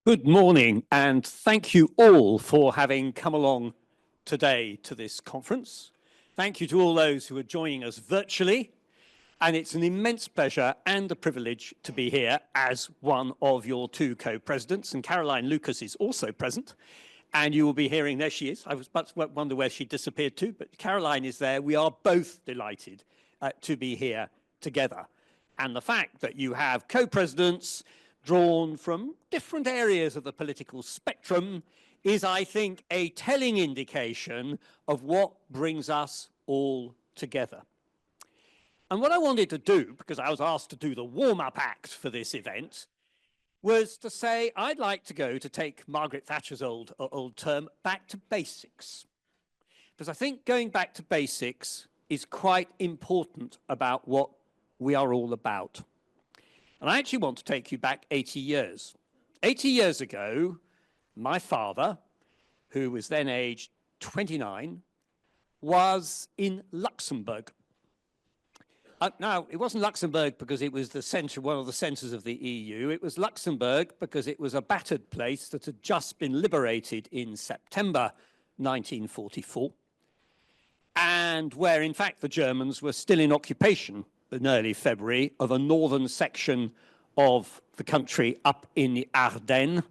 Good morning, and thank you all for having come along today to this conference. Thank you to all those who are joining us virtually, and it's an immense pleasure and a privilege to be here as one of your two co-presidents, and Caroline Lucas is also present, and you will be hearing, there she is. I was about to wonder where she disappeared to, but Caroline is there. We are both delighted to be here together. And the fact that you have co-presidents drawn from different areas of the political spectrum is, I think, a telling indication of what brings us all together. And what I wanted to do, because I was asked to do the warm-up act for this event, was to say I'd like to go, to take Margaret Thatcher's old term, back to basics. Because I think going back to basics is quite important about what we are all about. And I actually want to take you back 80 years. 80 years ago, my father, who was then aged 29, was in Luxembourg. Now, it wasn't Luxembourg because it was the center, one of the centers of the EU. It was Luxembourg because it was a battered place that had just been liberated in September 1944, and where, in fact, the Germans were still in occupation in early February of a northern section of the country up in the Ardennes.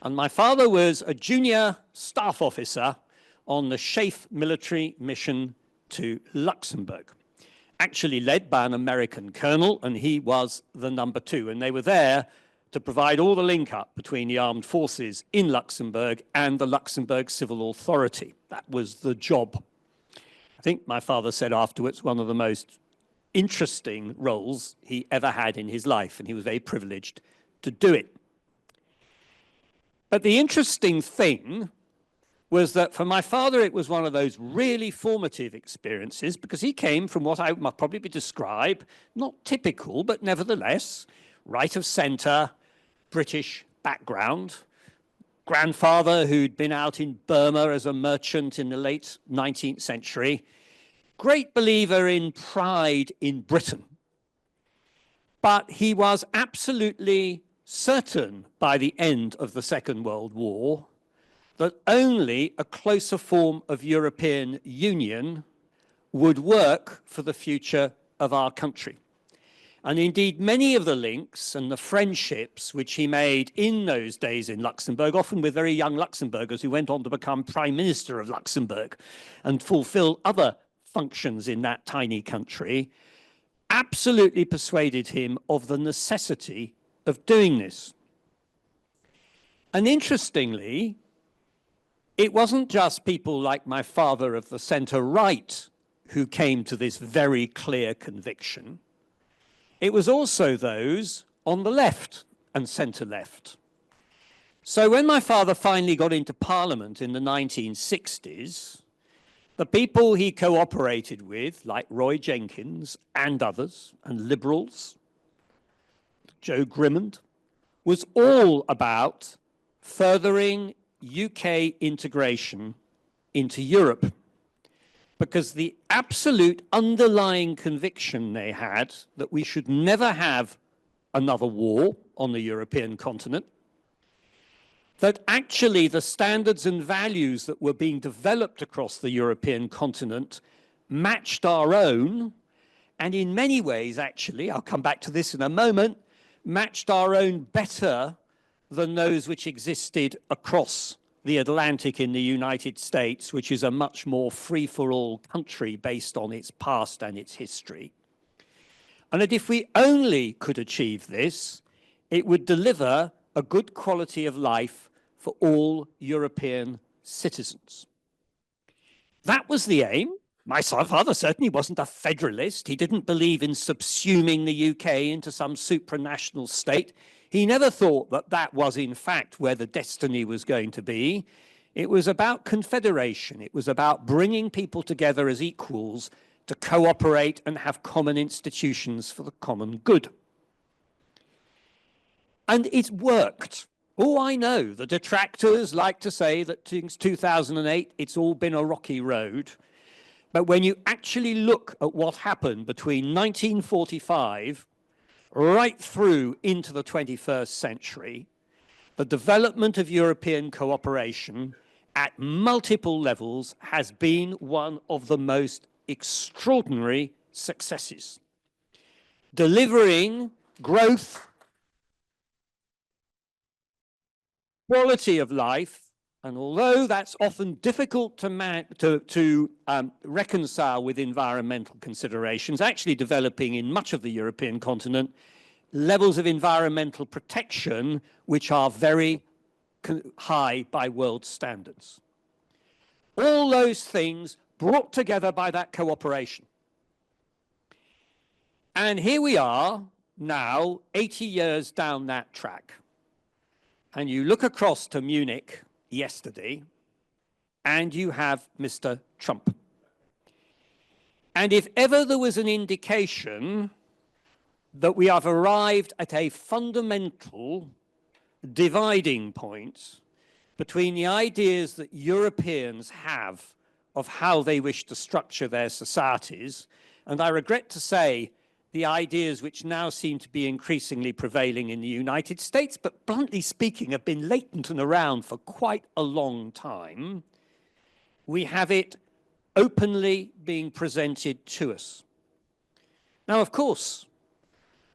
And my father was a junior staff officer on the SHAEF military mission to Luxembourg, actually led by an American colonel, and he was the number 2. And they were there to provide all the link up between the armed forces in Luxembourg and the Luxembourg Civil Authority. That was the job. I think my father said afterwards, one of the most interesting roles he ever had in his life, and he was very privileged to do it. But the interesting thing was that for my father, it was one of those really formative experiences, because he came from what I might probably describe, not typical, but nevertheless, right of center, British background. Grandfather who'd been out in Burma as a merchant in the late 19th century. Great believer in pride in Britain. But he was absolutely certain by the end of the Second World War that only a closer form of European Union would work for the future of our country. And indeed, many of the links and the friendships which he made in those days in Luxembourg, often with very young Luxembourgers who went on to become Prime Minister of Luxembourg and fulfill other functions in that tiny country, absolutely persuaded him of the necessity of doing this. And interestingly, it wasn't just people like my father of the center-right who came to this very clear conviction. It was also those on the left and center-left. So when my father finally got into Parliament in the 1960s, the people he cooperated with, like Roy Jenkins and others, and Liberals, Joe Grimmond, was all about furthering UK integration into Europe, because the absolute underlying conviction they had that we should never have another war on the European continent, that actually the standards and values that were being developed across the European continent matched our own, and in many ways, actually, I'll come back to this in a moment, matched our own better than those which existed across the Atlantic in the United States, which is a much more free-for-all country based on its past and its history. And that if we only could achieve this, it would deliver a good quality of life for all European citizens. That was the aim. My father certainly wasn't a federalist. He didn't believe in subsuming the UK into some supranational state. He never thought that that was, in fact, where the destiny was going to be. It was about confederation. It was about bringing people together as equals to cooperate and have common institutions for the common good. And it worked. Oh, I know, the detractors like to say that since 2008, it's all been a rocky road. But when you actually look at what happened between 1945 right through into the 21st century, the development of European cooperation at multiple levels has been one of the most extraordinary successes, delivering growth, quality of life, and although that's often difficult to reconcile with environmental considerations, actually developing in much of the European continent levels of environmental protection which are very high by world standards. All those things brought together by that cooperation. And here we are now, 80 years down that track. And you look across to Munich yesterday, and you have Mr. Trump. And if ever there was an indication that we have arrived at a fundamental dividing point between the ideas that Europeans have of how they wish to structure their societies, and I regret to say, the ideas which now seem to be increasingly prevailing in the United States, but bluntly speaking, have been latent and around for quite a long time, we have it openly being presented to us. Now, of course,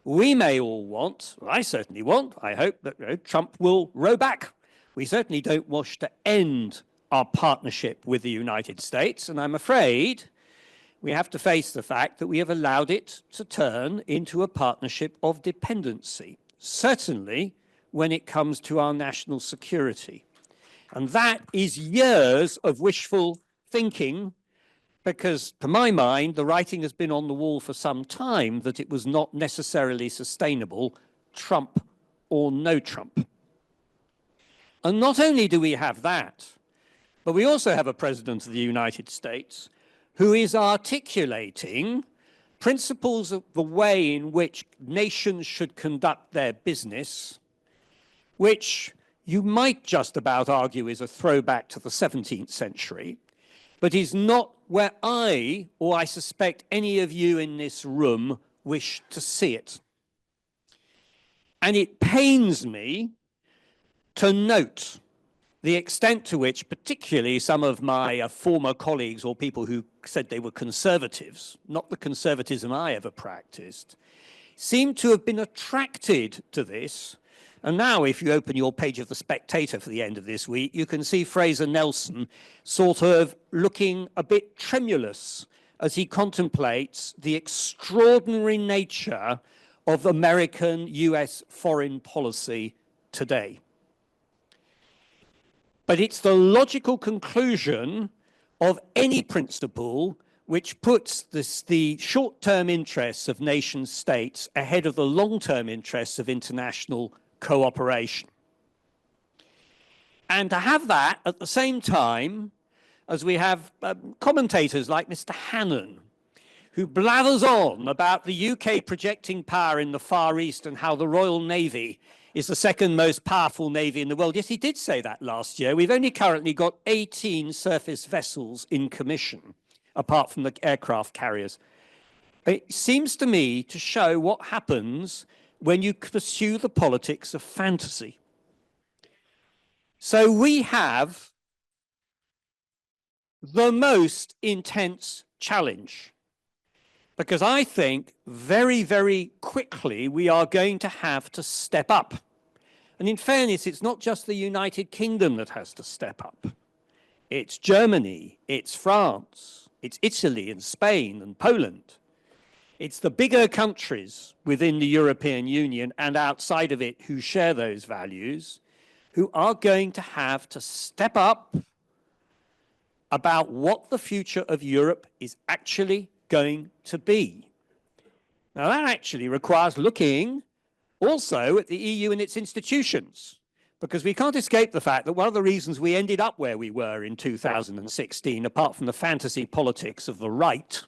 we may all want, or I certainly want, I hope that Trump will row back. We certainly don't wish to end our partnership with the United States, and I'm afraid we have to face the fact that we have allowed it to turn into a partnership of dependency, certainly when it comes to our national security. And that is years of wishful thinking, because to my mind, the writing has been on the wall for some time that it was not necessarily sustainable, Trump or no Trump. And not only do we have that, but we also have a president of the United States who is articulating principles of the way in which nations should conduct their business, which you might just about argue is a throwback to the 17th century, but is not where I, or I suspect any of you in this room, wish to see it. And it pains me to note the extent to which, particularly some of my former colleagues or people who said they were conservatives, not the conservatism I ever practiced, seem to have been attracted to this. And now, if you open your page of The Spectator for the end of this week, you can see Fraser Nelson sort of looking a bit tremulous as he contemplates the extraordinary nature of American-US foreign policy today. But it's the logical conclusion of any principle which puts the short-term interests of nation states ahead of the long-term interests of international cooperation. And to have that at the same time as we have commentators like Mr. Hannon, who blathers on about the UK projecting power in the Far East and how the Royal Navy is the second most powerful navy in the world. Yes, he did say that last year. We've only currently got 18 surface vessels in commission, apart from the aircraft carriers. It seems to me to show what happens when you pursue the politics of fantasy. So we have the most intense challenge, because I think very, very quickly we are going to have to step up. And in fairness, it's not just the United Kingdom that has to step up. It's Germany, it's France, it's Italy and Spain and Poland. It's the bigger countries within the European Union and outside of it who share those values, who are going to have to step up about what the future of Europe is actually going to be. Now, that actually requires looking also at the EU and its institutions, because we can't escape the fact that one of the reasons we ended up where we were in 2016, apart from the fantasy politics of the right,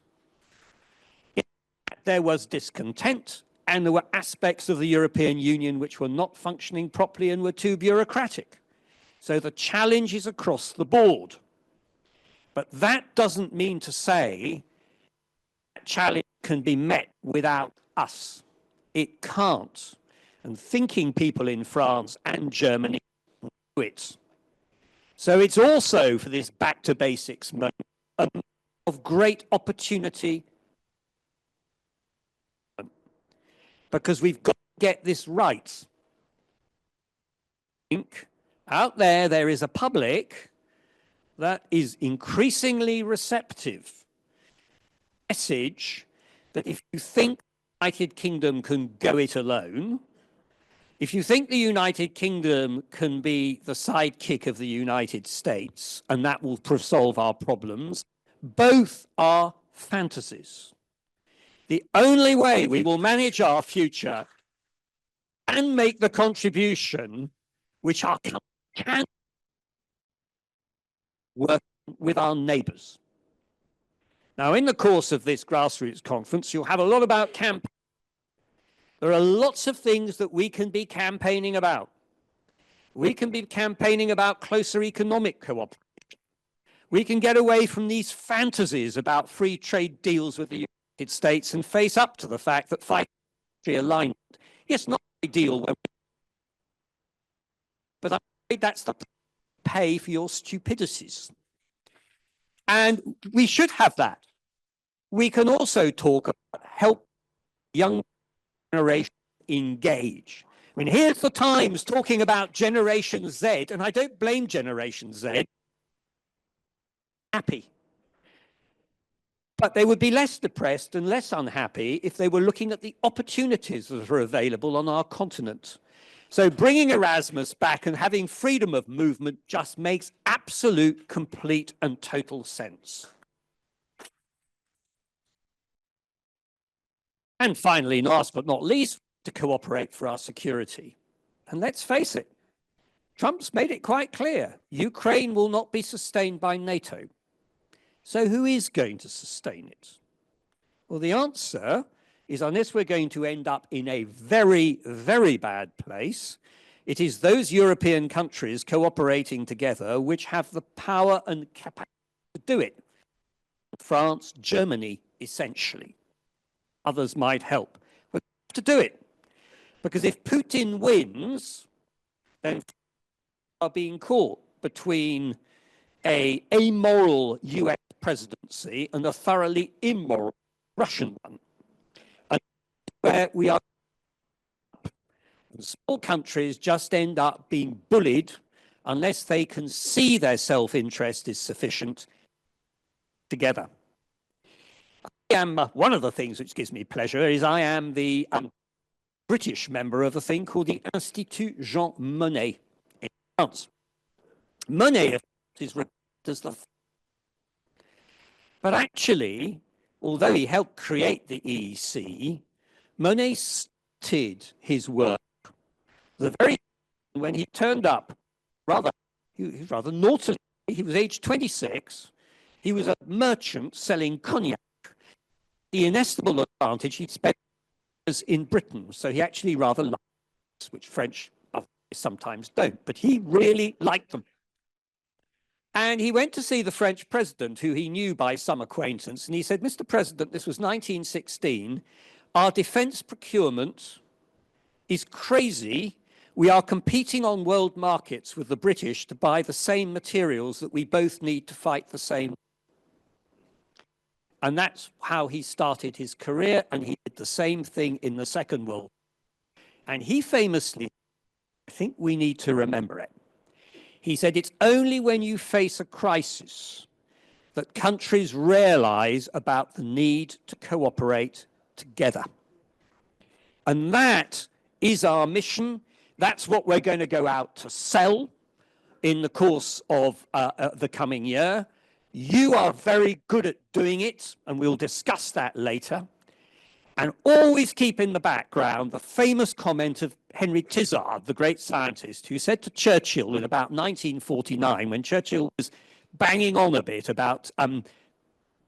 there was discontent and there were aspects of the European Union which were not functioning properly and were too bureaucratic. So the challenge is across the board. But that doesn't mean to say that challenge can be met without us. It can't. and thinking people in France and Germany do it. So it's also, for this back to basics moment, of great opportunity, because we've got to get this right. I think out there is a public that is increasingly receptive. Message that if you think the United Kingdom can go it alone, if you think the United Kingdom can be the sidekick of the United States and that will solve our problems, both are fantasies. The only way we will manage our future and make the contribution which our country can work with our neighbours. Now, in the course of this grassroots conference, you'll have a lot about campaigning. There are lots of things that we can be campaigning about. We can be campaigning about closer economic cooperation. We can get away from these fantasies about free trade deals with the United States and face up to the fact that financial alignment is not a deal, but I'm afraid that's the pay for your stupidities. And we should have that. We can also talk about help young generation engage. I mean, here's the Times talking about Generation Z, and I don't blame Generation Z. Happy. But they would be less depressed and less unhappy if they were looking at the opportunities that are available on our continent. So bringing Erasmus back and having freedom of movement just makes absolute, complete, and total sense. And finally, last but not least, to cooperate for our security. And let's face it, Trump's made it quite clear, Ukraine will not be sustained by NATO. So who is going to sustain it? Well, the answer is, unless we're going to end up in a very, very bad place, it is those European countries cooperating together which have the power and capacity to do it. France, Germany, essentially. Others might help. But we have to do it. Because if Putin wins, then we are being caught between an amoral US presidency and a thoroughly immoral Russian one. And where we are, small countries just end up being bullied unless they can see their self-interest is sufficient together. One of the things which gives me pleasure is I am the British member of a thing called the Institut Jean Monnet in France. Monnet is regarded as the... But actually, although he helped create the EEC, Monnet started his work the very when he turned up he was rather naughtily. He was aged 26. He was a merchant selling cognac. The inestimable advantage, he spent years in Britain, so he actually rather liked them, which French sometimes don't, but he really liked them. And he went to see the French president, who he knew by some acquaintance, and he said, Mr. President, this was 1916, our defense procurement is crazy. We are competing on world markets with the British to buy the same materials that we both need to fight the same. And that's how he started his career, and he did the same thing in the Second World War. And he famously, I think we need to remember it, he said, it's only when you face a crisis that countries realize about the need to cooperate together. And that is our mission. That's what we're going to go out to sell in the course of the coming year. You are very good at doing it, and we'll discuss that later. And always keep in the background the famous comment of Henry Tizard, the great scientist, who said to Churchill in about 1949, when Churchill was banging on a bit about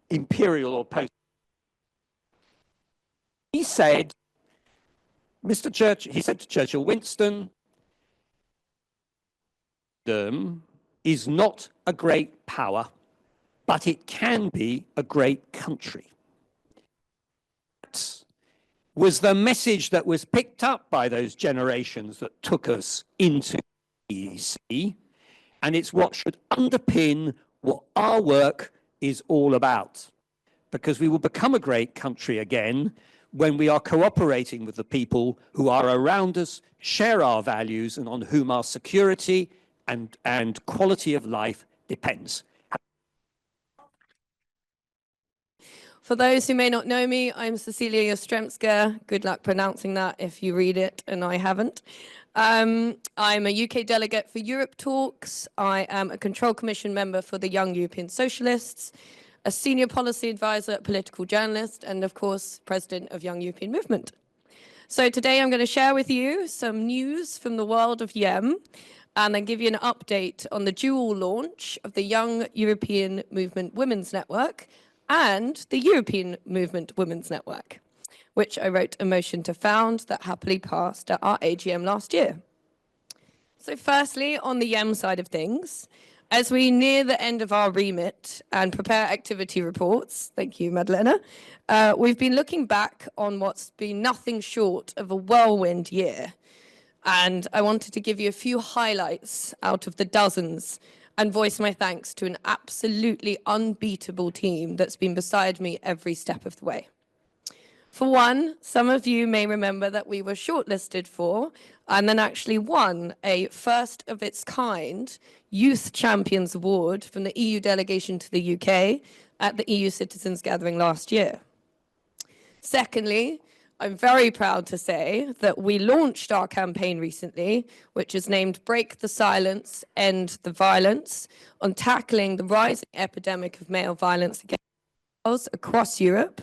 imperial or post. He said, he said to Churchill, Winston, is not a great power, but it can be a great country. was the message that was picked up by those generations that took us into EEC, and it's what should underpin what our work is all about. Because we will become a great country again when we are cooperating with the people who are around us, share our values, and on whom our security and quality of life depends. For those who may not know me, I'm Cecilia Jastrzembska. Good luck pronouncing that if you read it and I haven't. I'm a UK delegate for Europe Talks. I am a Control Commission member for the Young European Socialists, a senior policy advisor, political journalist, and of course, president of Young European Movement. So today I'm going to share with you some news from the world of YEM and then give you an update on the dual launch of the Young European Movement Women's Network and the European Movement Women's Network, which I wrote a motion to found that happily passed at our AGM last year. So firstly, on the YEM side of things, as we near the end of our remit and prepare activity reports, thank you, Madalena, we've been looking back on what's been nothing short of a whirlwind year. And I wanted to give you a few highlights out of the dozens and voice my thanks to an absolutely unbeatable team that's been beside me every step of the way. For one, some of you may remember that we were shortlisted for and then actually won a first of its kind Youth Champions Award from the EU delegation to the UK at the EU Citizens Gathering last year. Secondly, I'm very proud to say that we launched our campaign recently, which is named Break the Silence, End the Violence, on tackling the rising epidemic of male violence against girls across Europe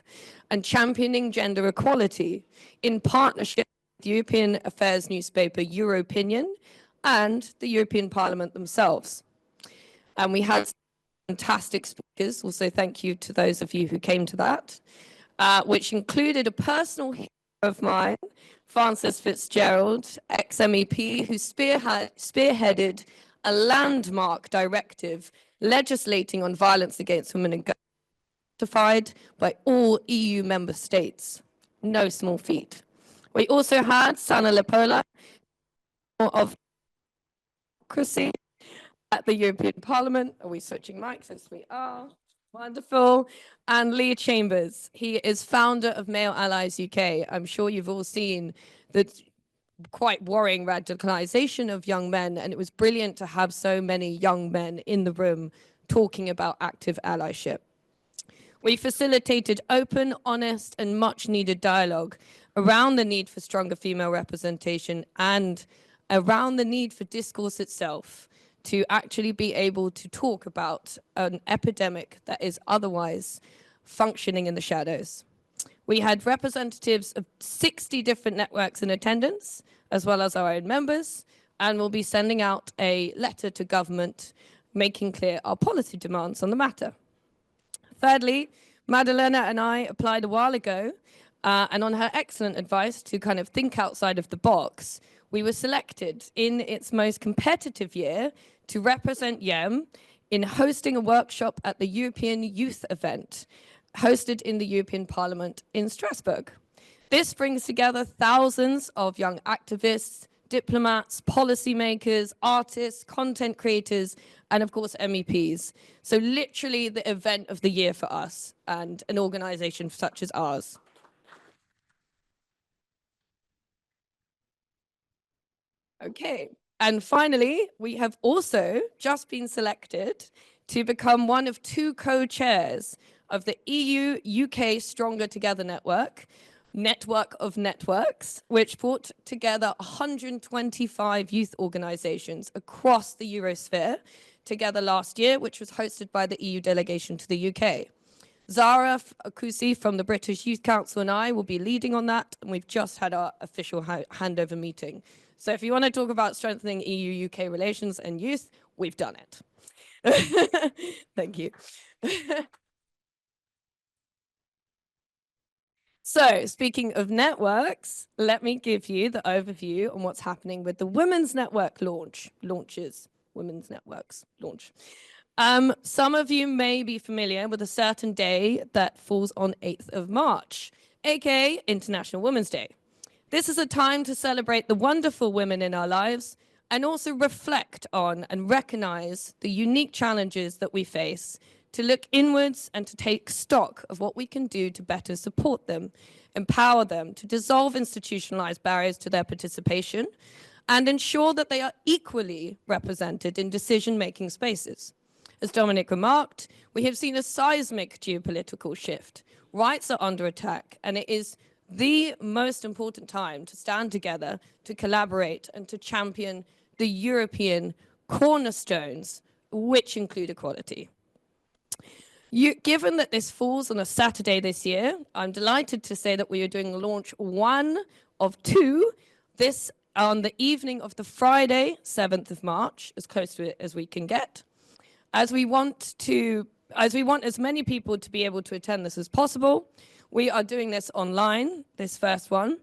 and championing gender equality in partnership with the European Affairs newspaper Europinion and the European Parliament themselves. And we had fantastic speakers, also thank you to those of you who came to that, which included a personal hero of mine, Frances Fitzgerald, ex-MEP, who spearheaded a landmark directive legislating on violence against women and girls, ratified by all EU member states. No small feat. We also had Sana Lepola of democracy at the European Parliament. Are we switching mics? Yes, we are. Wonderful. And Lee Chambers. He is founder of Male Allies UK. I'm sure you've all seen the quite worrying radicalization of young men, and it was brilliant to have so many young men in the room talking about active allyship. We facilitated open, honest, and much-needed dialogue around the need for stronger female representation and around the need for discourse itself to actually be able to talk about an epidemic that is otherwise functioning in the shadows. We had representatives of 60 different networks in attendance, as well as our own members, and we'll be sending out a letter to government making clear our policy demands on the matter. Thirdly, Madalena and I applied a while ago, and on her excellent advice to kind of think outside of the box, we were selected in its most competitive year to represent YEM in hosting a workshop at the European Youth event, hosted in the European Parliament in Strasbourg. This brings together thousands of young activists, diplomats, policymakers, artists, content creators, and of course, MEPs. So literally the event of the year for us and an organization such as ours. Okay, and finally, we have also just been selected to become one of 2 co-chairs of the EU-UK Stronger Together network of networks, which brought together 125 youth organizations across the Eurosphere together last year, which was hosted by the EU delegation to the UK. Zara Akusi from the British Youth Council and I will be leading on that, and we've just had our official handover meeting. So if you want to talk about strengthening EU-UK relations and youth, we've done it. Thank you. So speaking of networks, let me give you the overview on what's happening with the Women's Network Women's Networks launch. Some of you may be familiar with a certain day that falls on 8th of March, aka International Women's Day. This is a time to celebrate the wonderful women in our lives and also reflect on and recognize the unique challenges that we face, to look inwards and to take stock of what we can do to better support them, empower them, to dissolve institutionalized barriers to their participation, and ensure that they are equally represented in decision-making spaces. As Dominic remarked, we have seen a seismic geopolitical shift. Rights are under attack, and it is the most important time to stand together, to collaborate, and to champion the European cornerstones, which include equality. Given that this falls on a Saturday this year, I'm delighted to say that we are doing launch 1 of 2 this on the evening of the Friday, 7th of March, as close to it as we can get. As we want as many people to be able to attend this as possible, we are doing this online, this first one,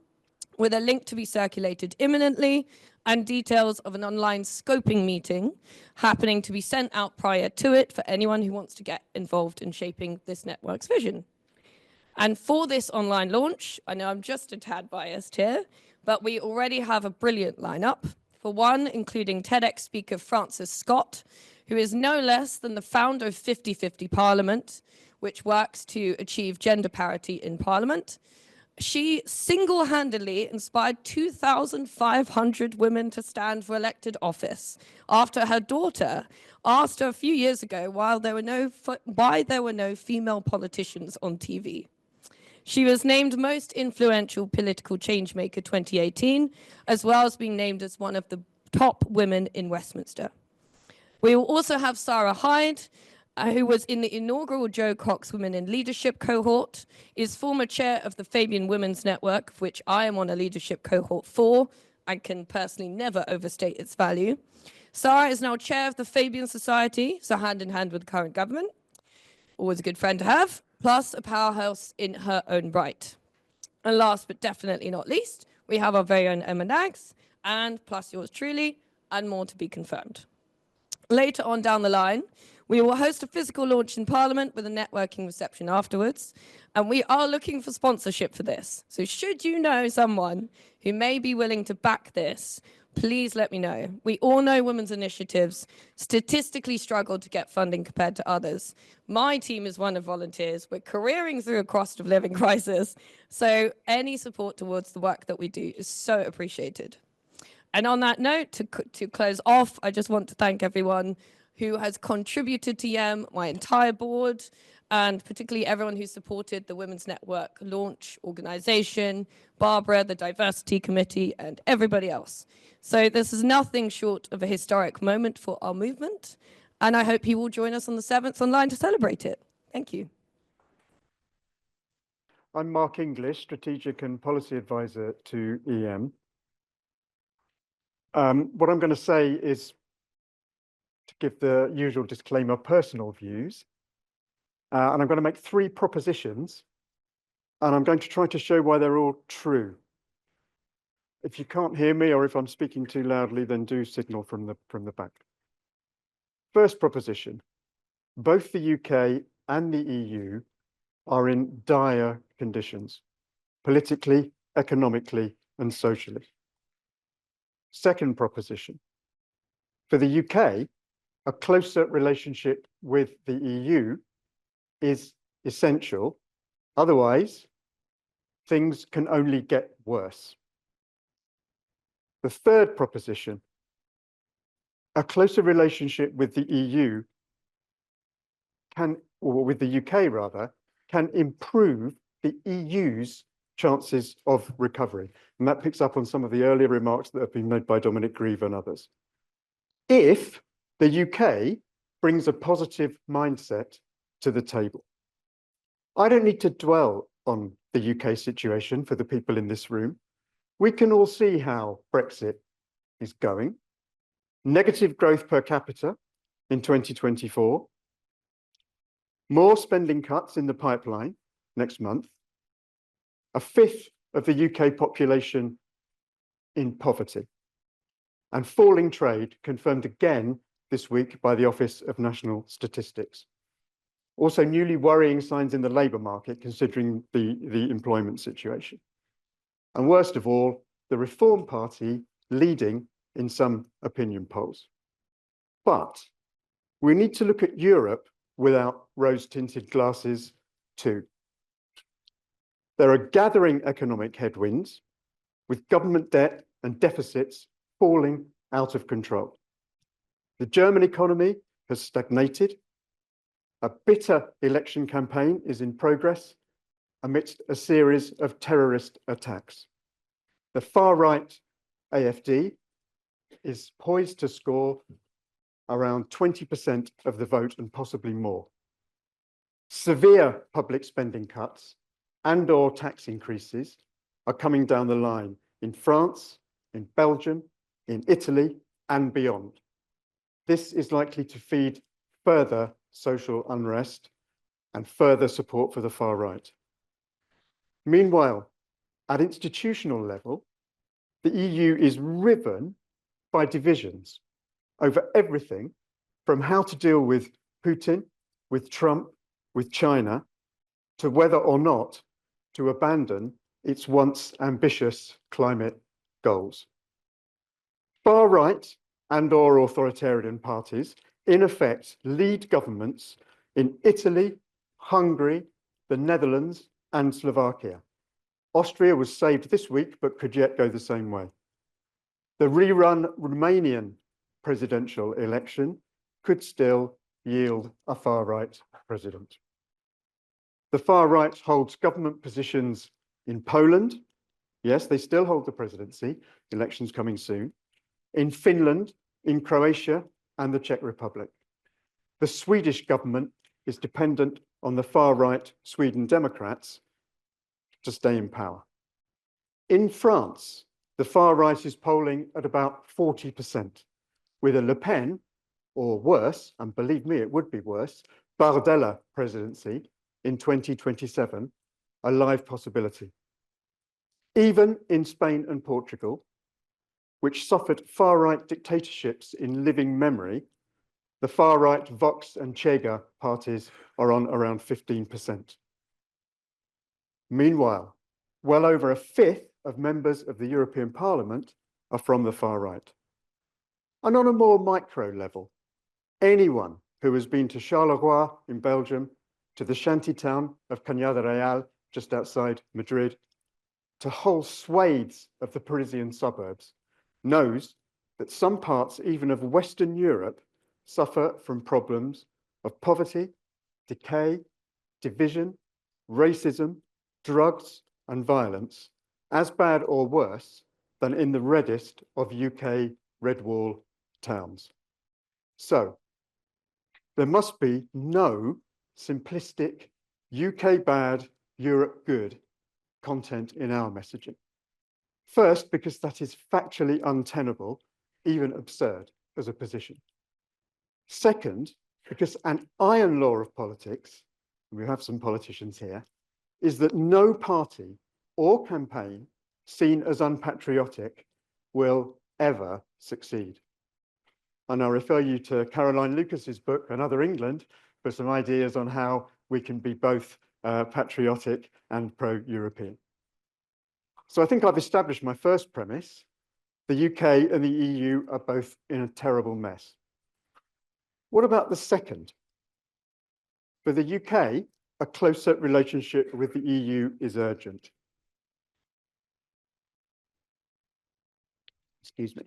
with a link to be circulated imminently and details of an online scoping meeting happening to be sent out prior to it for anyone who wants to get involved in shaping this network's vision. And for this online launch, I know I'm just a tad biased here, but we already have a brilliant lineup. For one, including TEDx speaker Frances Scott, who is no less than the founder of 50/50 Parliament, which works to achieve gender parity in Parliament. She single-handedly inspired 2,500 women to stand for elected office after her daughter asked her a few years ago why there were no female politicians on TV. She was named Most Influential Political Changemaker 2018, as well as being named as one of the top women in Westminster. We will also have Sarah Hyde, who was in the inaugural Jo Cox Women in Leadership cohort, is former chair of the Fabian Women's Network, of which I am on a leadership cohort for. I can personally never overstate its value. Sarah is now chair of the Fabian Society, so hand in hand with the current government. Always a good friend to have, plus a powerhouse in her own right. And last but definitely not least, we have our very own Emma Nags, and plus yours truly, and more to be confirmed. Later on down the line, we will host a physical launch in Parliament with a networking reception afterwards, and we are looking for sponsorship for this. So should you know someone who may be willing to back this, please let me know. We all know women's initiatives statistically struggle to get funding compared to others. My team is one of volunteers. We're careering through a cost of living crisis, so any support towards the work that we do is so appreciated. And on that note, to close off, I just want to thank everyone who has contributed to YEM, my entire board, and particularly everyone who supported the Women's Network launch organization, Barbara, the Diversity Committee, and everybody else. So this is nothing short of a historic moment for our movement, and I hope you will join us on the 7th online to celebrate it. Thank you. I'm Mark English, Strategic and Policy Advisor to EM. What I'm going to say is to give the usual disclaimer, personal views. And I'm going to make 3 propositions, and I'm going to try to show why they're all true. If you can't hear me or if I'm speaking too loudly, then do signal from the back. First proposition, both the UK and the EU are in dire conditions, politically, economically, and socially. Second proposition, for the UK, a closer relationship with the EU is essential. Otherwise, things can only get worse. The third proposition, a closer relationship with the EU or with the UK rather, can improve the EU's chances of recovery. And that picks up on some of the earlier remarks that have been made by Dominic Grieve and others. If the UK brings a positive mindset to the table. I don't need to dwell on the UK situation for the people in this room. We can all see how Brexit is going. Negative growth per capita in 2024. More spending cuts in the pipeline next month. A fifth of the UK population in poverty. And falling trade confirmed again this week by the Office of National Statistics. Also, newly worrying signs in the labour market, considering the employment situation. And worst of all, the Reform Party leading in some opinion polls. But we need to look at Europe without rose-tinted glasses too. There are gathering economic headwinds, with government debt and deficits falling out of control. The German economy has stagnated. A bitter election campaign is in progress amidst a series of terrorist attacks. The far-right AfD is poised to score around 20% of the vote and possibly more. Severe public spending cuts and/or tax increases are coming down the line in France, in Belgium, in Italy, and beyond. This is likely to feed further social unrest and further support for the far right. Meanwhile, at institutional level, the EU is riven by divisions over everything from how to deal with Putin, with Trump, with China, to whether or not to abandon its once ambitious climate goals. Far right and/or authoritarian parties, in effect, lead governments in Italy, Hungary, the Netherlands, and Slovakia. Austria was saved this week, but could yet go the same way. The rerun Romanian presidential election could still yield a far-right president. The far right holds government positions in Poland. Yes, they still hold the presidency, elections coming soon. In Finland, in Croatia, and the Czech Republic. The Swedish government is dependent on the far-right Sweden Democrats to stay in power. In France, the far right is polling at about 40%, with a Le Pen, or worse, and believe me, it would be worse, Bardella presidency in 2027, a live possibility. Even in Spain and Portugal, which suffered far-right dictatorships in living memory, the far-right Vox and Chega parties are on around 15%. Meanwhile, well over a fifth of members of the European Parliament are from the far right. And on a more micro level, anyone who has been to Charleroi in Belgium, to the shantytown of Cañada Real, just outside Madrid, to whole swathes of the Parisian suburbs, knows that some parts even of Western Europe suffer from problems of poverty, decay, division, racism, drugs, and violence, as bad or worse than in the reddest of UK Red Wall towns. So, there must be no simplistic UK bad, Europe good content in our messaging. First, because that is factually untenable, even absurd as a position. Second, because an iron law of politics, and we have some politicians here, is that no party or campaign seen as unpatriotic will ever succeed. And I'll refer you to Caroline Lucas's book, Another England, for some ideas on how we can be both patriotic and pro-European. So I think I've established my first premise. The UK and the EU are both in a terrible mess. What about the second? For the UK, a closer relationship with the EU is urgent. Excuse me.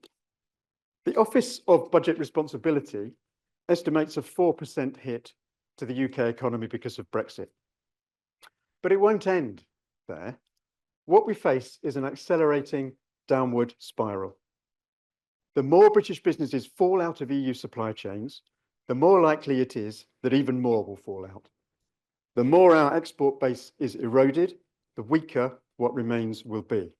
The Office of Budget Responsibility estimates a 4% hit to the UK economy because of Brexit. But it won't end there. What we face is an accelerating downward spiral. The more British businesses fall out of EU supply chains, the more likely it is that even more will fall out. The more our export base is eroded, the weaker what remains will be.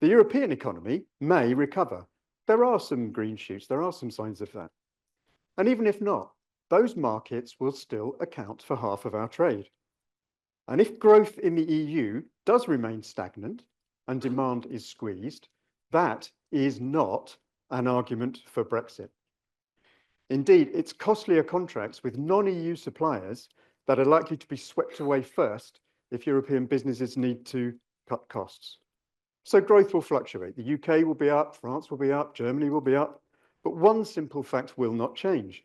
The European economy may recover. There are some green shoots, there are some signs of that. And even if not, those markets will still account for half of our trade. And if growth in the EU does remain stagnant and demand is squeezed, that is not an argument for Brexit. Indeed, it's costlier contracts with non-EU suppliers that are likely to be swept away first if European businesses need to cut costs. So growth will fluctuate. The UK will be up, France will be up, Germany will be up, but one simple fact will not change.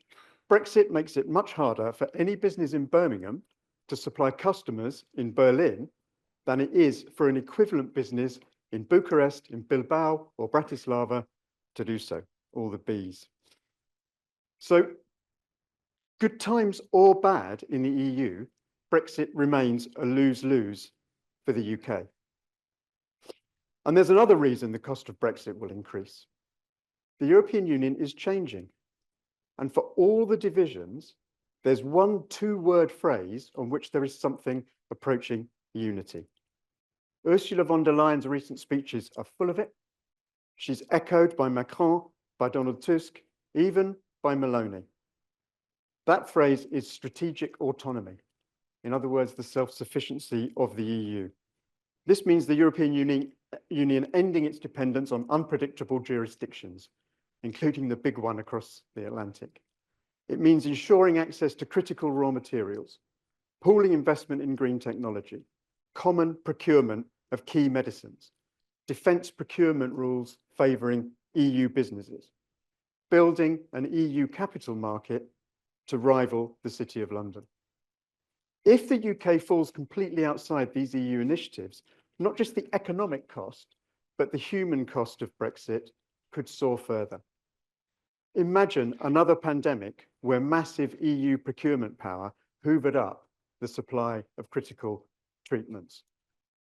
Brexit makes it much harder for any business in Birmingham to supply customers in Berlin than it is for an equivalent business in Bucharest, in Bilbao or Bratislava to do so, all the Bs. So good times or bad in the EU, Brexit remains a lose-lose for the UK. And there's another reason the cost of Brexit will increase. The European Union is changing. And for all the divisions, there's one two-word phrase on which there is something approaching unity. Ursula von der Leyen's recent speeches are full of it. She's echoed by Macron, by Donald Tusk, even by Meloni. That phrase is strategic autonomy. In other words, the self-sufficiency of the EU. This means the European Union ending its dependence on unpredictable jurisdictions, including the big one across the Atlantic. It means ensuring access to critical raw materials, pooling investment in green technology, common procurement of key medicines, defence procurement rules favouring EU businesses, building an EU capital market to rival the City of London. If the UK falls completely outside these EU initiatives, not just the economic cost, but the human cost of Brexit could soar further. Imagine another pandemic where massive EU procurement power hoovered up the supply of critical treatments.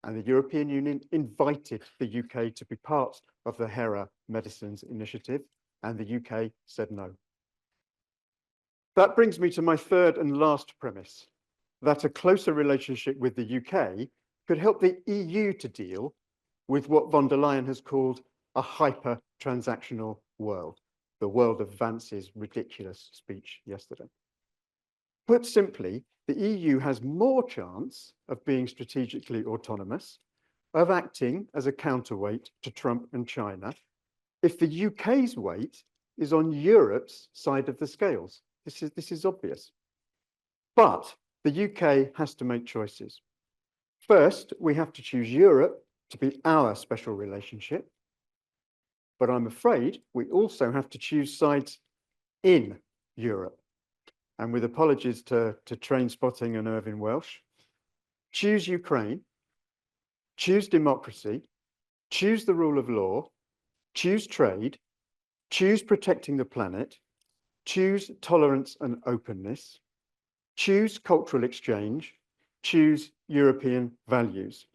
And the European Union invited the UK to be part of the HERA Medicines Initiative, and the UK said no. That brings me to my third and last premise, that a closer relationship with the UK could help the EU to deal with what von der Leyen has called a hyper-transactional world, the world of Vance's ridiculous speech yesterday. Put simply, the EU has more chance of being strategically autonomous, of acting as a counterweight to Trump and China, if the UK's weight is on Europe's side of the scales. This is obvious. But the UK has to make choices. First, we have to choose Europe to be our special relationship. But I'm afraid we also have to choose sides in Europe. And with apologies to Train Spotting and Irvine Welsh, choose Ukraine, choose democracy, choose the rule of law, choose trade, choose protecting the planet, choose tolerance and openness, choose cultural exchange, choose European values.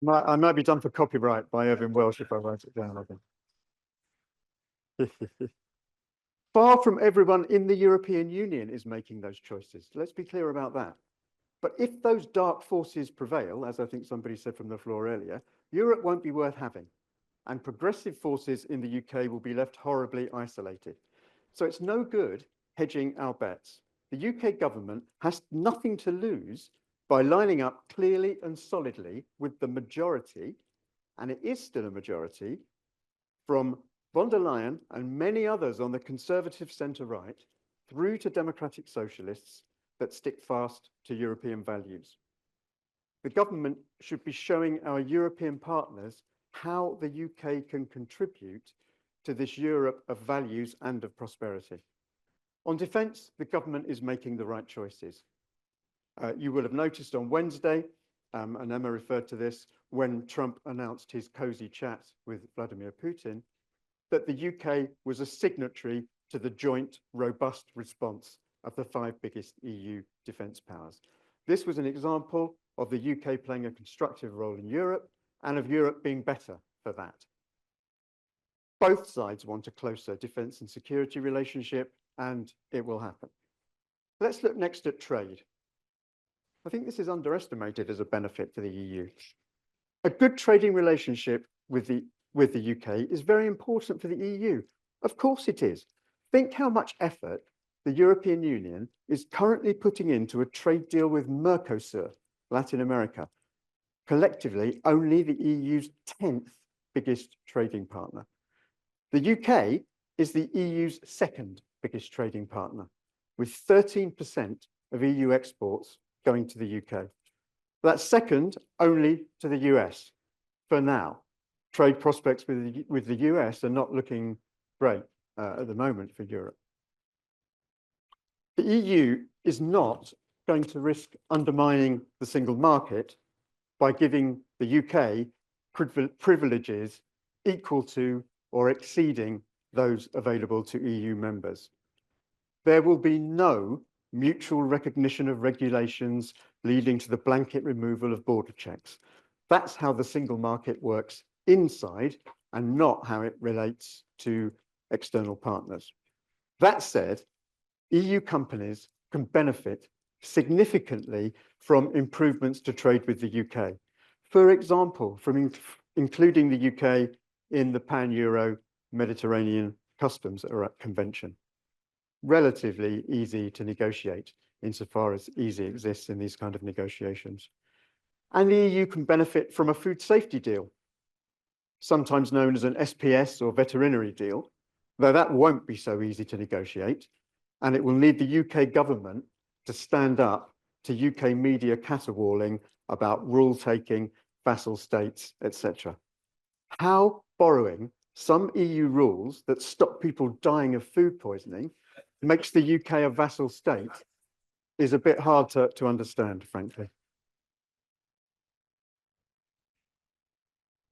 I might be done for copyright by Irvine Welsh if I write it down again. Far from everyone in the European Union is making those choices. Let's be clear about that. But if those dark forces prevail, as I think somebody said from the floor earlier, Europe won't be worth having. And progressive forces in the UK will be left horribly isolated. So it's no good hedging our bets. The UK government has nothing to lose by lining up clearly and solidly with the majority, and it is still a majority, from von der Leyen and many others on the conservative centre-right through to democratic socialists that stick fast to European values. The government should be showing our European partners how the UK can contribute to this Europe of values and of prosperity. On defence, the government is making the right choices. You will have noticed on Wednesday, and Emma referred to this, when Trump announced his cosy chat with Vladimir Putin, that the UK was a signatory to the joint robust response of the 5 biggest EU defence powers. This was an example of the UK playing a constructive role in Europe and of Europe being better for that. Both sides want a closer defence and security relationship, and it will happen. Let's look next at trade. I think this is underestimated as a benefit for the EU. A good trading relationship with the UK is very important for the EU. Of course it is. Think how much effort the European Union is currently putting into a trade deal with Mercosur, Latin America, collectively only the EU's 10th biggest trading partner. The UK is the EU's second biggest trading partner, with 13% of EU exports going to the UK. That's second only to the US for now. Trade prospects with the US are not looking great at the moment for Europe. The EU is not going to risk undermining the single market by giving the UK privileges equal to or exceeding those available to EU members. There will be no mutual recognition of regulations leading to the blanket removal of border checks. That's how the single market works inside and not how it relates to external partners. That said, EU companies can benefit significantly from improvements to trade with the UK. For example, from including the UK in the Pan-Euro Mediterranean Customs Convention. Relatively easy to negotiate insofar as easy exists in these kind of negotiations. And the EU can benefit from a food safety deal, sometimes known as an SPS or veterinary deal, though that won't be so easy to negotiate. And it will need the UK government to stand up to UK media caterwauling about rule taking, vassal states, etc. How borrowing some EU rules that stop people dying of food poisoning makes the UK a vassal state is a bit hard to understand, frankly.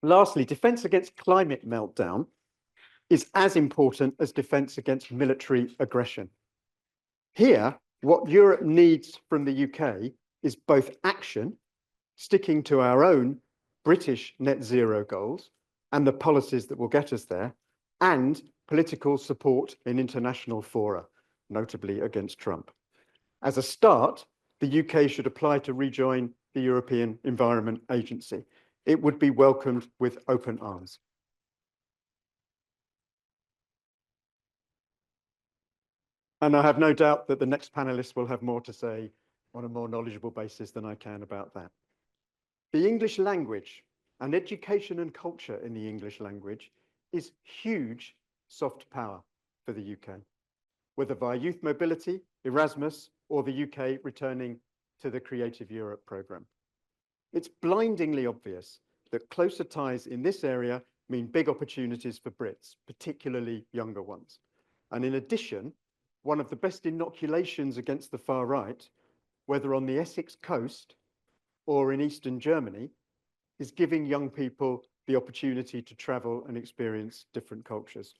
Lastly, defence against climate meltdown is as important as defence against military aggression. Here, what Europe needs from the UK is both action, sticking to our own British net zero goals and the policies that will get us there, and political support in international fora, notably against Trump. As a start, the UK should apply to rejoin the European Environment Agency. It would be welcomed with open arms. And I have no doubt that the next panelists will have more to say on a more knowledgeable basis than I can about that. The English language and education and culture in the English language is huge soft power for the UK, whether via youth mobility, Erasmus, or the UK returning to the Creative Europe programme. It's blindingly obvious that closer ties in this area mean big opportunities for Brits, particularly younger ones. And in addition, one of the best inoculations against the far right, whether on the Essex coast or in Eastern Germany, is giving young people the opportunity to travel and experience different cultures.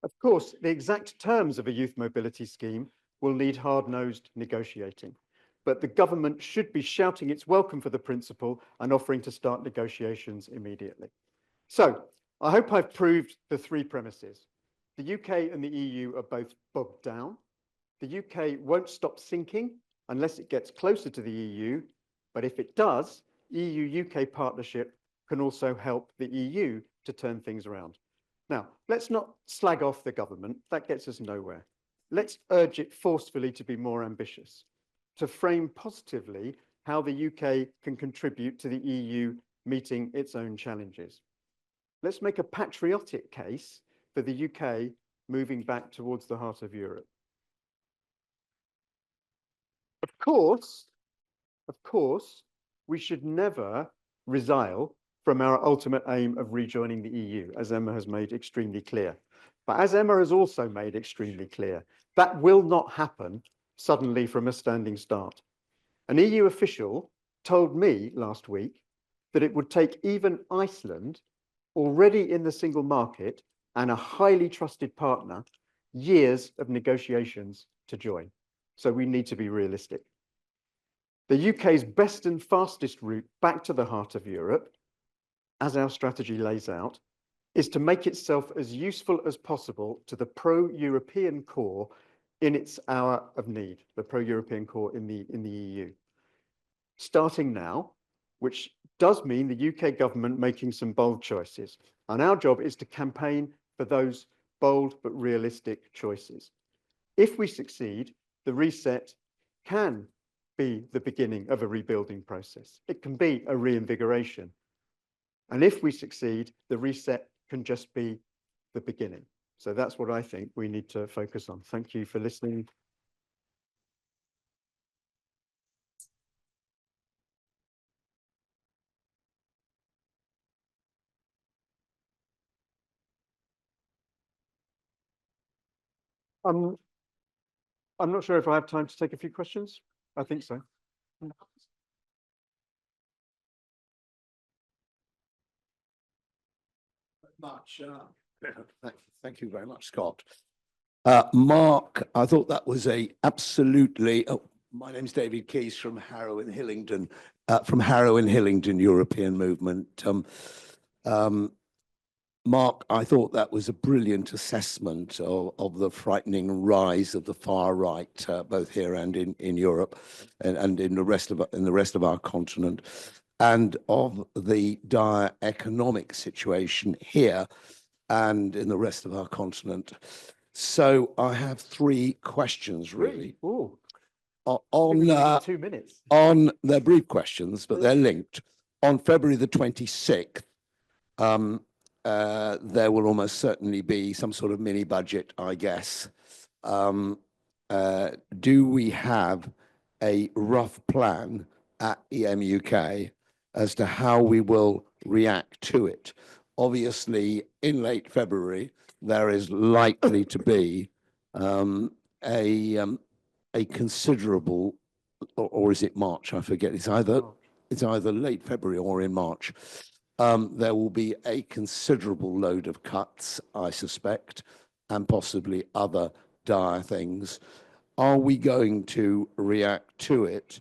Of course, the exact terms of a youth mobility scheme will need hard-nosed negotiating, but the government should be shouting its welcome for the principle and offering to start negotiations immediately. So, I hope I've proved the three premises. The UK and the EU are both bogged down. The UK won't stop sinking unless it gets closer to the EU, but if it does, EU-UK partnership can also help the EU to turn things around. Now, let's not slag off the government, that gets us nowhere. Let's urge it forcefully to be more ambitious, to frame positively how the UK can contribute to the EU meeting its own challenges. Let's make a patriotic case for the UK moving back towards the heart of Europe. Of course, we should never resile from our ultimate aim of rejoining the EU, as Emma has made extremely clear. But as Emma has also made extremely clear, that will not happen suddenly from a standing start. An EU official told me last week that it would take even Iceland, already in the single market and a highly trusted partner, years of negotiations to join. So we need to be realistic. The UK's best and fastest route back to the heart of Europe, as our strategy lays out, is to make itself as useful as possible to the pro-European core in its hour of need, the pro-European core in the EU. Starting now, which does mean the UK government making some bold choices. And our job is to campaign for those bold but realistic choices. If we succeed, the reset can be the beginning of a rebuilding process. It can be a reinvigoration. And if we succeed, the reset can just be the beginning. So that's what I think we need to focus on. Thank you for listening. I'm not sure if I have time to take a few questions. I think so. Much. Thank you very much, Scott. Mark, I thought that was a absolutely. Oh, my name's David Keyes from Harrow and Hillingdon, European Movement. Mark, I thought that was a brilliant assessment of the frightening rise of the far right, both here and in Europe, and in the rest of our continent, and of the dire economic situation here and in the rest of our continent. So I have three questions, really. Ooh. On 2 minutes. On they're brief questions, but they're linked. On February the 26th, there will almost certainly be some sort of mini budget, I guess. Do we have a rough plan at EM UK as to how we will react to it? Obviously, in late February, there is likely to be a considerable, or is it March? I forget. It's either late February or in March. There will be a considerable load of cuts, I suspect, and possibly other dire things. Are we going to react to it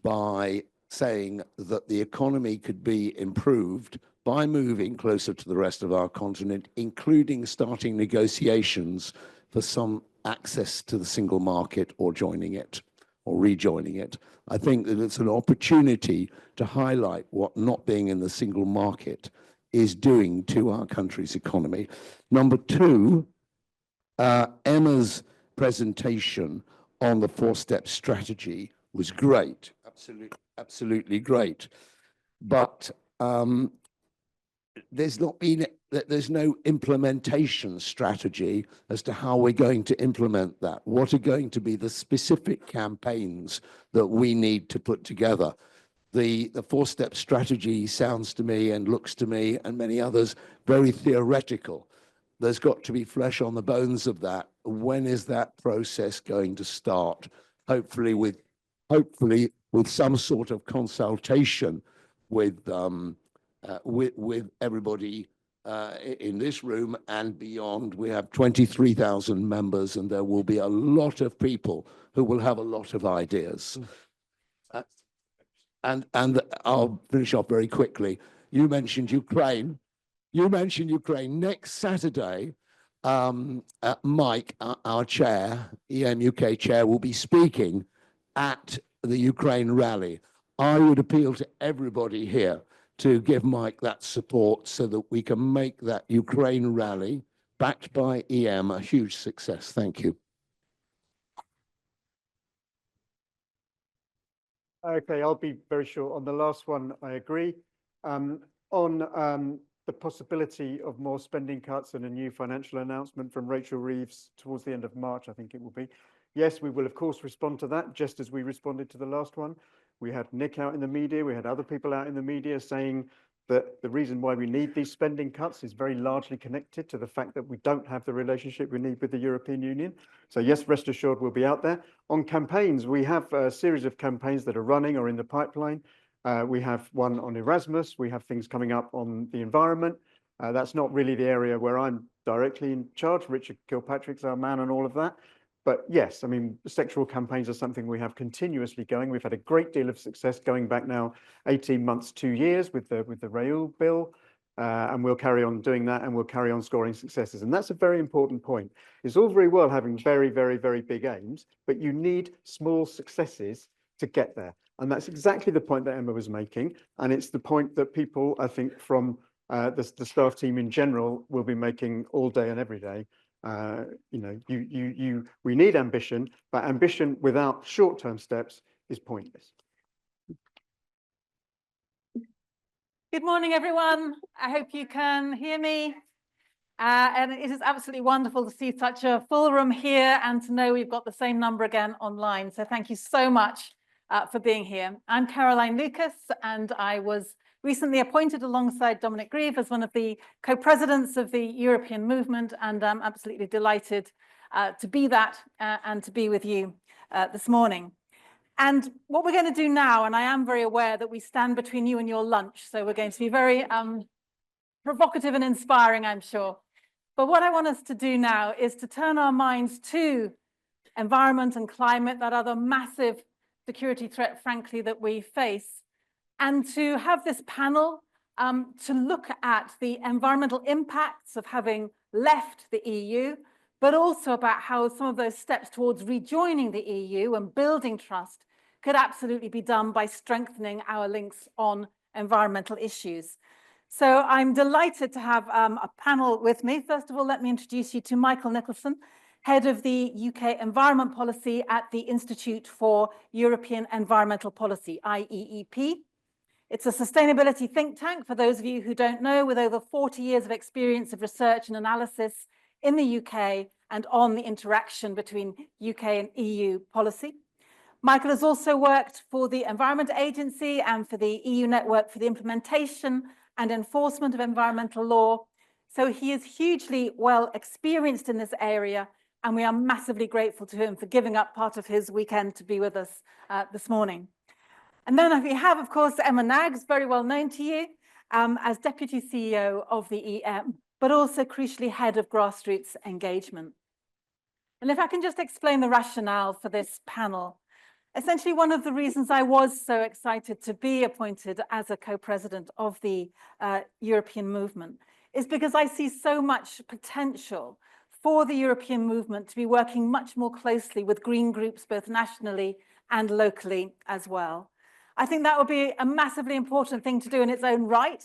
by saying that the economy could be improved by moving closer to the rest of our continent, including starting negotiations for some access to the single market or joining it or rejoining it? I think that it's an opportunity to highlight what not being in the single market is doing to our country's economy. Number two, Emma's presentation on the four-step strategy was great, absolutely great. But there's no implementation strategy as to how we're going to implement that. What are going to be the specific campaigns that we need to put together? The four-step strategy sounds to me and looks to me and many others very theoretical. There's got to be flesh on the bones of that. When is that process going to start? Hopefully with some sort of consultation with everybody in this room and beyond. We have 23,000 members, and there will be a lot of people who will have a lot of ideas. And I'll finish up very quickly. You mentioned Ukraine. Next Saturday, Mike, our chair, EM UK chair, will be speaking at the Ukraine rally. I would appeal to everybody here to give Mike that support so that we can make that Ukraine rally, backed by EM, a huge success. Thank you. Okay, I'll be very short. On the last one, I agree. On the possibility of more spending cuts and a new financial announcement from Rachel Reeves towards the end of March, I think it will be. Yes, we will, of course, respond to that, just as we responded to the last one. We had Nick out in the media. We had other people out in the media saying that the reason why we need these spending cuts is very largely connected to the fact that we don't have the relationship we need with the European Union. So yes, rest assured we'll be out there. On campaigns, we have a series of campaigns that are running or in the pipeline. We have one on Erasmus. We have things coming up on the environment. That's not really the area where I'm directly in charge. Richard Kilpatrick's our man on all of that. But yes, I mean, sectoral campaigns are something we have continuously going. We've had a great deal of success going back now 18 months, 2 years with the Raoul bill. And we'll carry on doing that, and we'll carry on scoring successes. And that's a very important point. It's all very well having very, very, very big aims, but you need small successes to get there. And that's exactly the point that Emma was making. And it's the point that people, I think, from the staff team in general will be making all day and every day. You know, we need ambition, but ambition without short-term steps is pointless. Good morning, everyone. I hope you can hear me. And it is absolutely wonderful to see such a full room here and to know we've got the same number again online. So thank you so much for being here. I'm Caroline Lucas, and I was recently appointed alongside Dominic Grieve as one of the co-presidents of the European Movement, and I'm absolutely delighted to be that and to be with you this morning. And what we're going to do now, and I am very aware that we stand between you and your lunch, so we're going to be very provocative and inspiring, I'm sure. But what I want us to do now is to turn our minds to environment and climate, that other massive security threat, frankly, that we face, and to have this panel to look at the environmental impacts of having left the EU, but also about how some of those steps towards rejoining the EU and building trust could absolutely be done by strengthening our links on environmental issues. So I'm delighted to have a panel with me. First of all, let me introduce you to Michael Nicholson, Head of the UK Environment Policy at the Institute for European Environmental Policy, IEEP. It's a sustainability think tank, for those of you who don't know, with over 40 years of experience of research and analysis in the UK and on the interaction between UK and EU policy. Michael has also worked for the Environment Agency and for the EU Network for the Implementation and Enforcement of Environmental Law. So he is hugely well experienced in this area, and we are massively grateful to him for giving up part of his weekend to be with us this morning. And then we have, of course, Emma Naggs, very well known to you, as Deputy CEO of the EM, but also crucially Head of Grassroots Engagement. And if I can just explain the rationale for this panel. Essentially, one of the reasons I was so excited to be appointed as a co-president of the European movement is because I see so much potential for the European movement to be working much more closely with green groups, both nationally and locally as well. I think that would be a massively important thing to do in its own right,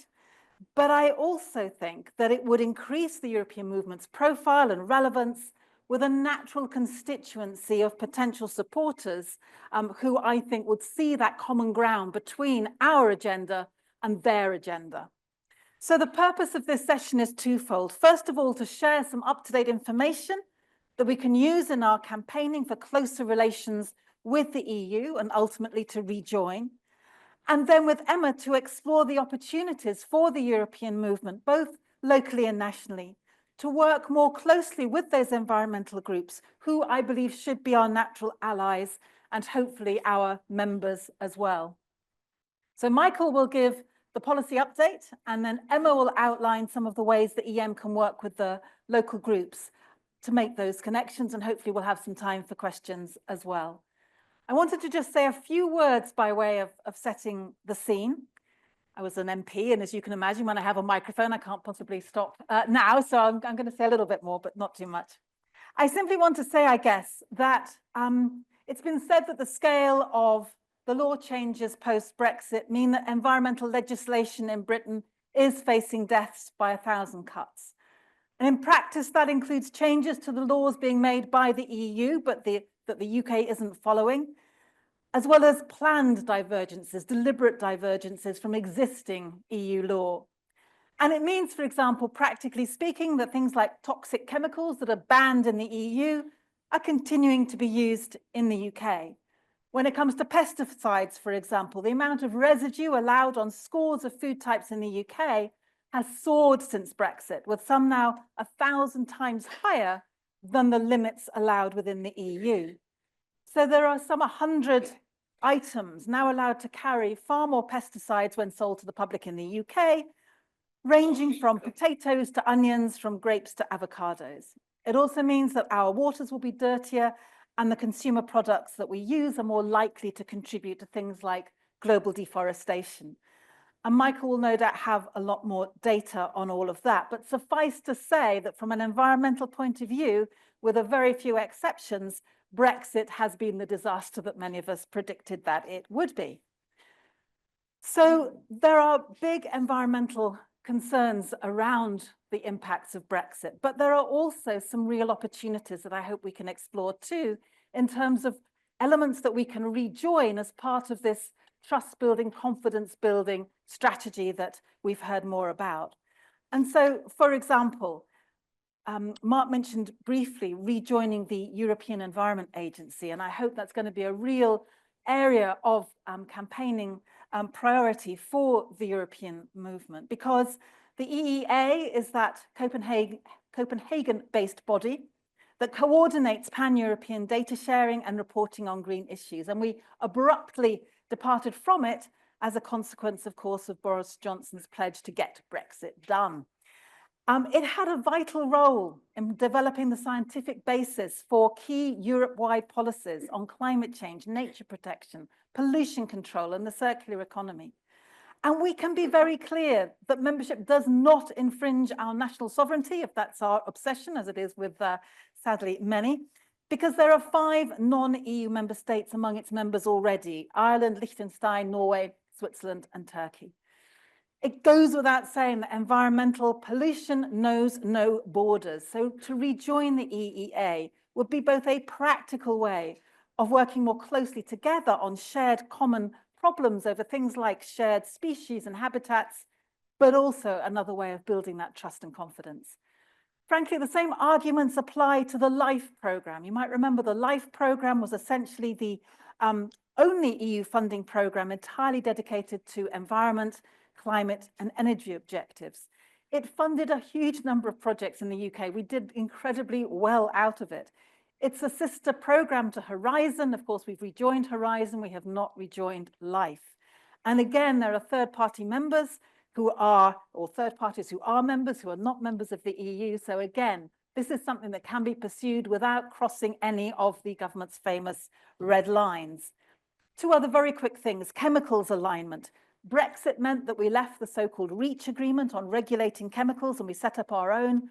but I also think that it would increase the European movement's profile and relevance with a natural constituency of potential supporters who I think would see that common ground between our agenda and their agenda. So the purpose of this session is twofold. First of all, to share some up-to-date information that we can use in our campaigning for closer relations with the EU and ultimately to rejoin. And then with Emma to explore the opportunities for the European movement, both locally and nationally, to work more closely with those environmental groups who I believe should be our natural allies and hopefully our members as well. So Michael will give the policy update, and then Emma will outline some of the ways that EM can work with the local groups to make those connections, and hopefully we'll have some time for questions as well. I wanted to just say a few words by way of setting the scene. I was an MP, and as you can imagine, when I have a microphone, I can't possibly stop now, so I'm going to say a little bit more, but not too much. I simply want to say, I guess, that it's been said that the scale of the law changes post-Brexit mean that environmental legislation in Britain is facing deaths by 1,000 cuts. And in practice, that includes changes to the laws being made by the EU, but that the UK isn't following, as well as planned divergences, deliberate divergences from existing EU law. And it means, for example, practically speaking, that things like toxic chemicals that are banned in the EU are continuing to be used in the UK. When it comes to pesticides, for example, the amount of residue allowed on scores of food types in the UK has soared since Brexit, with some now 1,000 times higher than the limits allowed within the EU. So there are some 100 items now allowed to carry far more pesticides when sold to the public in the UK, ranging from potatoes to onions, from grapes to avocados. It also means that our waters will be dirtier, and the consumer products that we use are more likely to contribute to things like global deforestation. And Michael will no doubt have a lot more data on all of that. But suffice to say that from an environmental point of view, with a very few exceptions, Brexit has been the disaster that many of us predicted that it would be. So there are big environmental concerns around the impacts of Brexit, but there are also some real opportunities that I hope we can explore too, in terms of elements that we can rejoin as part of this trust building, confidence building strategy that we've heard more about. And so, for example, Mark mentioned briefly rejoining the European Environment Agency, and I hope that's going to be a real area of campaigning priority for the European movement, because the EEA is that Copenhagen-based body that coordinates pan-European data sharing and reporting on green issues. And we abruptly departed from it as a consequence, of course, of Boris Johnson's pledge to get Brexit done. It had a vital role in developing the scientific basis for key Europe-wide policies on climate change, nature protection, pollution control, and the circular economy. And we can be very clear that membership does not infringe our national sovereignty, if that's our obsession, as it is with, sadly, many, because there are 5 non-EU member states among its members already: Ireland, Liechtenstein, Norway, Switzerland, and Turkey. It goes without saying that environmental pollution knows no borders. So to rejoin the EEA would be both a practical way of working more closely together on shared common problems over things like shared species and habitats, but also another way of building that trust and confidence. Frankly, the same arguments apply to the LIFE programme. You might remember the LIFE programme was essentially the only EU funding programme entirely dedicated to environment, climate and energy objectives. It funded a huge number of projects in the UK. We did incredibly well out of it. It's a sister programme to Horizon. Of course, we've rejoined Horizon. We have not rejoined LIFE. And again, there are third-party members who are, or third parties who are members, who are not members of the EU. So again, this is something that can be pursued without crossing any of the government's famous red lines. 2 other very quick things: chemicals alignment. Brexit meant that we left the so-called REACH agreement on regulating chemicals, and we set up our own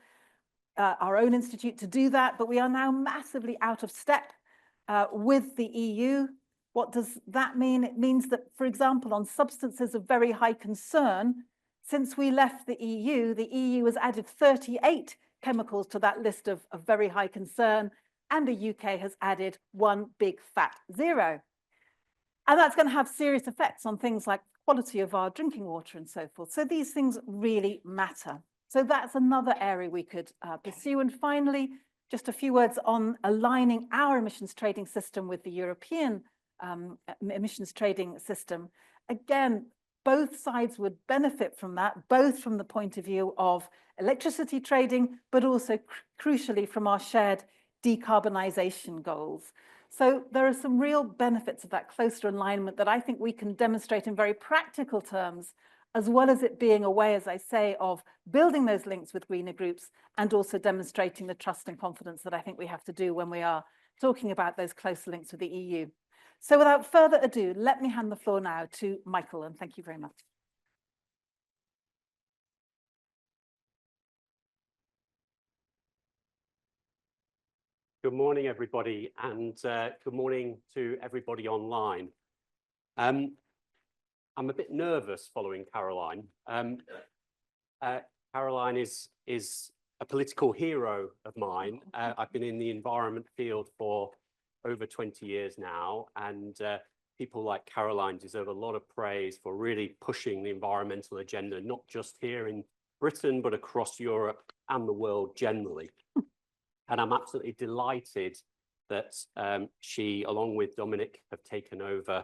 institute to do that, but we are now massively out of step with the EU. What does that mean? It means that, for example, on substances of very high concern, since we left the EU has added 38 chemicals to that list of very high concern, and the UK has added 1 big fat 0. And that's going to have serious effects on things like quality of our drinking water and so forth. So these things really matter. So that's another area we could pursue. And finally, just a few words on aligning our emissions trading system with the European emissions trading system. Again, both sides would benefit from that, both from the point of view of electricity trading, but also crucially from our shared decarbonisation goals. So there are some real benefits of that closer alignment that I think we can demonstrate in very practical terms, as well as it being a way, as I say, of building those links with greener groups and also demonstrating the trust and confidence that I think we have to do when we are talking about those closer links with the EU. So without further ado, let me hand the floor now to Michael, and thank you very much. Good morning, everybody, and good morning to everybody online. I'm a bit nervous following Caroline. Caroline is a political hero of mine. I've been in the environment field for over 20 years now, and people like Caroline deserve a lot of praise for really pushing the environmental agenda, not just here in Britain, but across Europe and the world generally. And I'm absolutely delighted that she, along with Dominic, have taken over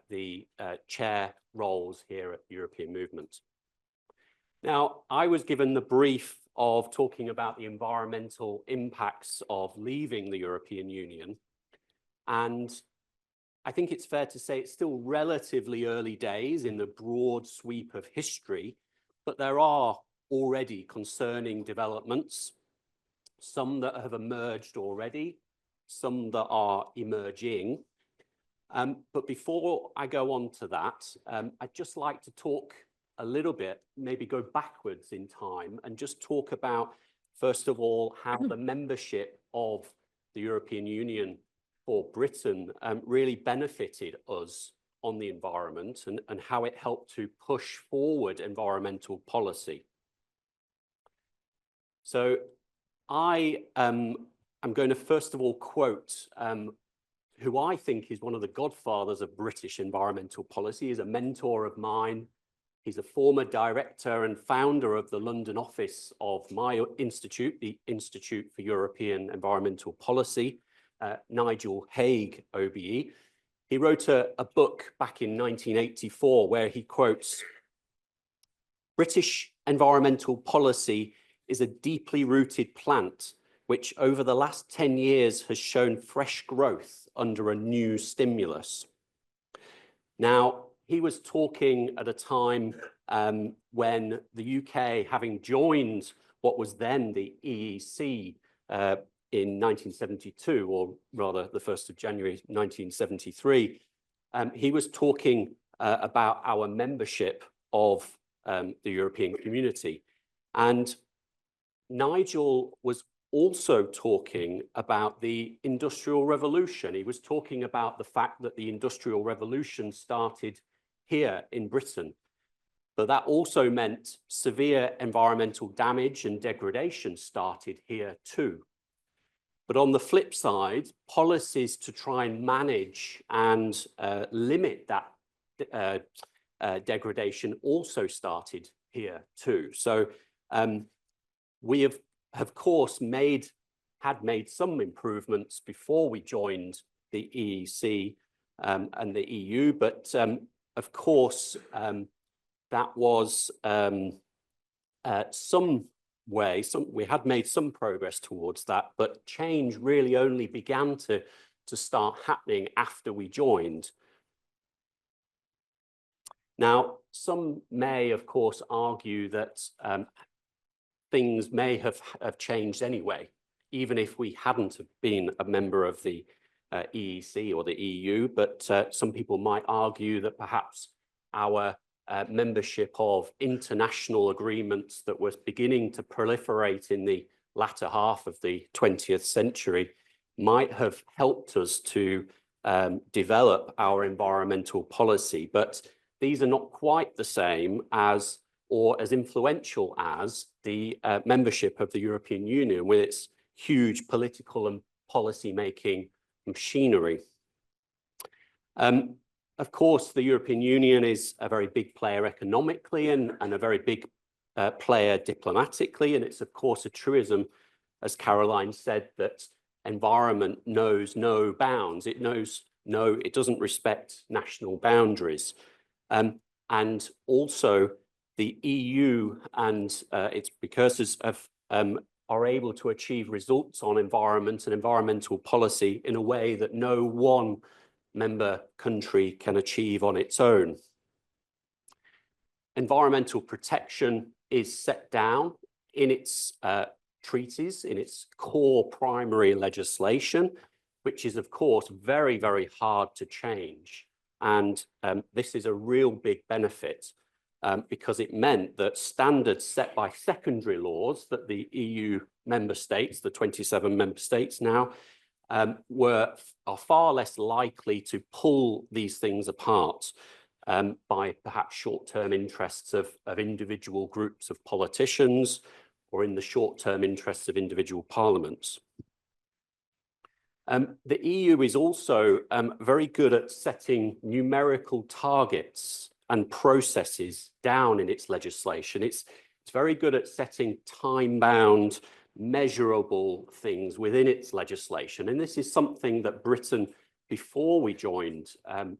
the chair roles here at European Movement. Now, I was given the brief of talking about the environmental impacts of leaving the European Union. And I think it's fair to say it's still relatively early days in the broad sweep of history, but there are already concerning developments. Some that have emerged already, some that are emerging. But before I go on to that, I'd just like to talk a little bit, maybe go backwards in time and just talk about, first of all, how the membership of the European Union for Britain really benefited us on the environment and how it helped to push forward environmental policy. So I am going to first of all quote who I think is one of the godfathers of British environmental policy. He's a mentor of mine. He's a former director and founder of the London office of my institute, the Institute for European Environmental Policy, Nigel Haig, OBE. He wrote a book back in 1984 where he quotes, "British environmental policy is a deeply rooted plant which over the last 10 years has shown fresh growth under a new stimulus." Now, he was talking at a time when the UK, having joined what was then the EEC in 1972, or rather the 1st of January 1973, he was talking about our membership of the European community. And Nigel was also talking about the Industrial Revolution. He was talking about the fact that the Industrial Revolution started here in Britain, but that also meant severe environmental damage and degradation started here too. But on the flip side, policies to try and manage and limit that degradation also started here too. So we have, of course, had made some improvements before we joined the EEC and the EU, but of course, that was we had made some progress towards that, but change really only began to start happening after we joined. Now, some may, of course, argue that things may have changed anyway, even if we hadn't have been a member of the EEC or the EU, but some people might argue that perhaps our membership of international agreements that was beginning to proliferate in the latter half of the 20th century might have helped us to develop our environmental policy. But these are not quite the same as or as influential as the membership of the European Union with its huge political and policy-making machinery. Of course, the European Union is a very big player economically and a very big player diplomatically. And it's, of course, a truism, as Caroline said, that environment knows no bounds. It doesn't respect national boundaries. And also, the EU and its precursors are able to achieve results on environment and environmental policy in a way that no one member country can achieve on its own. Environmental protection is set down in its treaties, in its core primary legislation, which is, of course, very, very hard to change. And this is a real big benefit because it meant that standards set by secondary laws that the EU member states, the 27 member states now, are far less likely to pull these things apart by perhaps short-term interests of individual groups of politicians or in the short-term interests of individual parliaments. The EU is also very good at setting numerical targets and processes down in its legislation. It's very good at setting time-bound, measurable things within its legislation. And this is something that Britain, before we joined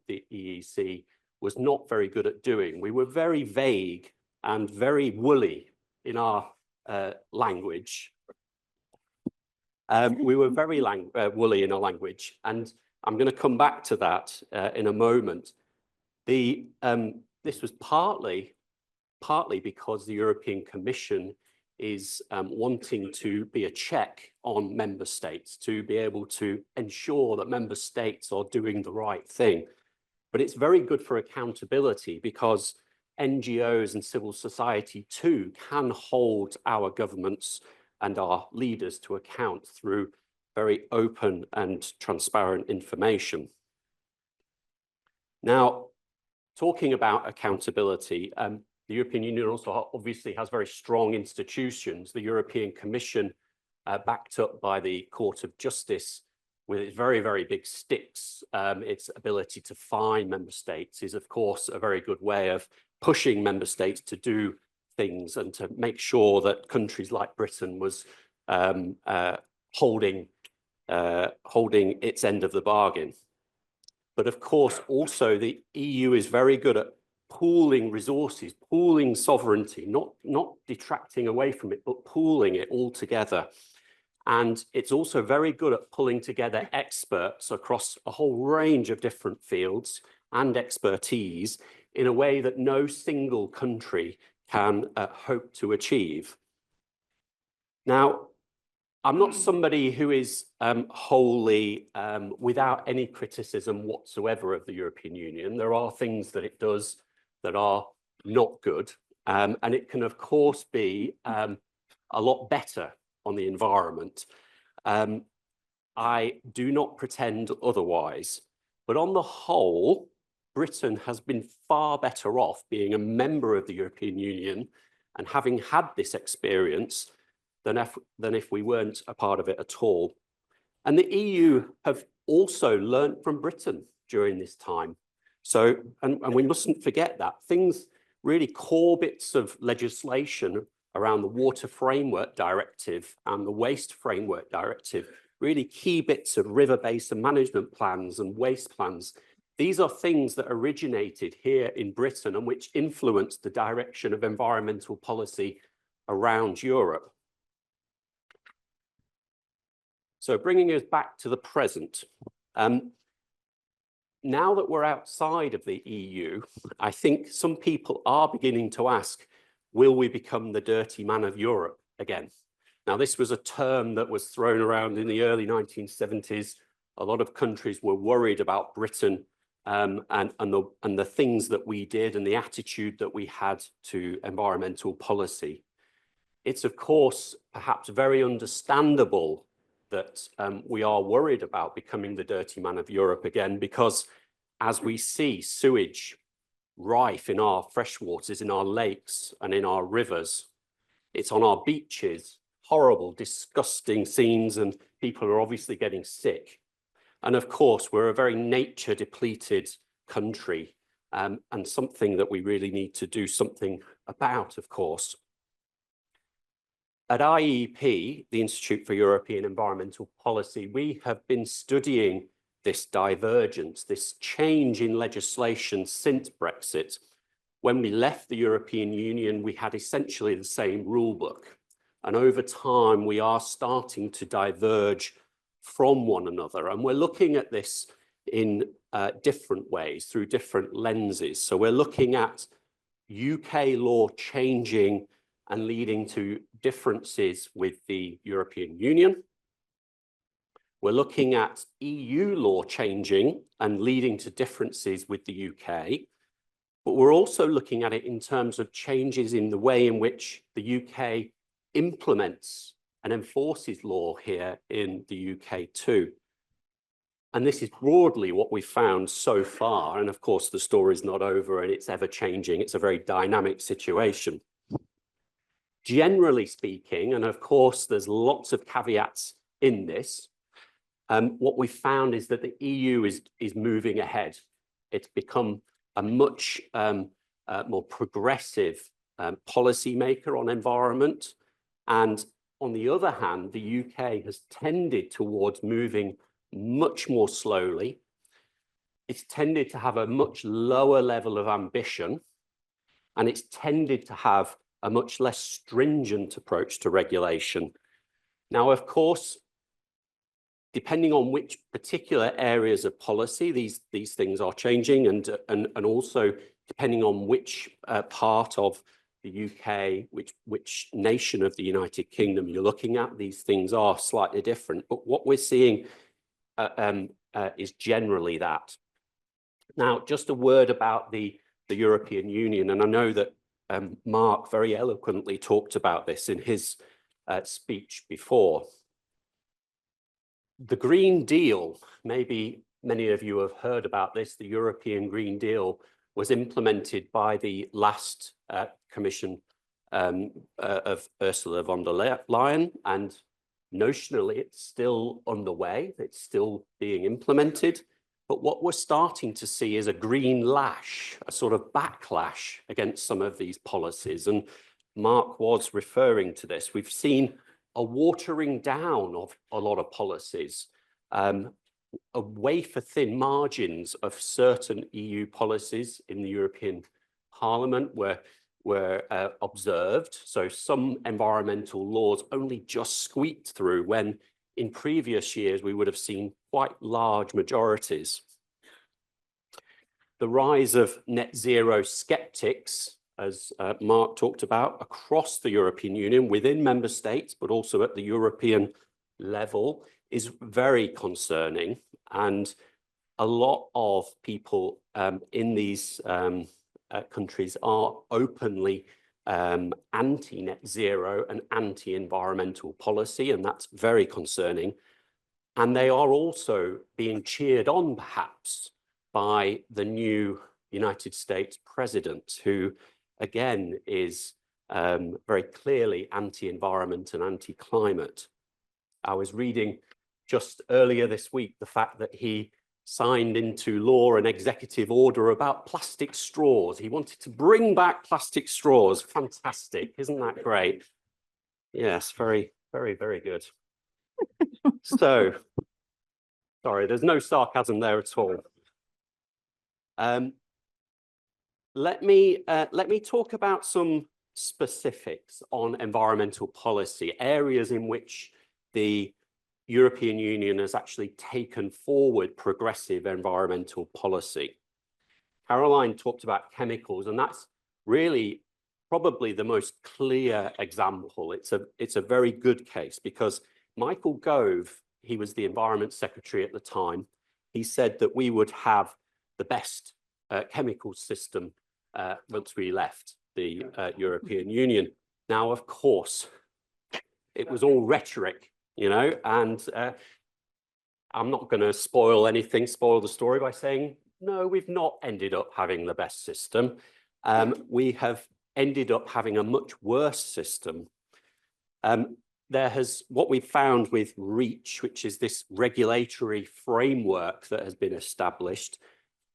the EEC, was not very good at doing. We were very vague and very woolly in our language. We were very woolly in our language, and I'm going to come back to that in a moment. This was partly because the European Commission is wanting to be a check on member states, to be able to ensure that member states are doing the right thing. But it's very good for accountability because NGOs and civil society too can hold our governments and our leaders to account through very open and transparent information. Now, talking about accountability, the European Union also obviously has very strong institutions. The European Commission, backed up by the Court of Justice, with its very, very big sticks, its ability to fine member states is, of course, a very good way of pushing member states to do things and to make sure that countries like Britain was holding its end of the bargain. But of course, also the EU is very good at pooling resources, pooling sovereignty, not detracting away from it, but pooling it all together. And it's also very good at pulling together experts across a whole range of different fields and expertise in a way that no single country can hope to achieve. Now, I'm not somebody who is wholly without any criticism whatsoever of the European Union. There are things that it does that are not good, and it can, of course, be a lot better on the environment. I do not pretend otherwise, but on the whole, Britain has been far better off being a member of the European Union and having had this experience than if we weren't a part of it at all. And the EU have also learned from Britain during this time. So, and we mustn't forget that things, really core bits of legislation around the Water Framework Directive and the Waste Framework Directive, really key bits of river basin management plans and waste plans. These are things that originated here in Britain and which influenced the direction of environmental policy around Europe. So bringing us back to the present, now that we're outside of the EU, I think some people are beginning to ask, will we become the dirty man of Europe again? Now, this was a term that was thrown around in the early 1970s. A lot of countries were worried about Britain and the things that we did and the attitude that we had to environmental policy. It's, of course, perhaps very understandable that we are worried about becoming the dirty man of Europe again, because as we see sewage rife in our freshwaters, in our lakes and in our rivers, it's on our beaches, horrible, disgusting scenes, and people are obviously getting sick. And of course, we're a very nature depleted country, and something that we really need to do something about, of course. At IEEP, the Institute for European Environmental Policy, we have been studying this divergence, this change in legislation since Brexit. When we left the European Union, we had essentially the same rule book. And over time, we are starting to diverge from one another. And we're looking at this in different ways, through different lenses. So we're looking at UK law changing and leading to differences with the European Union. We're looking at EU law changing and leading to differences with the UK, but we're also looking at it in terms of changes in the way in which the UK implements and enforces law here in the UK too. And this is broadly what we've found so far. And of course, the story's not over and it's ever changing. It's a very dynamic situation. Generally speaking, and of course, there's lots of caveats in this, what we found is that the EU is moving ahead. It's become a much more progressive policymaker on environment. And on the other hand, the UK has tended towards moving much more slowly. It's tended to have a much lower level of ambition, and it's tended to have a much less stringent approach to regulation. Now, of course, depending on which particular areas of policy these things are changing, and also depending on which part of the UK, which nation of the United Kingdom you're looking at, these things are slightly different. But what we're seeing is generally that. Now, just a word about the European Union, and I know that Mark very eloquently talked about this in his speech before. The Green Deal, maybe many of you have heard about this, the European Green Deal was implemented by the last Commission of Ursula von der Leyen, and notionally it's still underway, it's still being implemented. But what we're starting to see is a green lash, a sort of backlash against some of these policies. And Mark was referring to this. We've seen a watering down of a lot of policies, a wafer-thin margins of certain EU policies in the European Parliament were observed. So some environmental laws only just squeaked through when in previous years we would have seen quite large majorities. The rise of net zero skeptics, as Mark talked about, across the European Union, within member states, but also at the European level, is very concerning. And a lot of people in these countries are openly anti-net zero and anti-environmental policy, and that's very concerning. And they are also being cheered on, perhaps, by the new United States president, who, again, is very clearly anti-environment and anti-climate. I was reading just earlier this week the fact that he signed into law an executive order about plastic straws. He wanted to bring back plastic straws. Fantastic, isn't that great? Yes, very, very, very good. So, sorry, there's no sarcasm there at all. Let me talk about some specifics on environmental policy, areas in which the European Union has actually taken forward progressive environmental policy. Caroline talked about chemicals, and that's really probably the most clear example. It's a very good case because Michael Gove, he was the Environment Secretary at the time, he said that we would have the best chemical system once we left the European Union. Now, of course, it was all rhetoric, you know, and I'm not going to spoil the story by saying, no, we've not ended up having the best system. We have ended up having a much worse system. What we found with REACH, which is this regulatory framework that has been established,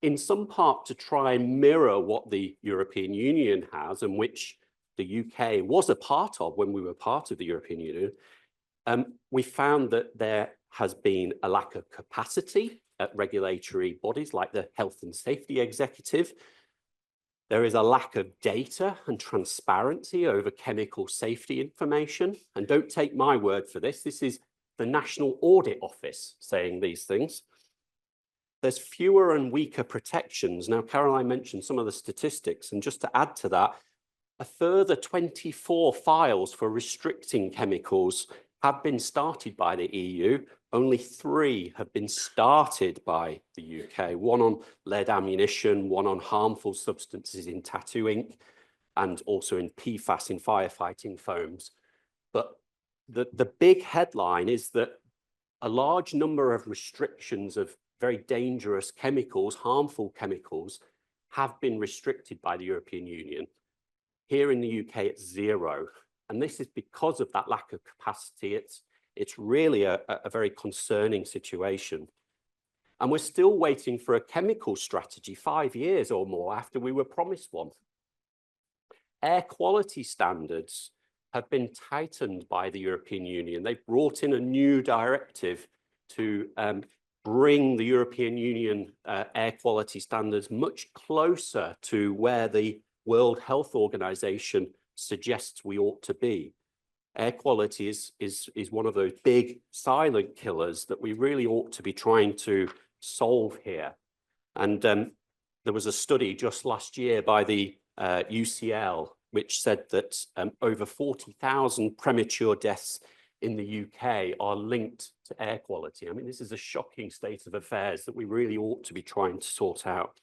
in some part to try and mirror what the European Union has, and which the UK was a part of when we were part of the European Union, we found that there has been a lack of capacity at regulatory bodies like the Health and Safety Executive. There is a lack of data and transparency over chemical safety information. And don't take my word for this. This is the National Audit Office saying these things. There's fewer and weaker protections. Now, Caroline mentioned some of the statistics, and just to add to that, a further 24 files for restricting chemicals have been started by the EU. Only 3 have been started by the UK, one on lead ammunition, one on harmful substances in tattoo ink, and also in PFAS in firefighting foams. But the big headline is that a large number of restrictions of very dangerous chemicals, harmful chemicals, have been restricted by the European Union. Here in the UK, it's 0. And this is because of that lack of capacity. It's really a very concerning situation. And we're still waiting for a chemical strategy 5 years or more after we were promised one. Air quality standards have been tightened by the European Union. They've brought in a new directive to bring the European Union air quality standards much closer to where the World Health Organization suggests we ought to be. Air quality is one of those big silent killers that we really ought to be trying to solve here. And there was a study just last year by the UCL, which said that over 40,000 premature deaths in the UK are linked to air quality. I mean, this is a shocking state of affairs that we really ought to be trying to sort out.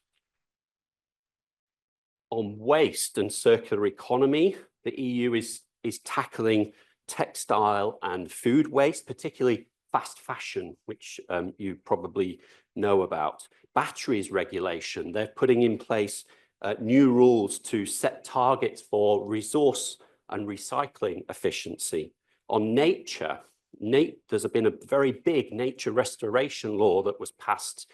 On waste and circular economy, the EU is tackling textile and food waste, particularly fast fashion, which you probably know about. Batteries regulation, they're putting in place new rules to set targets for resource and recycling efficiency. On nature, there's been a very big nature restoration law that was passed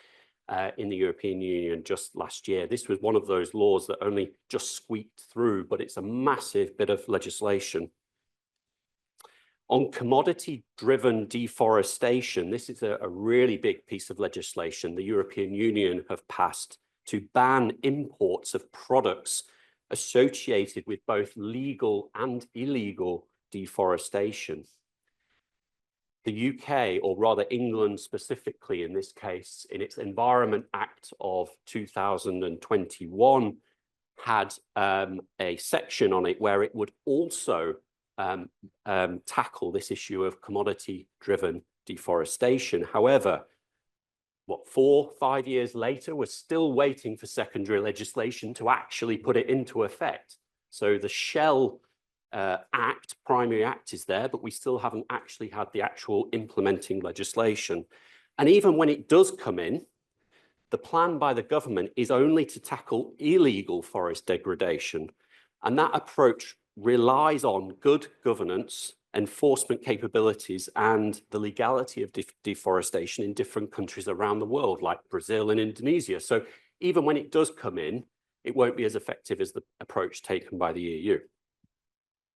in the European Union just last year. This was one of those laws that only just squeaked through, but it's a massive bit of legislation. On commodity-driven deforestation, this is a really big piece of legislation the European Union have passed to ban imports of products associated with both legal and illegal deforestation. The UK, or rather England specifically in this case, in its Environment Act of 2021, had a section on it where it would also tackle this issue of commodity-driven deforestation. However, 4 or 5 years later, we're still waiting for secondary legislation to actually put it into effect. So the Shell Act, primary act is there, but we still haven't actually had the actual implementing legislation. And even when it does come in, the plan by the government is only to tackle illegal forest degradation. And that approach relies on good governance, enforcement capabilities, and the legality of deforestation in different countries around the world, like Brazil and Indonesia. So even when it does come in, it won't be as effective as the approach taken by the EU.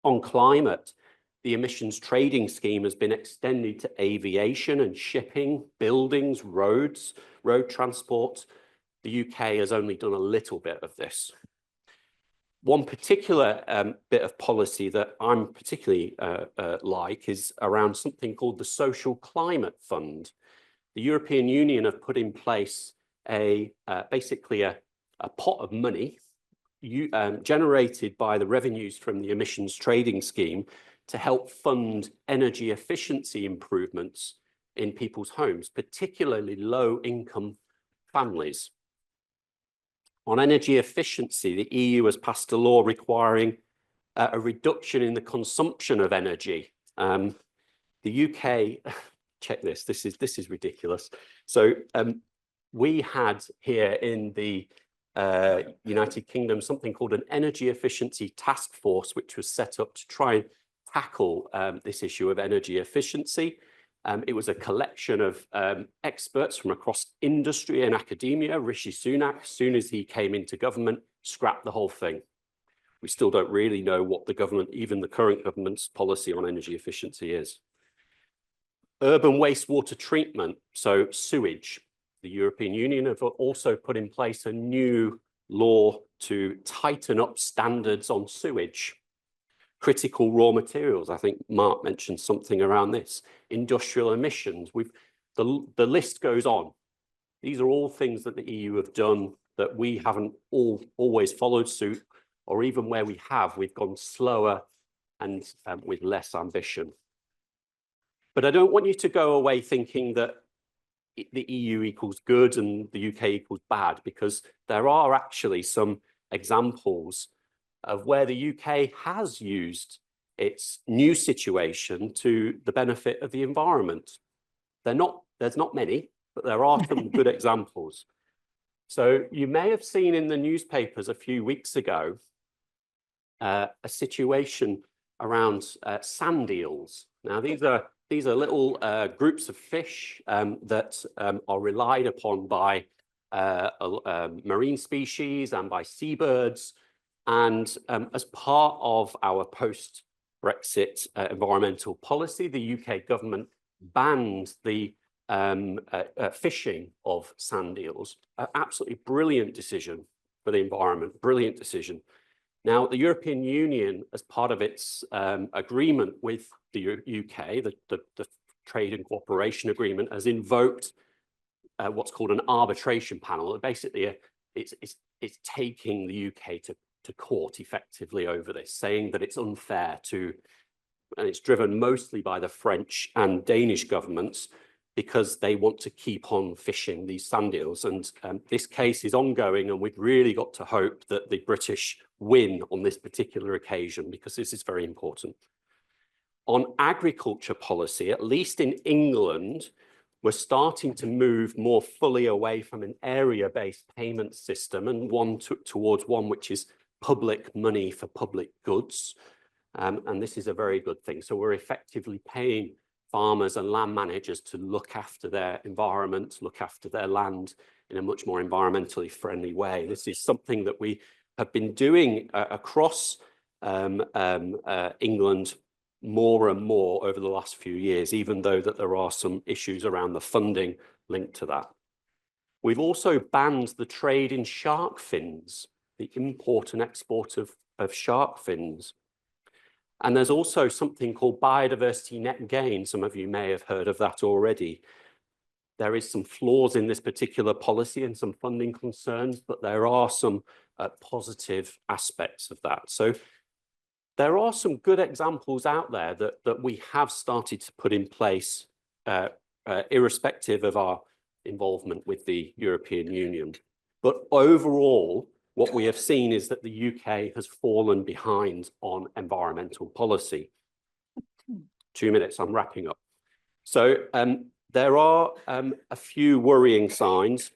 On climate, the emissions trading scheme has been extended to aviation and shipping, buildings, roads, road transport. The UK has only done a little bit of this. One particular bit of policy that I'm particularly like is around something called the Social Climate Fund. The European Union have put in place basically a pot of money generated by the revenues from the emissions trading scheme to help fund energy efficiency improvements in people's homes, particularly low-income families. On energy efficiency, the EU has passed a law requiring a reduction in the consumption of energy. The UK, check this, this is ridiculous. So we had here in the United Kingdom something called an energy efficiency task force, which was set up to try and tackle this issue of energy efficiency. It was a collection of experts from across industry and academia. Rishi Sunak, as soon as he came into government, scrapped the whole thing. We still don't really know what the government, even the current government's policy on energy efficiency is. Urban wastewater treatment, so sewage. The European Union have also put in place a new law to tighten up standards on sewage. Critical raw materials, I think Mark mentioned something around this. Industrial emissions, the list goes on. These are all things that the EU have done that we haven't always followed suit, or even where we have, we've gone slower and with less ambition. But I don't want you to go away thinking that the EU equals good and the UK equals bad, because there are actually some examples of where the UK has used its new situation to the benefit of the environment. There's not many, but there are some good examples. So you may have seen in the newspapers a few weeks ago a situation around sand eels. Now these are little groups of fish that are relied upon by marine species and by seabirds. And as part of our post-Brexit environmental policy, the UK government banned the fishing of sand eels. An absolutely brilliant decision for the environment, brilliant decision. Now, the European Union, as part of its agreement with the UK, the Trade and Cooperation Agreement, has invoked what's called an arbitration panel. Basically, it's taking the UK to court effectively over this, saying that it's unfair and it's driven mostly by the French and Danish governments because they want to keep on fishing these sand eels. And this case is ongoing, and we've really got to hope that the British win on this particular occasion, because this is very important. On agriculture policy, at least in England, we're starting to move more fully away from an area-based payment system and towards one which is public money for public goods. And this is a very good thing. So we're effectively paying farmers and land managers to look after their environment, look after their land in a much more environmentally friendly way. This is something that we have been doing across England more and more over the last few years, even though that there are some issues around the funding linked to that. We've also banned the trade in shark fins, the import and export of shark fins. And there's also something called biodiversity net gain. Some of you may have heard of that already. There is some flaws in this particular policy and some funding concerns, but there are some positive aspects of that. So there are some good examples out there that we have started to put in place, irrespective of our involvement with the European Union. But overall, what we have seen is that the UK has fallen behind on environmental policy. 2 minutes, I'm wrapping up. So there are a few worrying signs.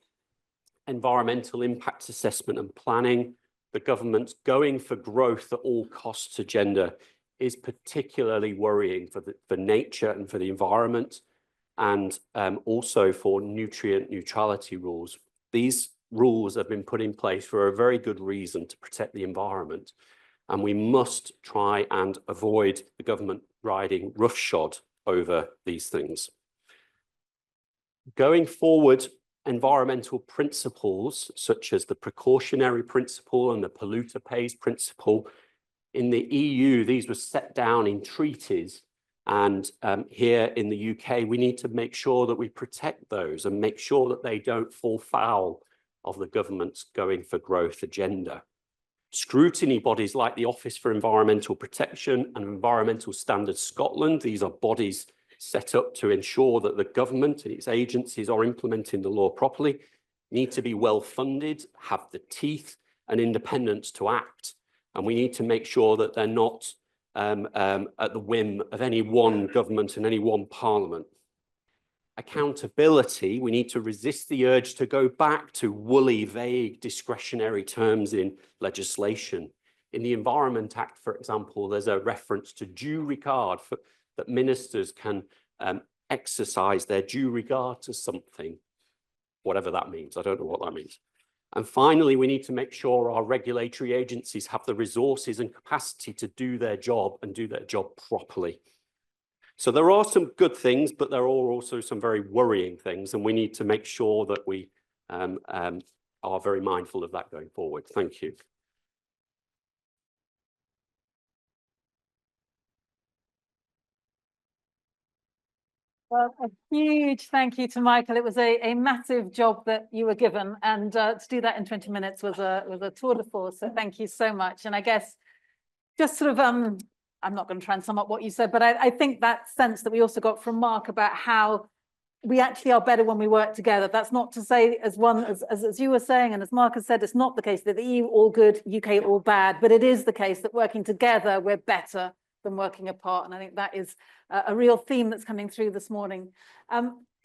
Environmental impact assessment and planning. The government's going for growth at all costs agenda is particularly worrying for nature and for the environment, and also for nutrient neutrality rules. These rules have been put in place for a very good reason, to protect the environment, and we must try and avoid the government riding roughshod over these things. Going forward, environmental principles such as the precautionary principle and the polluter pays principle, in the EU, these were set down in treaties, and here in the UK, we need to make sure that we protect those and make sure that they don't fall foul of the government's going for growth agenda. Scrutiny bodies like the Office for Environmental Protection and Environmental Standards Scotland, these are bodies set up to ensure that the government and its agencies are implementing the law properly, need to be well funded, have the teeth and independence to act. And we need to make sure that they're not at the whim of any one government and any one parliament. Accountability, we need to resist the urge to go back to woolly, vague, discretionary terms in legislation. In the Environment Act, for example, there's a reference to due regard that ministers can exercise their due regard to something, whatever that means. I don't know what that means. And finally, we need to make sure our regulatory agencies have the resources and capacity to do their job and do their job properly. So there are some good things, but there are also some very worrying things, and we need to make sure that we are very mindful of that going forward. Thank you. Well, a huge thank you to Michael. It was a massive job that you were given, and to do that in 20 minutes was a tour de force. So thank you so much. And I guess just sort of, I'm not going to try and sum up what you said, but I think that sense that we also got from Mark about how we actually are better when we work together. That's not to say, as you were saying, and as Mark has said, it's not the case that the EU all good, UK all bad, but it is the case that working together, we're better than working apart. And I think that is a real theme that's coming through this morning.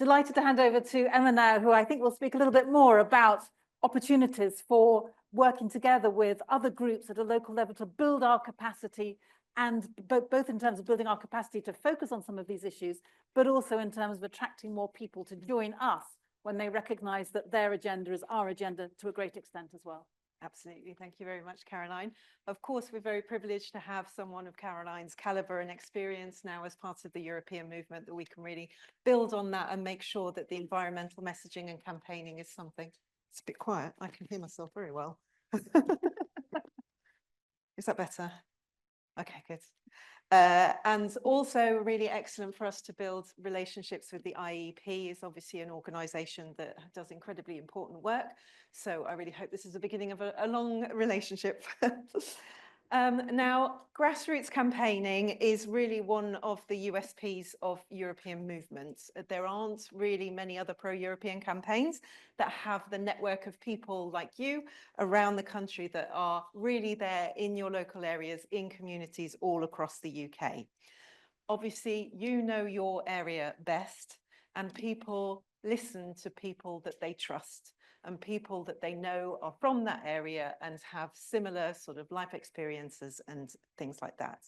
Delighted to hand over to Emma now, who I think will speak a little bit more about opportunities for working together with other groups at a local level to build our capacity, and both in terms of building our capacity to focus on some of these issues, but also in terms of attracting more people to join us when they recognise that their agenda is our agenda to a great extent as well. Absolutely. Thank you very much, Caroline. Of course, we're very privileged to have someone of Caroline's caliber and experience now as part of the European movement, that we can really build on that and make sure that the environmental messaging and campaigning is something. It's a bit quiet. I can hear myself very well. Is that better? Okay, good. And also really excellent for us to build relationships with the IEEP. Is obviously an organisation that does incredibly important work. So I really hope this is the beginning of a long relationship. Now, grassroots campaigning is really one of the USPs of European movements. There aren't really many other pro-European campaigns that have the network of people like you around the country that are really there in your local areas, in communities all across the UK. Obviously, you know your area best. and people listen to people that they trust and people that they know are from that area and have similar sort of life experiences and things like that.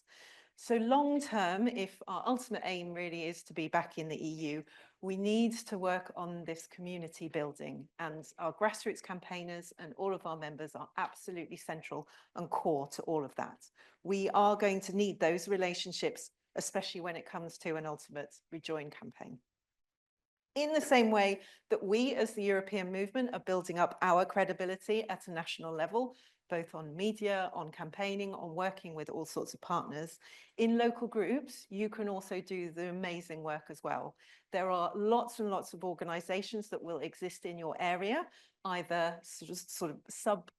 So long term, if our ultimate aim really is to be back in the EU, we need to work on this community building, and our grassroots campaigners and all of our members are absolutely central and core to all of that. We are going to need those relationships, especially when it comes to an ultimate rejoin campaign. In the same way that we as the European movement are building up our credibility at a national level, both on media, on campaigning, on working with all sorts of partners, in local groups, you can also do the amazing work as well. There are lots and lots of organizations that will exist in your area, either sort of sub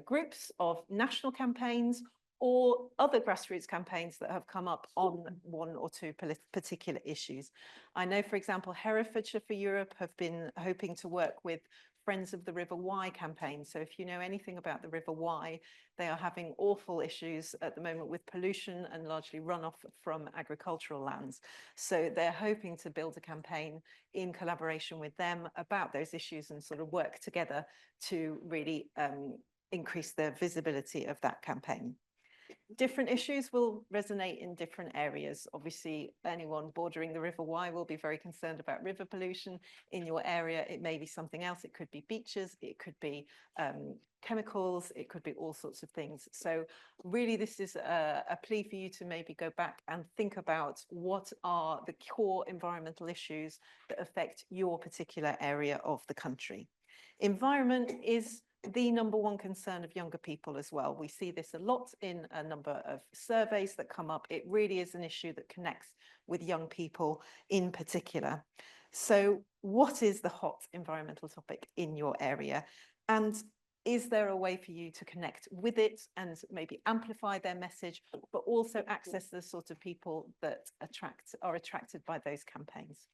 groups of national campaigns or other grassroots campaigns that have come up on one or two particular issues. I know, for example, Herefordshire for Europe have been hoping to work with Friends of the River Wye campaign. So if you know anything about the River Wye, they are having awful issues at the moment with pollution and largely runoff from agricultural lands. So they're hoping to build a campaign in collaboration with them about those issues and sort of work together to really increase the visibility of that campaign. Different issues will resonate in different areas. Obviously, anyone bordering the River Wye will be very concerned about river pollution. In your area, it may be something else. It could be beaches, it could be chemicals, it could be all sorts of things. So really, this is a plea for you to maybe go back and think about what are the core environmental issues that affect your particular area of the country. Environment is the #1 concern of younger people as well. We see this a lot in a number of surveys that come up. It really is an issue that connects with young people in particular. So what is the hot environmental topic in your area? And is there a way for you to connect with it and maybe amplify their message, but also access the sort of people that are attracted by those campaigns?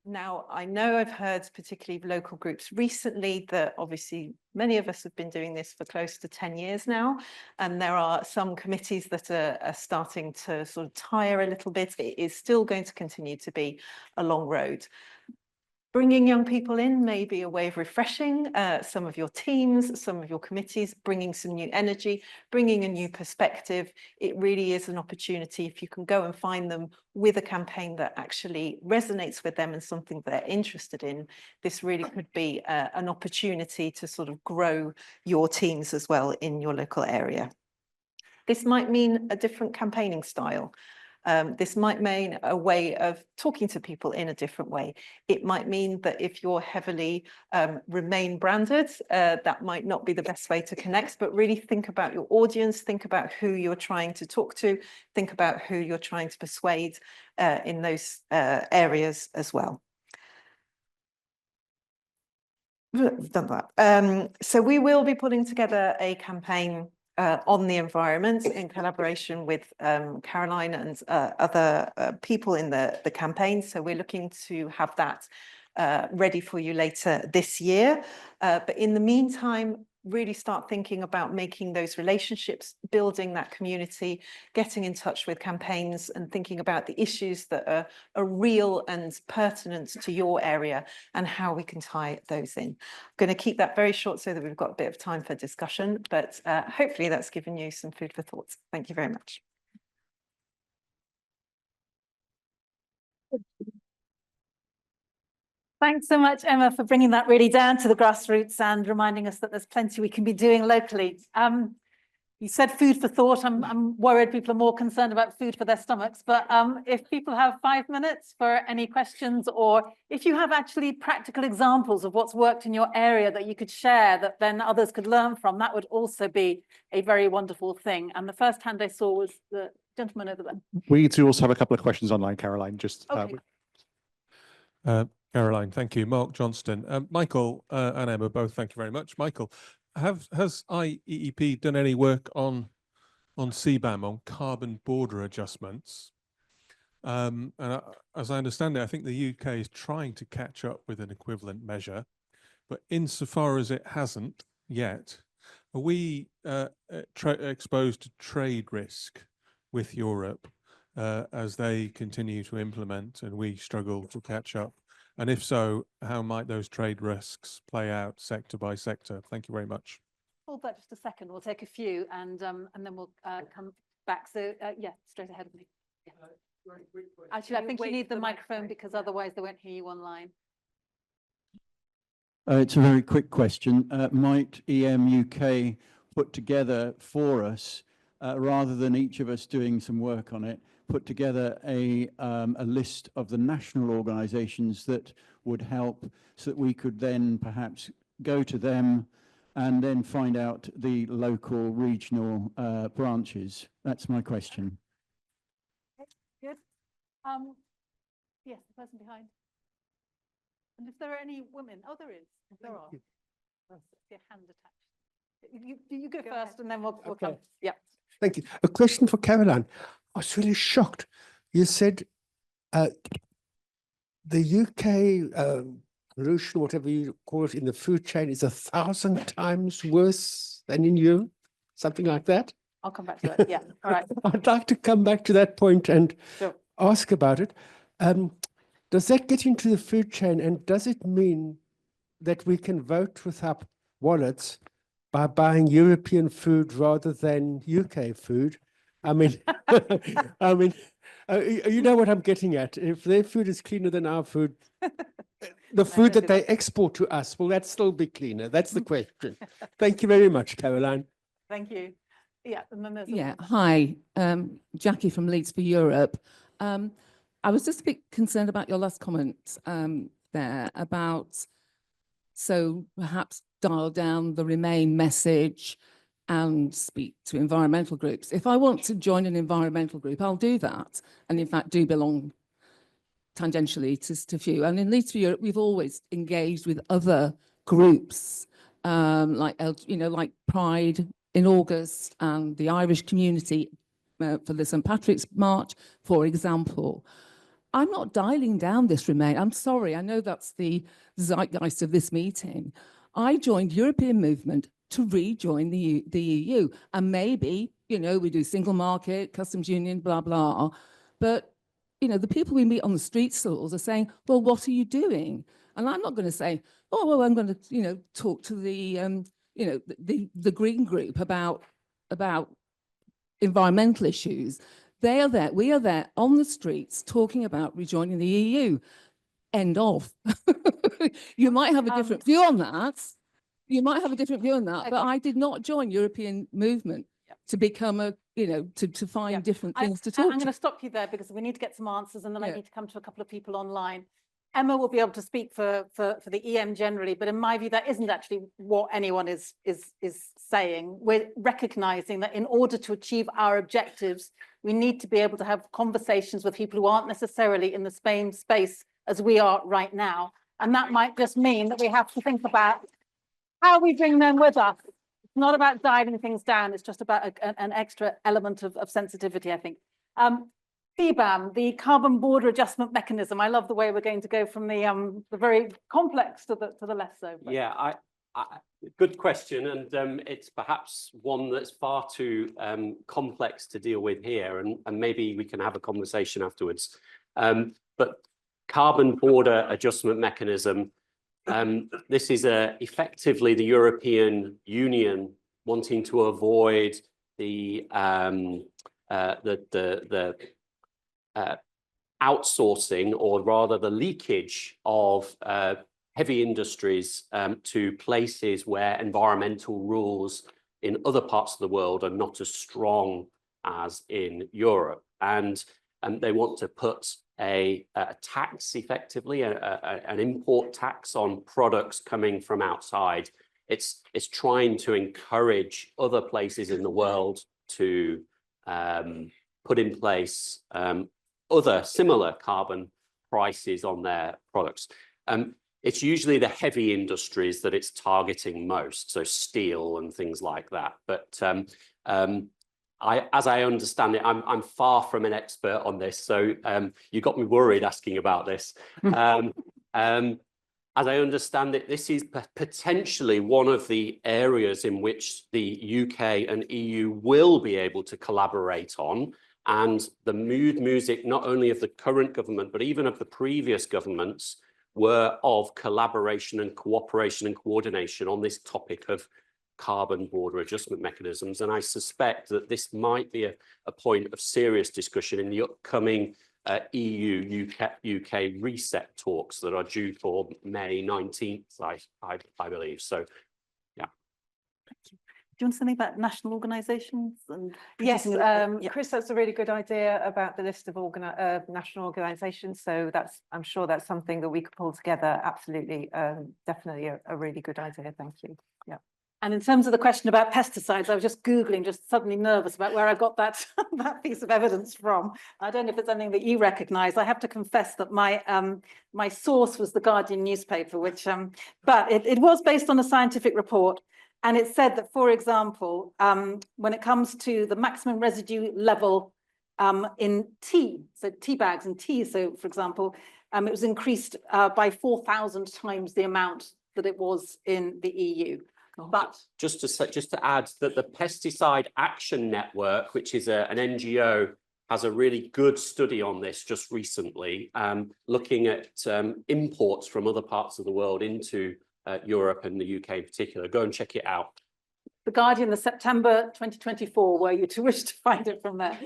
Now, I know I've heard particularly local groups recently that obviously many of us have been doing this for close to 10 years now, and there are some committees that are starting to sort of tire a little bit. It is still going to continue to be a long road. Bringing young people in may be a way of refreshing some of your teams, some of your committees, bringing some new energy, bringing a new perspective. It really is an opportunity if you can go and find them with a campaign that actually resonates with them and something they're interested in. This really could be an opportunity to sort of grow your teams as well in your local area. This might mean a different campaigning style. This might mean a way of talking to people in a different way. It might mean that if you're heavily Remain branded, that might not be the best way to connect, but really think about your audience, think about who you're trying to talk to, think about who you're trying to persuade in those areas as well. We've done that. So we will be putting together a campaign on the environment in collaboration with Caroline and other people in the campaign. So we're looking to have that ready for you later this year. But in the meantime, really start thinking about making those relationships, building that community, getting in touch with campaigns and thinking about the issues that are real and pertinent to your area and how we can tie those in. I'm going to keep that very short so that we've got a bit of time for discussion, but hopefully that's given you some food for thought. Thank you very much. Thanks so much, Emma, for bringing that really down to the grassroots and reminding us that there's plenty we can be doing locally. You said food for thought. I'm worried people are more concerned about food for their stomachs, but if people have 5 minutes for any questions, or if you have actually practical examples of what's worked in your area that you could share that then others could learn from, that would also be a very wonderful thing. And the first hand I saw was the gentleman over there. We do also have a couple of questions online, Caroline, just Okay. Caroline, thank you. Mark Johnston. Michael and Emma, both thank you very much. Michael, has IEEP done any work on CBAM, on carbon border adjustments? And as I understand it, I think the UK is trying to catch up with an equivalent measure, but insofar as it hasn't yet, are we exposed to trade risk with Europe as they continue to implement and we struggle to catch up? And if so, how might those trade risks play out sector by sector? Thank you very much. Hold that just a second. We'll take a few and then we'll come back. So yeah, straight ahead of me. Yeah. Actually, I think you need the microphone because otherwise they won't hear you online. It's a very quick question. Might EM UK put together for us, rather than each of us doing some work on it, put together a list of the national organisations that would help, so that we could then perhaps go to them and then find out the local regional branches? That's my question. Good. Yes, the person behind. And if there are any women, oh, there is. There are. Your hand attached. You go first, and then we'll come. Yeah. Thank you. A question for Caroline. I was really shocked. You said the UK pollution, whatever you call it, in the food chain is 1,000 times worse than in you, something like that. I'll come back to that. Yeah. All right. I'd like to come back to that point and Sure. ask about it. Does that get into the food chain, and does it mean that we can vote with our wallets by buying European food rather than UK food? I mean, you know what I'm getting at. If their food is cleaner than our food, the food that they export to us, will that still be cleaner? That's the question. Thank you very much, Caroline. Thank you. Yeah. And then there's Hi, Jackie from Leeds for Europe. I was just a bit concerned about your last comment there about, so perhaps dial down the Remain message and speak to environmental groups. If I want to join an environmental group, I'll do that. And in fact, do belong tangentially to few. And in Leeds for Europe, we've always engaged with other groups, like Pride in August and the Irish community for the St. Patrick's March, for example. I'm not dialing down this Remain. I'm sorry, I know that's the zeitgeist of this meeting. I joined European Movement to rejoin the EU. And maybe, we do single market, customs union, blah, blah. But, the people we meet on the street stalls are saying, well, what are you doing? And I'm not going to say, oh, well, I'm going to, talk to the, the Green Group about environmental issues. They are there, we are there on the streets talking about rejoining the EU. End of. You might have a different view on that. You might have a different view on that, Okay. but I did not join European Movement to become a, to find different things to talk I'm going to stop you there because we need to get some answers, and then I need to come to a couple of people online. Emma will be able to speak for the EM generally, but in my view, that isn't actually what anyone is saying. We're recognizing that in order to achieve our objectives, we need to be able to have conversations with people who aren't necessarily in the same space as we are right now. And that might just mean that we have to think about how we bring them with us. It's not about dialing things down. It's just about an extra element of sensitivity, I think. CBAM, the carbon border adjustment mechanism. I love the way we're going to go from the very complex to the less so. But. Yeah, good question, and it's perhaps one that's far too complex to deal with here, and maybe we can have a conversation afterwards. But carbon border adjustment mechanism, this is effectively the European Union wanting to avoid the outsourcing, or rather the leakage of heavy industries to places where environmental rules in other parts of the world are not as strong as in Europe. And they want to put a tax, effectively, an import tax on products coming from outside. It's trying to encourage other places in the world to put in place other similar carbon prices on their products. It's usually the heavy industries that it's targeting most, so steel and things like that. But as I understand it, I'm far from an expert on this, so you got me worried asking about this. As I understand it, this is potentially one of the areas in which the UK and EU will be able to collaborate on. And the mood music, not only of the current government, but even of the previous governments, were of collaboration and cooperation and coordination on this topic of carbon border adjustment mechanisms. And I suspect that this might be a point of serious discussion in the upcoming EU-UK reset talks that are due for May 19th, I believe. So, yeah. Thank you. Do you want to say something about national organisations? And yes, yeah. Chris, that's a really good idea about the list of national organisations. So I'm sure that's something that we could pull together. Absolutely, definitely a really good idea. Thank you. Yeah. And in terms of the question about pesticides, I was just Googling, just suddenly nervous about where I got that, that piece of evidence from. I don't know if it's something that you recognise. I have to confess that my my source was the Guardian newspaper, which but it was based on a scientific report. And it said that, for example, when it comes to the maximum residue level in tea, so tea bags and tea, so for example, it was increased by 4,000 times the amount that it was in the EU. But just to add that the Pesticide Action Network, which is an NGO, has a really good study on this just recently, looking at imports from other parts of the world into Europe and the UK in particular. Go and check it out. The Guardian, the September 2024, were you to wish to find it from there.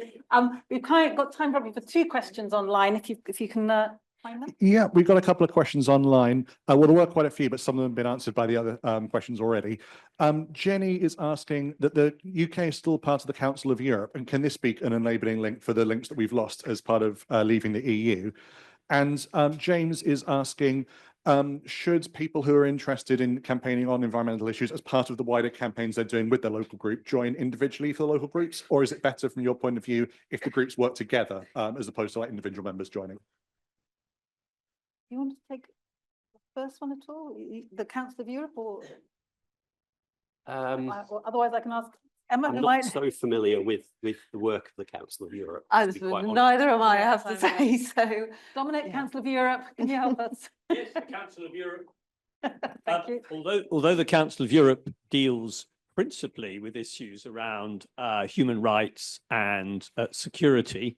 We've kind of got time probably for 2 questions online, if you can find them. Yeah, we've got a couple of questions online. Well, there were quite a few, but some of them have been answered by the other questions already. Jenny is asking that the UK is still part of the Council of Europe, and can this be an enabling link for the links that we've lost as part of leaving the EU? And James is asking, should people who are interested in campaigning on environmental issues as part of the wider campaigns they're doing with their local group join individually for the local groups, or is it better from your point of view if the groups work together as opposed to like individual members joining? You want to take the first one at all, the Council of Europe, or otherwise I can ask Emma. I'm not so familiar with the work of the Council of Europe. Neither am I have to say. So, Dominic, Council of Europe, can you help us? Yes, the Council of Europe. Thank you. Although the Council of Europe deals principally with issues around human rights and security,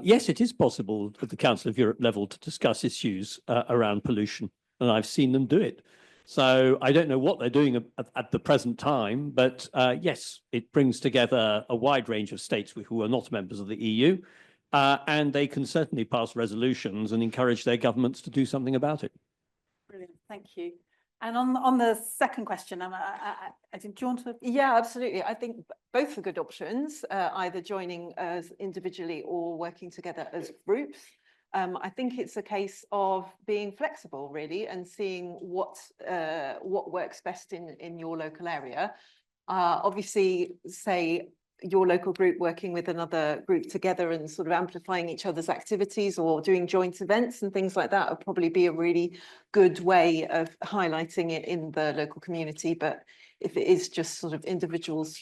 yes, it is possible at the Council of Europe level to discuss issues around pollution, and I've seen them do it. So I don't know what they're doing at the present time, but yes, it brings together a wide range of states who are not members of the EU, and they can certainly pass resolutions and encourage their governments to do something about it. Brilliant, thank you. And on the second question, I think, do you want to? Yeah, absolutely. I think both are good options, either joining as individually or working together as groups. I think it's a case of being flexible, really, and seeing what works best in your local area. Obviously, say your local group working with another group together and sort of amplifying each other's activities or doing joint events and things like that would probably be a really good way of highlighting it in the local community. But if it is just sort of individuals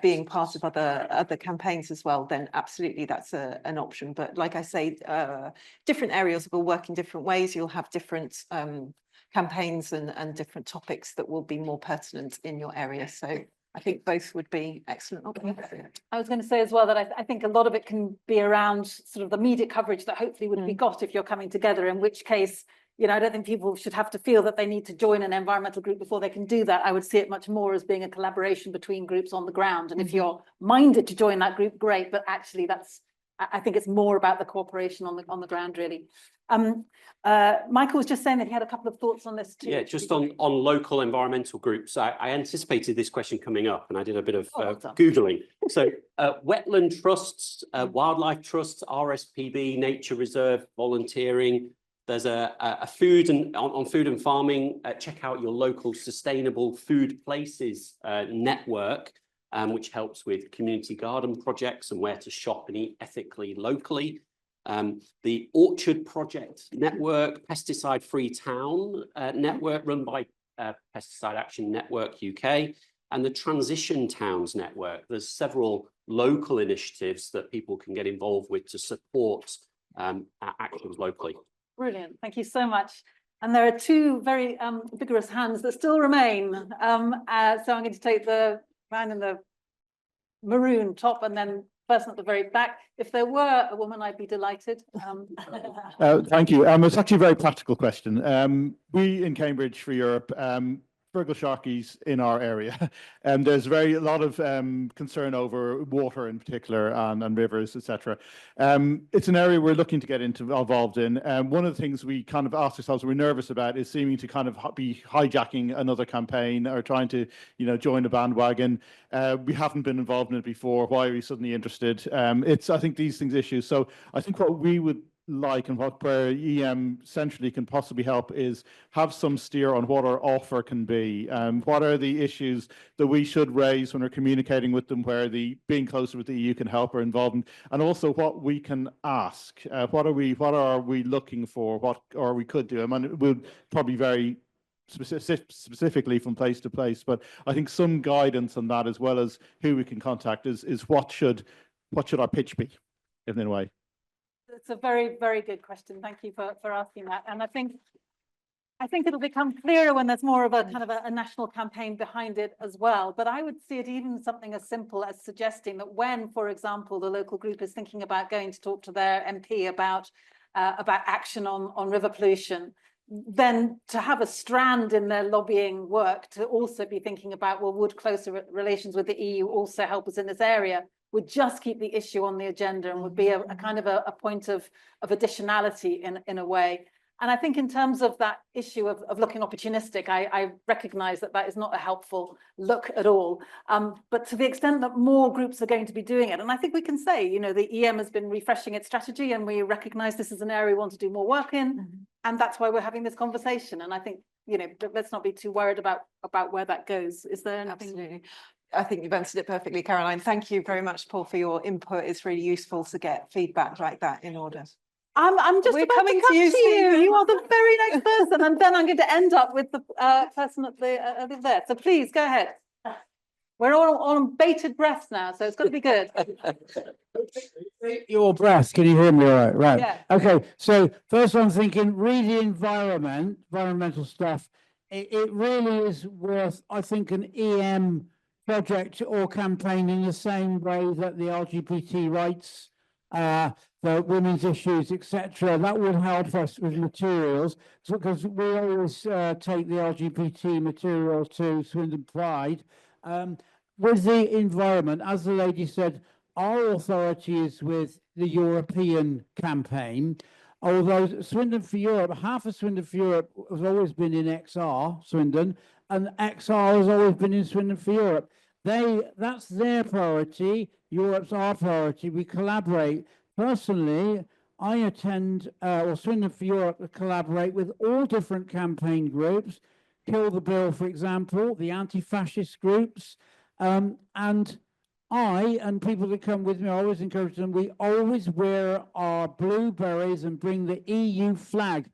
being part of other campaigns as well, then absolutely that's an option. But like I say, different areas will work in different ways. You'll have different campaigns and different topics that will be more pertinent in your area. So I think both would be excellent options. I was going to say as well that I think a lot of it can be around sort of the media coverage that hopefully would be got if you're coming together, in which case, you know, I don't think people should have to feel that they need to join an environmental group before they can do that. I would see it much more as being a collaboration between groups on the ground. And if you're minded to join that group, great. But actually, I think it's more about the cooperation on the ground, really. Michael was just saying that he had a couple of thoughts on this too. Yeah, just on local environmental groups. I anticipated this question coming up, and I did a bit of Googling. So wetland trusts, wildlife trusts, RSPB, nature reserve, volunteering. There's a food and on food and farming. Check out your local sustainable food places network, which helps with community garden projects and where to shop and eat ethically locally. The Orchard Project Network, Pesticide Free Town network run by Pesticide Action Network UK, and the Transition Towns Network. There's several local initiatives that people can get involved with to support actions locally. Brilliant, thank you so much. And there are 2 very vigorous hands that still remain. So I'm going to take the man in the maroon top and then person at the very back. If there were a woman, I'd be delighted. Thank you. It's actually a very practical question. We in Cambridge for Europe, Virgil Sharkies in our area, and there's a lot of concern over water in particular and rivers, etc. It's an area we're looking to get involved in. One of the things we kind of asked ourselves, we're nervous about, is seeming to kind of be hijacking another campaign or trying to, join a bandwagon. We haven't been involved in it before. Why are we suddenly interested? I think these things issues. So I think what we would like and where EM centrally can possibly help is have some steer on what our offer can be. What are the issues that we should raise when we're communicating with them, where the being closer with the EU can help or involve them, and also what we can ask. What are we looking for? What or we could do? I mean, it would probably vary specifically from place to place, but I think some guidance on that, as well as who we can contact, is what should our pitch be in a way. It's a very, very good question. Thank you for asking that. And I think it'll become clearer when there's more of a kind of a national campaign behind it as well. But I would see it even something as simple as suggesting that when, for example, the local group is thinking about going to talk to their MP about action on river pollution, then to have a strand in their lobbying work to also be thinking about, well, would closer relations with the EU also help us in this area, would just keep the issue on the agenda and would be a kind of a point of additionality in a way. And I think in terms of that issue of looking opportunistic, I recognise that is not a helpful look at all. But to the extent that more groups are going to be doing it, and I think we can say, the EM has been refreshing its strategy and we recognise this is an area we want to do more work in. And that's why we're having this conversation. And I think, let's not be too worried about where that goes. Is there anything? Absolutely. I think you've answered it perfectly, Caroline. Thank you very much, Paul, for your input. It's really useful to get feedback like that in order. I'm just about to come to you. You are the very next person, and then I'm going to end up with the person at the there. So please go ahead. We're all on bated breath now, so it's got to be good. Your breath. Can you hear me all right? Right. Yeah. Okay. So first I'm thinking, read the environmental stuff. It really is worth, I think, an EM project or campaign in the same way that the LGBT rights, the women's issues, etc. That would help us with materials, because we always take the LGBT material to Swindon Pride. With the environment, as the lady said, our authority is with the European campaign, although Swindon for Europe, half of Swindon for Europe has always been in XR, Swindon, and XR has always been in Swindon for Europe. That's their priority, Europe's our priority. We collaborate. Personally, I attend, Swindon for Europe collaborate with all different campaign groups, Kill the Bill, for example, the anti-fascist groups, and I and people that come with me, I always encourage them, we always wear our blue berets and bring the EU flag,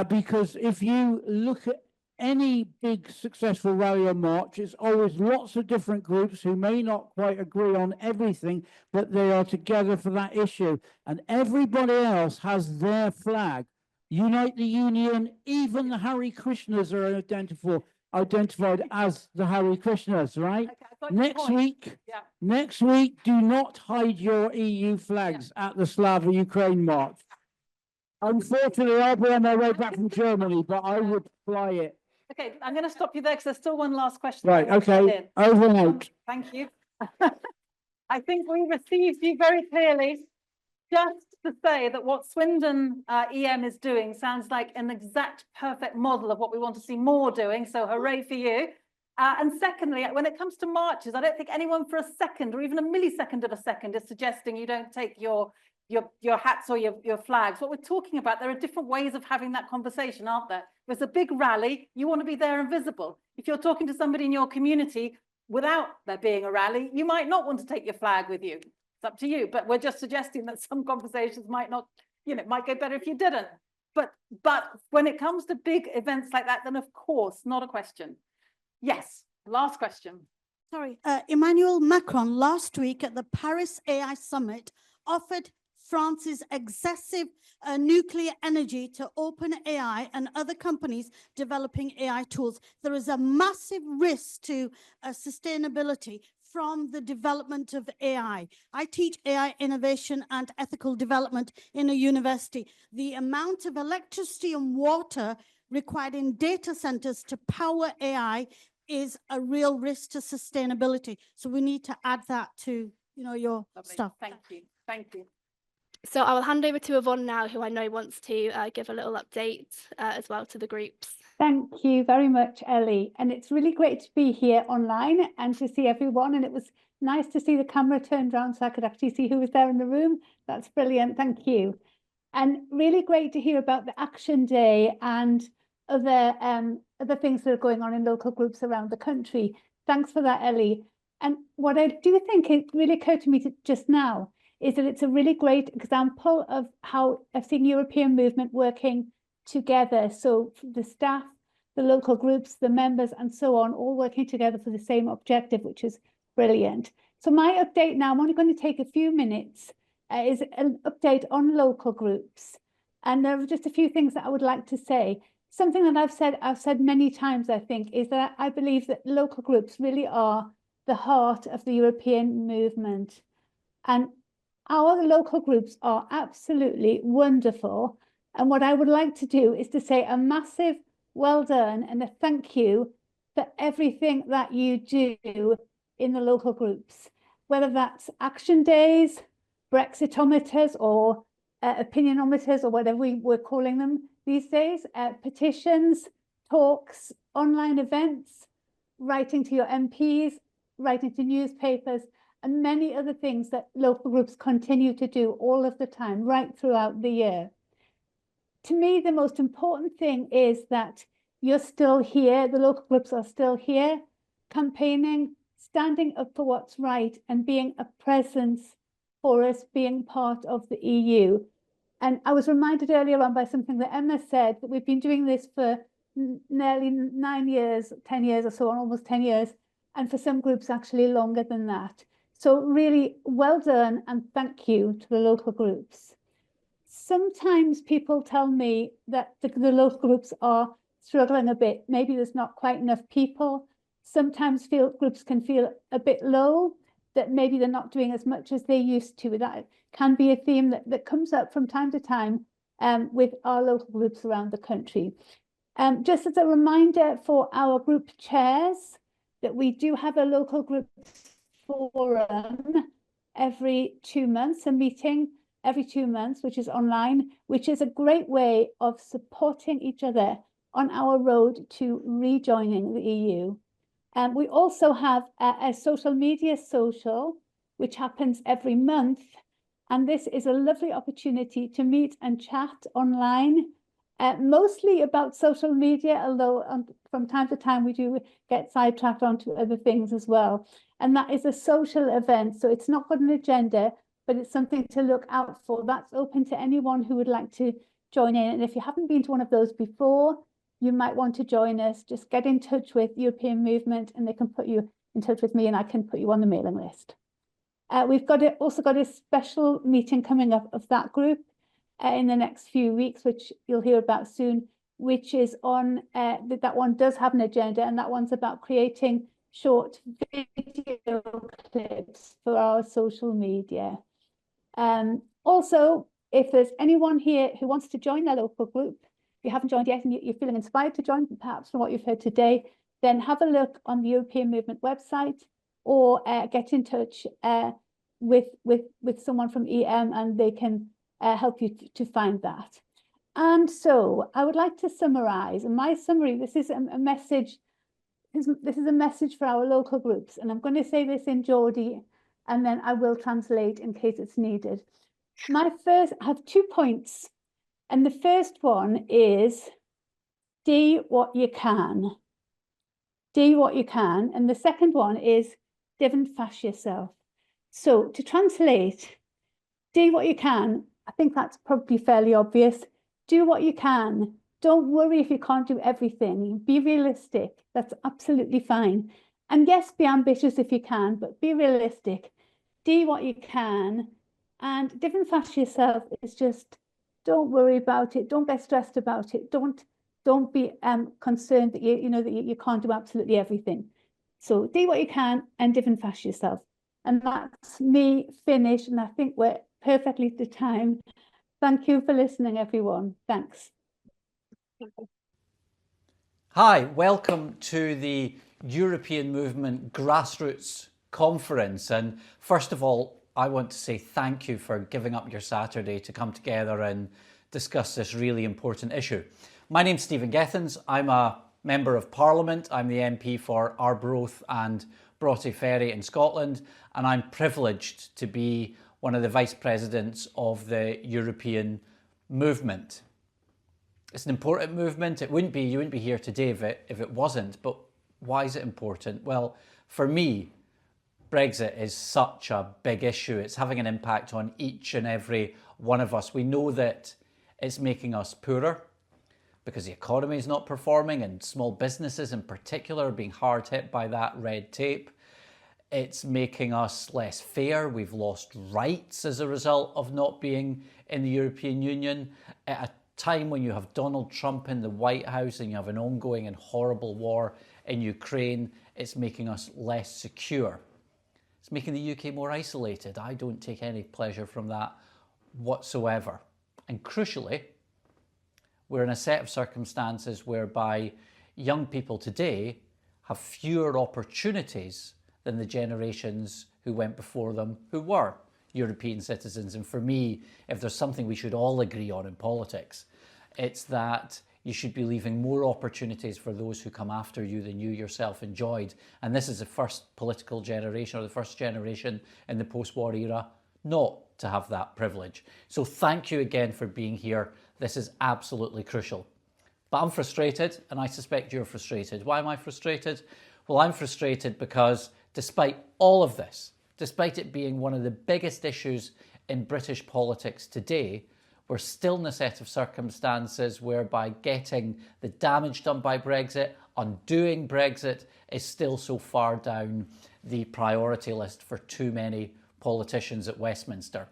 because if you look at any big successful rally or march, it's always lots of different groups who may not quite agree on everything, but they are together for that issue. And everybody else has their flag. Unite the Union, even the Hare Krishnas are identified as the Hare Krishnas, right? Okay, Next week, do not hide your EU flags at the Slava Ukraine march. Unfortunately, I'll be on my way back from Germany, but I would fly it. Okay, I'm going to stop you there because there's still one last question. Right, okay, over and out. Thank you. I think we received you very clearly. Just to say that what Swindon EM is doing sounds like an exact perfect model of what we want to see more doing, so hooray for you. And secondly, when it comes to marches, I don't think anyone for a second or even a millisecond of a second is suggesting you don't take your hats or your flags. What we're talking about, there are different ways of having that conversation, aren't there? There's a big rally, you want to be there and visible. If you're talking to somebody in your community without there being a rally, you might not want to take your flag with you. It's up to you, but we're just suggesting that some conversations might not, might go better if you didn't. But when it comes to big events like that, then of course, not a question. Yes, last question. Sorry, Emmanuel Macron last week at the Paris AI Summit offered France's excessive nuclear energy to OpenAI and other companies developing AI tools. There is a massive risk to sustainability. from the development of AI. I teach AI innovation and ethical development in a university. The amount of electricity and water required in data centers to power AI is a real risk to sustainability. So we need to add that to, your stuff. Thank you. Thank you. So I will hand over to Yvonne now, who I know wants to give a little update as well to the groups. Thank you very much, Ellie. And it's really great to be here online and to see everyone. And it was nice to see the camera turned around so I could actually see who was there in the room. That's brilliant. Thank you. And really great to hear about the Action Day and other things that are going on in local groups around the country. Thanks for that, Ellie. And what I do think it really occurred to me just now is that it's a really great example of how I've seen European movement working together. So the staff, the local groups, the members, and so on, all working together for the same objective, which is brilliant. So my update now, I'm only going to take a few minutes, is an update on local groups. And there are just a few things that I would like to say. Something that I've said many times, I think, is that I believe that local groups really are the heart of the European movement. And our local groups are absolutely wonderful. And what I would like to do is to say a massive well done and a thank you for everything that you do in the local groups, whether that's action days, Brexitometers, or opinionometers, or whatever we're calling them these days, petitions, talks, online events, writing to your MPs, writing to newspapers, and many other things that local groups continue to do all of the time, right throughout the year. To me, the most important thing is that you're still here, the local groups are still here, campaigning, standing up for what's right, and being a presence for us, being part of the EU. And I was reminded earlier on by something that Emma said, that we've been doing this for nearly 9 years, 10 years or so, almost 10 years, and for some groups actually longer than that. So really well done and thank you to the local groups. Sometimes people tell me that the local groups are struggling a bit. Maybe there's not quite enough people. Sometimes groups can feel a bit low, that maybe they're not doing as much as they used to. That can be a theme that comes up from time to time with our local groups around the country. Just as a reminder for our group chairs, that we do have a local group forum every 2 months, a meeting every 2 months, which is online, which is a great way of supporting each other on our road to rejoining the EU. And we also have a social media social, which happens every month. And this is a lovely opportunity to meet and chat online, mostly about social media, although from time to time we do get sidetracked onto other things as well. And that is a social event. So it's not got an agenda, but it's something to look out for. That's open to anyone who would like to join in. And if you haven't been to one of those before, you might want to join us. Just get in touch with European Movement and they can put you in touch with me and I can put you on the mailing list. We've also got a special meeting coming up of that group in the next few weeks, which you'll hear about soon, which is on, that one does have an agenda, and that one's about creating short video clips for our social media. Also, if there's anyone here who wants to join their local group, if you haven't joined yet and you're feeling inspired to join, perhaps from what you've heard today, then have a look on the European Movement website, or get in touch with someone from EM and they can help you to find that. And so I would like to summarize. In my summary, this is a message. This is a message for our local groups, and I'm going to say this in Geordie, and then I will translate in case it's needed. I have 2 points, and the first one is do what you can. Do what you can, and the second one is don't fash yourself. So to translate, do what you can. I think that's probably fairly obvious. Do what you can. Don't worry if you can't do everything. Be realistic. That's absolutely fine. And yes, be ambitious if you can, but be realistic. Do what you can. And don't fash yourself is just, don't worry about it. Don't get stressed about it. Don't be concerned that you can't do absolutely everything. So do what you can and different fast yourself. And that's me finished, and I think we're perfectly to time. Thank you for listening, everyone. Thanks. Hi, welcome to the European Movement Grassroots Conference. And first of all, I want to say thank you for giving up your Saturday to come together and discuss this really important issue. My name's Stephen Gethins. I'm a Member of Parliament. I'm the MP for Arbroath and Broughty Ferry in Scotland, and I'm privileged to be one of the Vice Presidents of the European Movement. It's an important movement. You wouldn't be here today if it wasn't, but why is it important? Well, for me, Brexit is such a big issue. It's having an impact on each and every one of us. We know that it's making us poorer because the economy is not performing, and small businesses in particular are being hard hit by that red tape. It's making us less fair. We've lost rights as a result of not being in the European Union. At a time when you have Donald Trump in the White House and you have an ongoing and horrible war in Ukraine, it's making us less secure. It's making the UK more isolated. I don't take any pleasure from that whatsoever. And crucially, we're in a set of circumstances whereby young people today have fewer opportunities than the generations who went before them who were European citizens. And for me, if there's something we should all agree on in politics, it's that you should be leaving more opportunities for those who come after you than you yourself enjoyed. And this is the first political generation, or the first generation in the post-war era not to have that privilege. So thank you again for being here. This is absolutely crucial. But I'm frustrated, and I suspect you're frustrated. Why am I frustrated? Well, I'm frustrated because despite all of this, despite it being one of the biggest issues in British politics today, we're still in a set of circumstances whereby getting the damage done by Brexit, undoing Brexit, is still so far down the priority list for too many politicians at Westminster.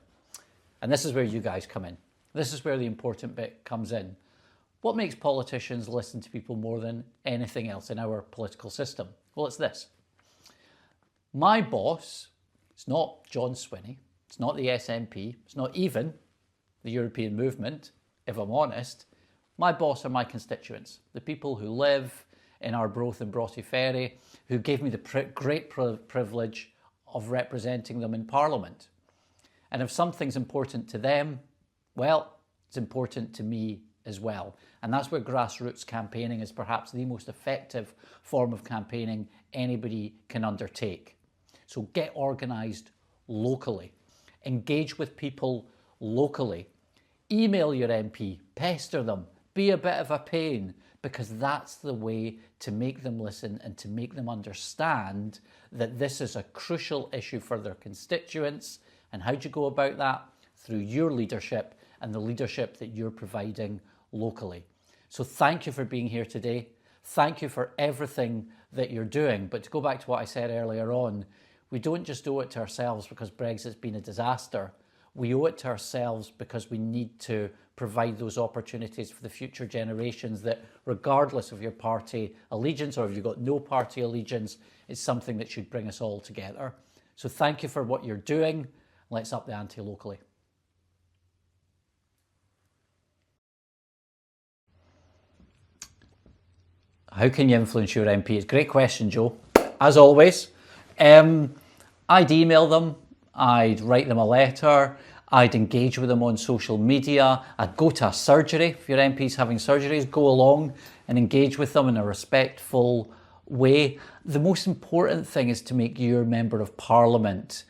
And this is where you guys come in. This is where the important bit comes in. What makes politicians listen to people more than anything else in our political system? Well, it's this. My boss, it's not John Swinney, it's not the SNP, it's not even the European movement, if I'm honest. My boss are my constituents, the people who live in Arbroath and Broughty Ferry, who gave me the great privilege of representing them in Parliament. And if something's important to them, well, it's important to me as well. And that's where grassroots campaigning is perhaps the most effective form of campaigning anybody can undertake. So get organised locally, engage with people locally, email your MP, pester them, be a bit of a pain, because that's the way to make them listen and to make them understand that this is a crucial issue for their constituents. And how do you go about that? Through your leadership and the leadership that you're providing locally. So thank you for being here today. Thank you for everything that you're doing. But to go back to what I said earlier on, we don't just owe it to ourselves because Brexit's been a disaster. We owe it to ourselves because we need to provide those opportunities for the future generations that, regardless of your party allegiance or if you've got no party allegiance, is something that should bring us all together. So thank you for what you're doing. Let's up the ante locally. How can you influence your MPs? Great question, Joe. As always, I'd email them, I'd write them a letter, I'd engage with them on social media, I'd go to a surgery. If your MP's having surgeries, go along and engage with them in a respectful way. The most important thing is to make your Member of Parliament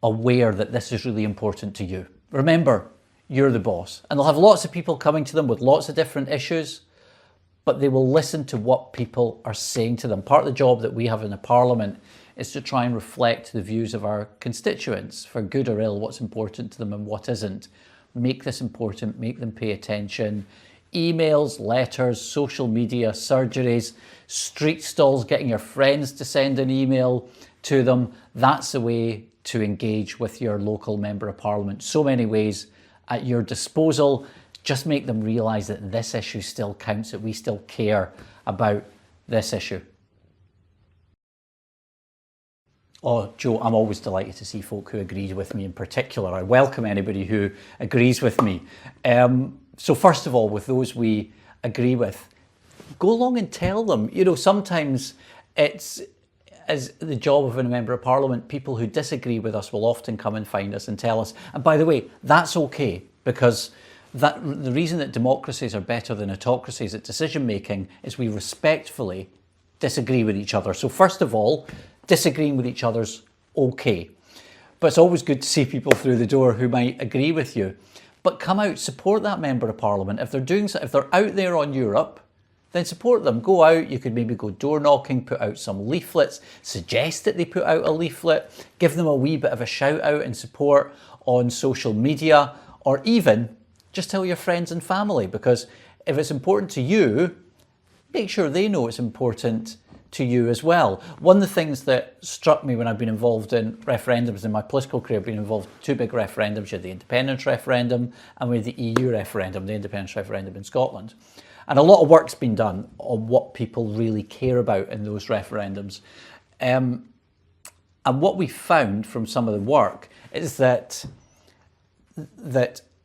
aware that this is really important to you. Remember, you're the boss. And they'll have lots of people coming to them with lots of different issues, but they will listen to what people are saying to them. Part of the job that we have in the Parliament is to try and reflect the views of our constituents, for good or ill, what's important to them and what isn't. Make this important, make them pay attention. Emails, letters, social media, surgeries, street stalls, getting your friends to send an email to them. That's the way to engage with your local Member of Parliament. So many ways at your disposal. Just make them realise that this issue still counts, that we still care about this issue. Oh, Joe, I'm always delighted to see folk who agree with me in particular. I welcome anybody who agrees with me. So first of all, with those we agree with, go along and tell them. You know, sometimes it's as the job of a member of parliament, people who disagree with us will often come and find us and tell us. And by the way, that's okay, because the reason that democracies are better than autocracies at decision making is we respectfully disagree with each other. So first of all, disagreeing with each other's okay. But it's always good to see people through the door who might agree with you. But come out, support that member of parliament. If they're out there on Europe, then support them. Go out, you could maybe go door knocking, put out some leaflets, suggest that they put out a leaflet, give them a wee bit of a shout out and support on social media, or even just tell your friends and family, because if it's important to you, make sure they know it's important to you as well. One of the things that struck me when I've been involved in referendums in my political career, I've been involved in two big referendums. You had the independence referendum and we had the EU referendum, the independence referendum in Scotland. And a lot of work's been done on what people really care about in those referendums. And what we found from some of the work is that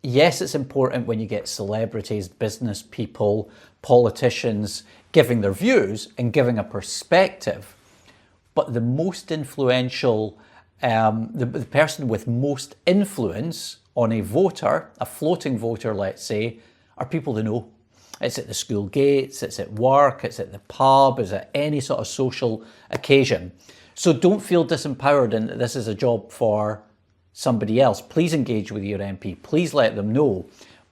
yes, it's important when you get celebrities, business people, politicians giving their views and giving a perspective, but the most influential, the person with most influence on a voter, a floating voter, let's say, are people they know. It's at the school gates, it's at work, it's at the pub, it's at any sort of social occasion. So don't feel disempowered and that this is a job for somebody else. Please engage with your MP, please let them know.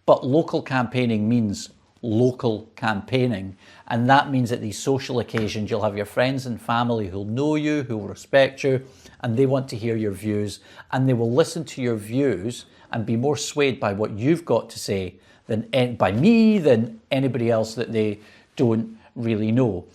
But local campaigning means local campaigning. And that means at these social occasions, you'll have your friends and family who'll know you, who will respect you, and they want to hear your views, and they will listen to your views and be more swayed by what you've got to say than by me, than anybody else that they don't really know.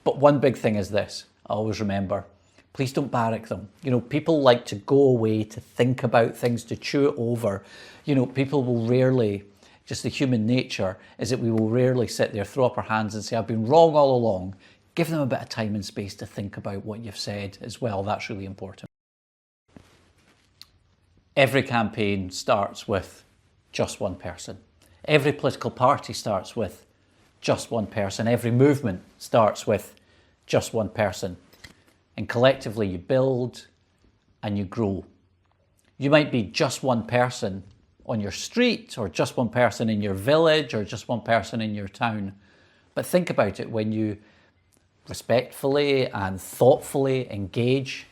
But one big thing is this, I always remember, please don't barrack them. You know, people like to go away to think about things, to chew it over. You know, people will rarely, just the human nature is that we will rarely sit there, throw up our hands and say, I've been wrong all along. Give them a bit of time and space to think about what you've said as well. That's really important. Every campaign starts with just one person. Every political party starts with just one person. Every movement starts with just one person. And collectively you build and you grow. You might be just one person on your street, or just one person in your village, or just one person in your town. But think about it, when you respectfully and thoughtfully engage,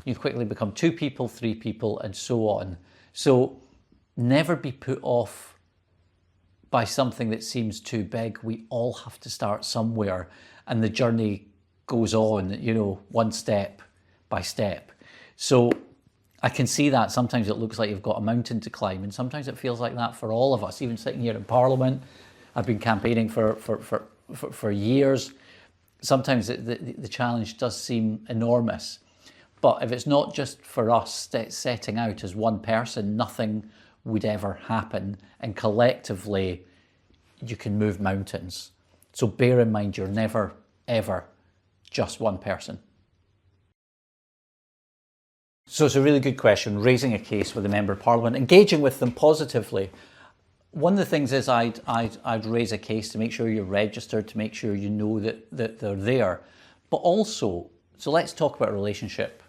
you quickly become 2 people, 3 people, and so on. So never be put off by something that seems too big. We all have to start somewhere, and the journey goes on, you know, one step by step. So I can see that sometimes it looks like you've got a mountain to climb, and sometimes it feels like that for all of us. Even sitting here in Parliament, I've been campaigning for years. Sometimes the challenge does seem enormous, but if it's not just for us setting out as one person, nothing would ever happen, and collectively you can move mountains. So bear in mind, you're never, ever just one person. So it's a really good question, raising a case with a member of parliament, engaging with them positively. One of the things is I'd raise a case to make sure you're registered, to make sure you know that they're there. But also, so let's talk about a relationship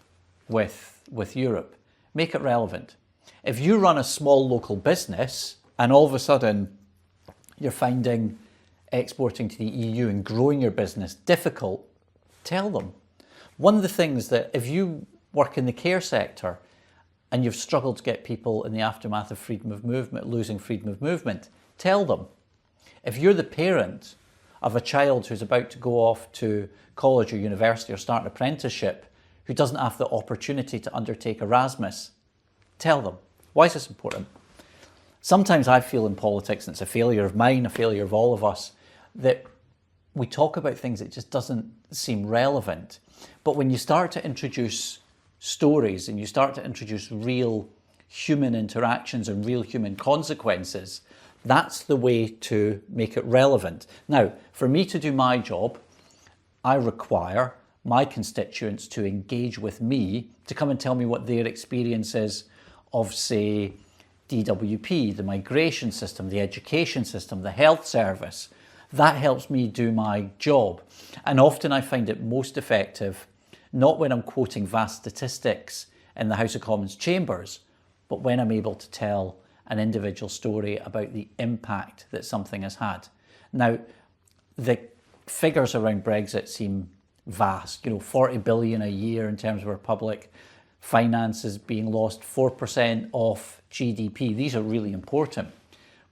with Europe. Make it relevant. If you run a small local business and all of a sudden you're finding exporting to the EU and growing your business difficult, tell them. One of the things that if you work in the care sector and you've struggled to get people in the aftermath of freedom of movement, losing freedom of movement, tell them. If you're the parent of a child who's about to go off to college or university or start an apprenticeship, who doesn't have the opportunity to undertake Erasmus, tell them. Why is this important? Sometimes I feel in politics, and it's a failure of mine, a failure of all of us, that we talk about things that just doesn't seem relevant. But when you start to introduce stories and you start to introduce real human interactions and real human consequences, that's the way to make it relevant. Now, for me to do my job, I require my constituents to engage with me, to come and tell me what their experience is of, say, DWP, the migration system, the education system, the health service. That helps me do my job. And often I find it most effective, not when I'm quoting vast statistics in the House of Commons chambers, but when I'm able to tell an individual story about the impact that something has had. Now, the figures around Brexit seem vast, 40 billion a year in terms of our public finances being lost, 4% of GDP. These are really important.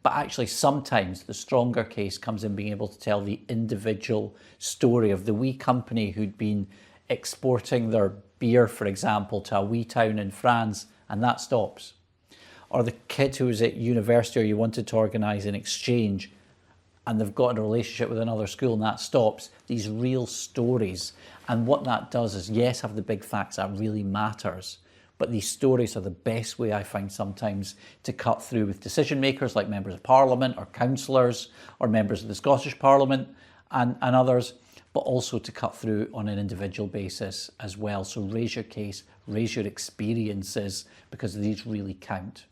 But actually, sometimes the stronger case comes in being able to tell the individual story of the wee company who'd been exporting their beer, for example, to a wee town in France, and that stops. Or the kid who was at university or you wanted to organise an exchange and they've got a relationship with another school and that stops. These real stories. And what that does is, yes, have the big facts, that really matters. But these stories are the best way, I find, sometimes to cut through with decision makers like members of Parliament or councillors or members of the Scottish Parliament and others, but also to cut through on an individual basis as well. So raise your case, raise your experiences, because these really count.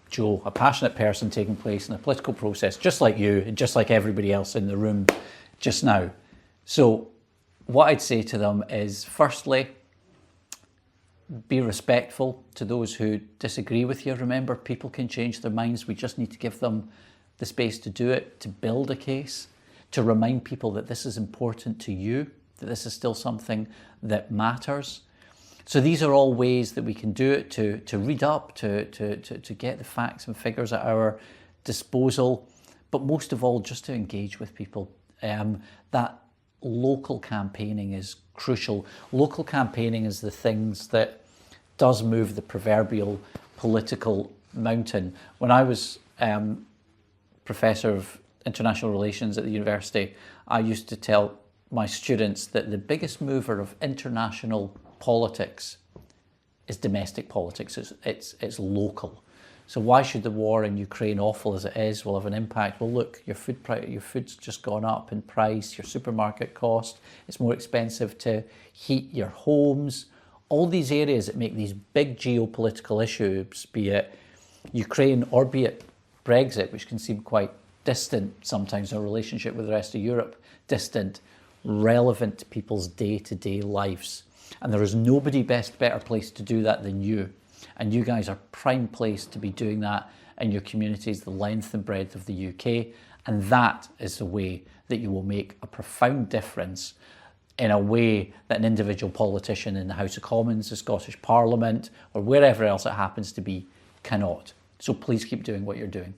Joe, a passionate person taking place in a political process, just like you and just like everybody else in the room just now. So what I'd say to them is, firstly, be respectful to those who disagree with you. Remember, people can change their minds. We just need to give them the space to do it, to build a case, to remind people that this is important to you, that this is still something that matters. So these are all ways that we can do it, to read up, to get the facts and figures at our disposal, but most of all, just to engage with people. That local campaigning is crucial. Local campaigning is the things that does move the proverbial political mountain. When I was Professor of International Relations at the university, I used to tell my students that the biggest mover of international politics is domestic politics. It's local. So why should the war in Ukraine, awful as it is, will have an impact? Well, look, your food's just gone up in price, your supermarket cost, it's more expensive to heat your homes. All these areas that make these big geopolitical issues, be it Ukraine or be it Brexit, which can seem quite distant sometimes in a relationship with the rest of Europe, distant, relevant to people's day-to-day lives. And there is nobody better place to do that than you. And you guys are prime place to be doing that in your communities, the length and breadth of the UK. And that is the way that you will make a profound difference in a way that an individual politician in the House of Commons, the Scottish Parliament, or wherever else it happens to be, cannot. So please keep doing what you're doing.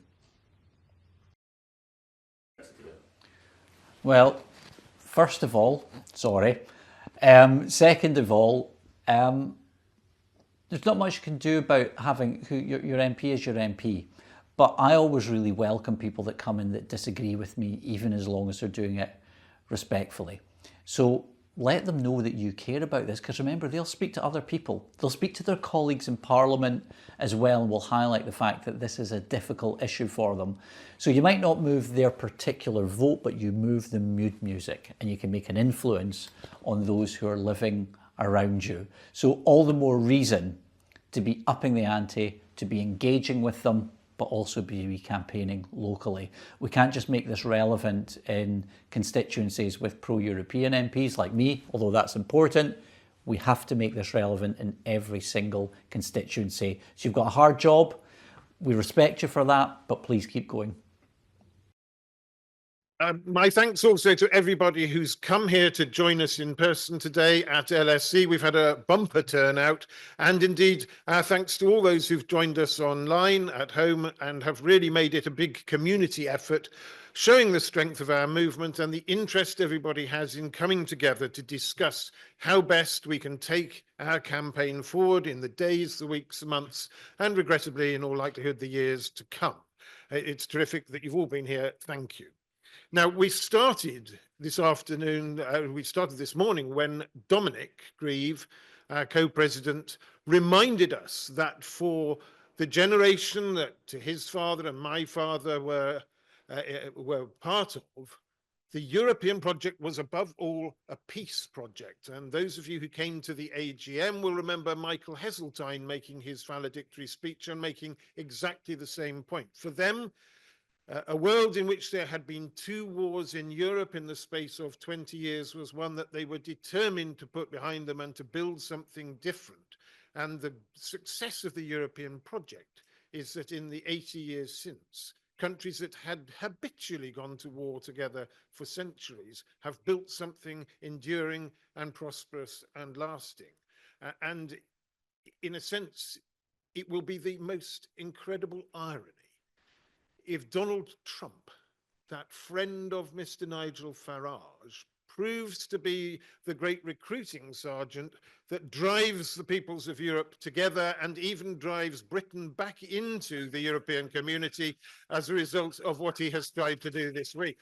Well, first of all, sorry. Second of all, there's not much you can do about having who your MP is your MP. But I always really welcome people that come in that disagree with me, even as long as they're doing it respectfully. So let them know that you care about this, because remember, they'll speak to other people. They'll speak to their colleagues in Parliament as well, and will highlight the fact that this is a difficult issue for them. So you might not move their particular vote, but you move the mood music, and you can make an influence on those who are living around you. So all the more reason to be upping the ante, to be engaging with them, but also be campaigning locally. We can't just make this relevant in constituencies with pro-European MPs like me, although that's important. We have to make this relevant in every single constituency. So you've got a hard job. We respect you for that, but please keep going. My thanks also to everybody who's come here to join us in person today at LSC. We've had a bumper turnout, and indeed thanks to all those who've joined us online at home and have really made it a big community effort, showing the strength of our movement and the interest everybody has in coming together to discuss how best we can take our campaign forward in the days, the weeks, the months, and regrettably, in all likelihood, the years to come. It's terrific that you've all been here. Thank you. Now, we started this afternoon, we started this morning when Dominic Grieve, our co-president, reminded us that for the generation that his father and my father were part of, The European project was above all a peace project. And those of you who came to the AGM will remember Michael Heseltine making his valedictory speech and making exactly the same point. For them, a world in which there had been 2 wars in Europe in the space of 20 years was one that they were determined to put behind them and to build something different. And the success of the European project is that in the 80 years since, countries that had habitually gone to war together for centuries have built something enduring and prosperous and lasting. And in a sense, it will be the most incredible irony if Donald Trump, that friend of Mr. Nigel Farage, proves to be the great recruiting sergeant that drives the peoples of Europe together and even drives Britain back into the European community as a result of what he has tried to do this week.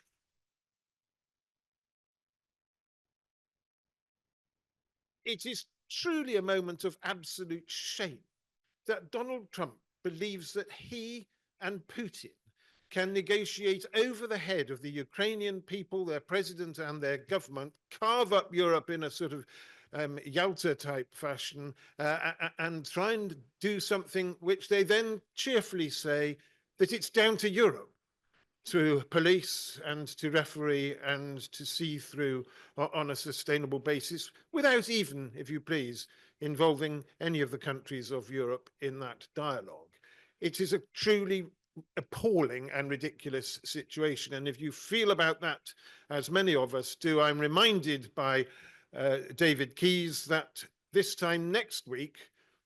It is truly a moment of absolute shame that Donald Trump believes that he and Putin can negotiate over the head of the Ukrainian people, their president and their government, carve up Europe in a sort of Yalta type fashion and try and do something which they then cheerfully say that it's down to Europe to police and to referee and to see through on a sustainable basis without even, if you please, involving any of the countries of Europe in that dialogue. It is a truly appalling and ridiculous situation. And if you feel about that, as many of us do, I'm reminded by David Keyes that this time next week,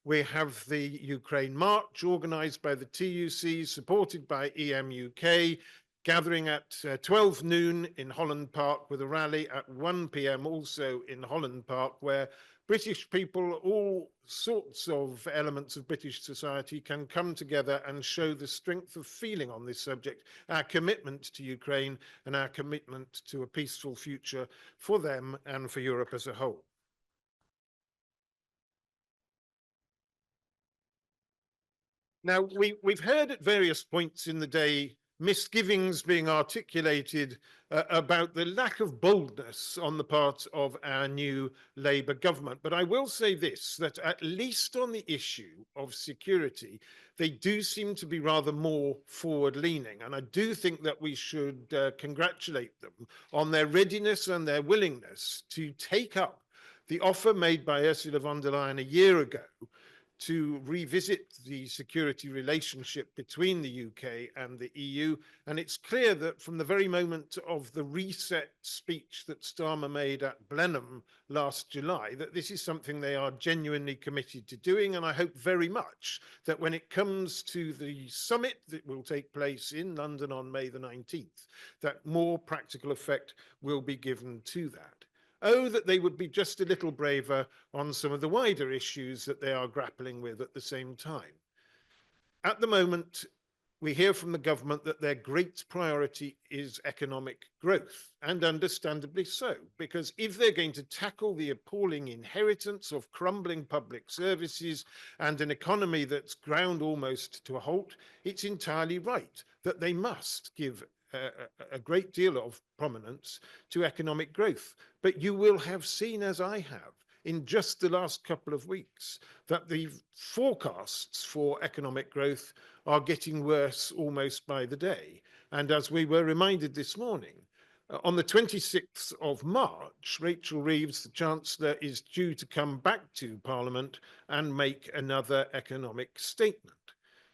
we have the Ukraine March organised by the TUC, supported by EM UK, gathering at 12 noon in Holland Park with a rally at 1 p.m. also in Holland Park, where British people, all sorts of elements of British society can come together and show the strength of feeling on this subject, our commitment to Ukraine and our commitment to a peaceful future for them and for Europe as a whole. Now, we've heard at various points in the day misgivings being articulated about the lack of boldness on the part of our new Labour government. But I will say this, that at least on the issue of security, they do seem to be rather more forward-leaning. And I do think that we should congratulate them on their readiness and their willingness to take up the offer made by Ursula von der Leyen a year ago to revisit the security relationship between the UK and the EU. And it's clear that from the very moment of the reset speech that Starmer made at Blenheim last July, that this is something they are genuinely committed to doing. And I hope very much that when it comes to the summit that will take place in London on May the 19th, that more practical effect will be given to that. Oh, that they would be just a little braver on some of the wider issues that they are grappling with at the same time. At the moment, we hear from the government that their great priority is economic growth, and understandably so, because if they're going to tackle the appalling inheritance of crumbling public services and an economy that's ground almost to a halt, it's entirely right that they must give a great deal of prominence to economic growth. But you will have seen, as I have, in just the last couple of weeks, that the forecasts for economic growth are getting worse almost by the day. And as we were reminded this morning, on the 26th of March, Rachel Reeves, the Chancellor, is due to come back to Parliament and make another economic statement.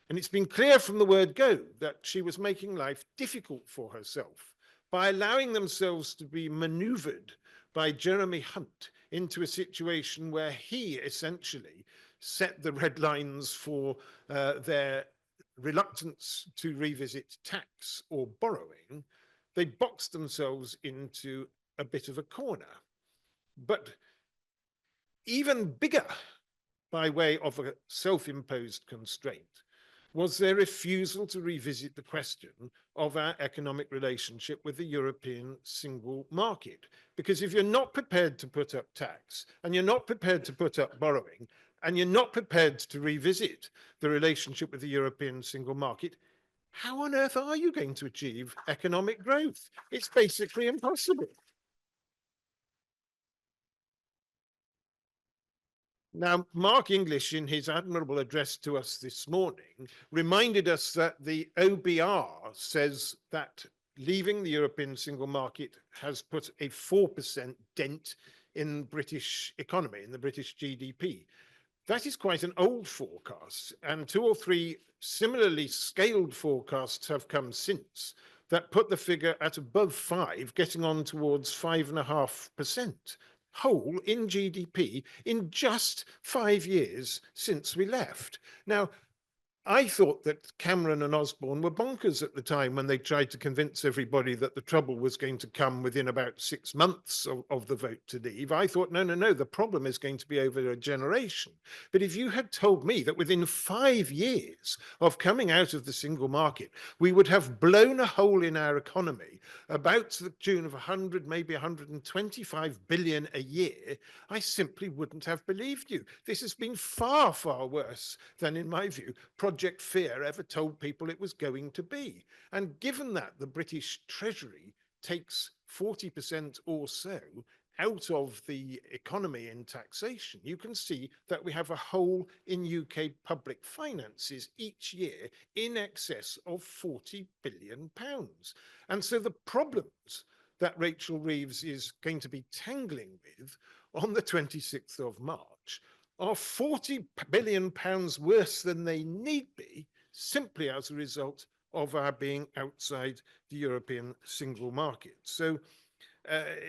And it's been clear from the word go that she was making life difficult for herself by allowing themselves to be manoeuvred by Jeremy Hunt into a situation where he essentially set the red lines for their reluctance to revisit tax or borrowing. They boxed themselves into a bit of a corner. But even bigger, by way of a self-imposed constraint, was their refusal to revisit the question of our economic relationship with the European single market. Because if you're not prepared to put up tax, and you're not prepared to put up borrowing, and you're not prepared to revisit the relationship with the European single market, how on earth are you going to achieve economic growth? It's basically impossible. Now, Mark English, in his admirable address to us this morning, reminded us that the OBR says that leaving the European single market has put a 4% dent in British economy, in the British GDP. That is quite an old forecast, and 2 or 3 similarly scaled forecasts have come since that put the figure at above 5, getting on towards 5.5%. Whole in GDP in just 5 years since we left. Now, I thought that Cameron and Osborne were bonkers at the time when they tried to convince everybody that the trouble was going to come within about 6 months of the vote to leave. I thought, no, the problem is going to be over a generation. But if you had told me that within 5 years of coming out of the single market, we would have blown a hole in our economy about to the tune of 100, maybe 125 billion a year, I simply wouldn't have believed you. This has been far, far worse than, in my view, Project Fear ever told people it was going to be. And given that the British Treasury takes 40% or so out of the economy in taxation, you can see that we have a hole in UK public finances each year in excess of £40 billion. And so the problems that Rachel Reeves is going to be tangling with on the 26th of March are £40 billion worse than they need be, simply as a result of our being outside the European single market. So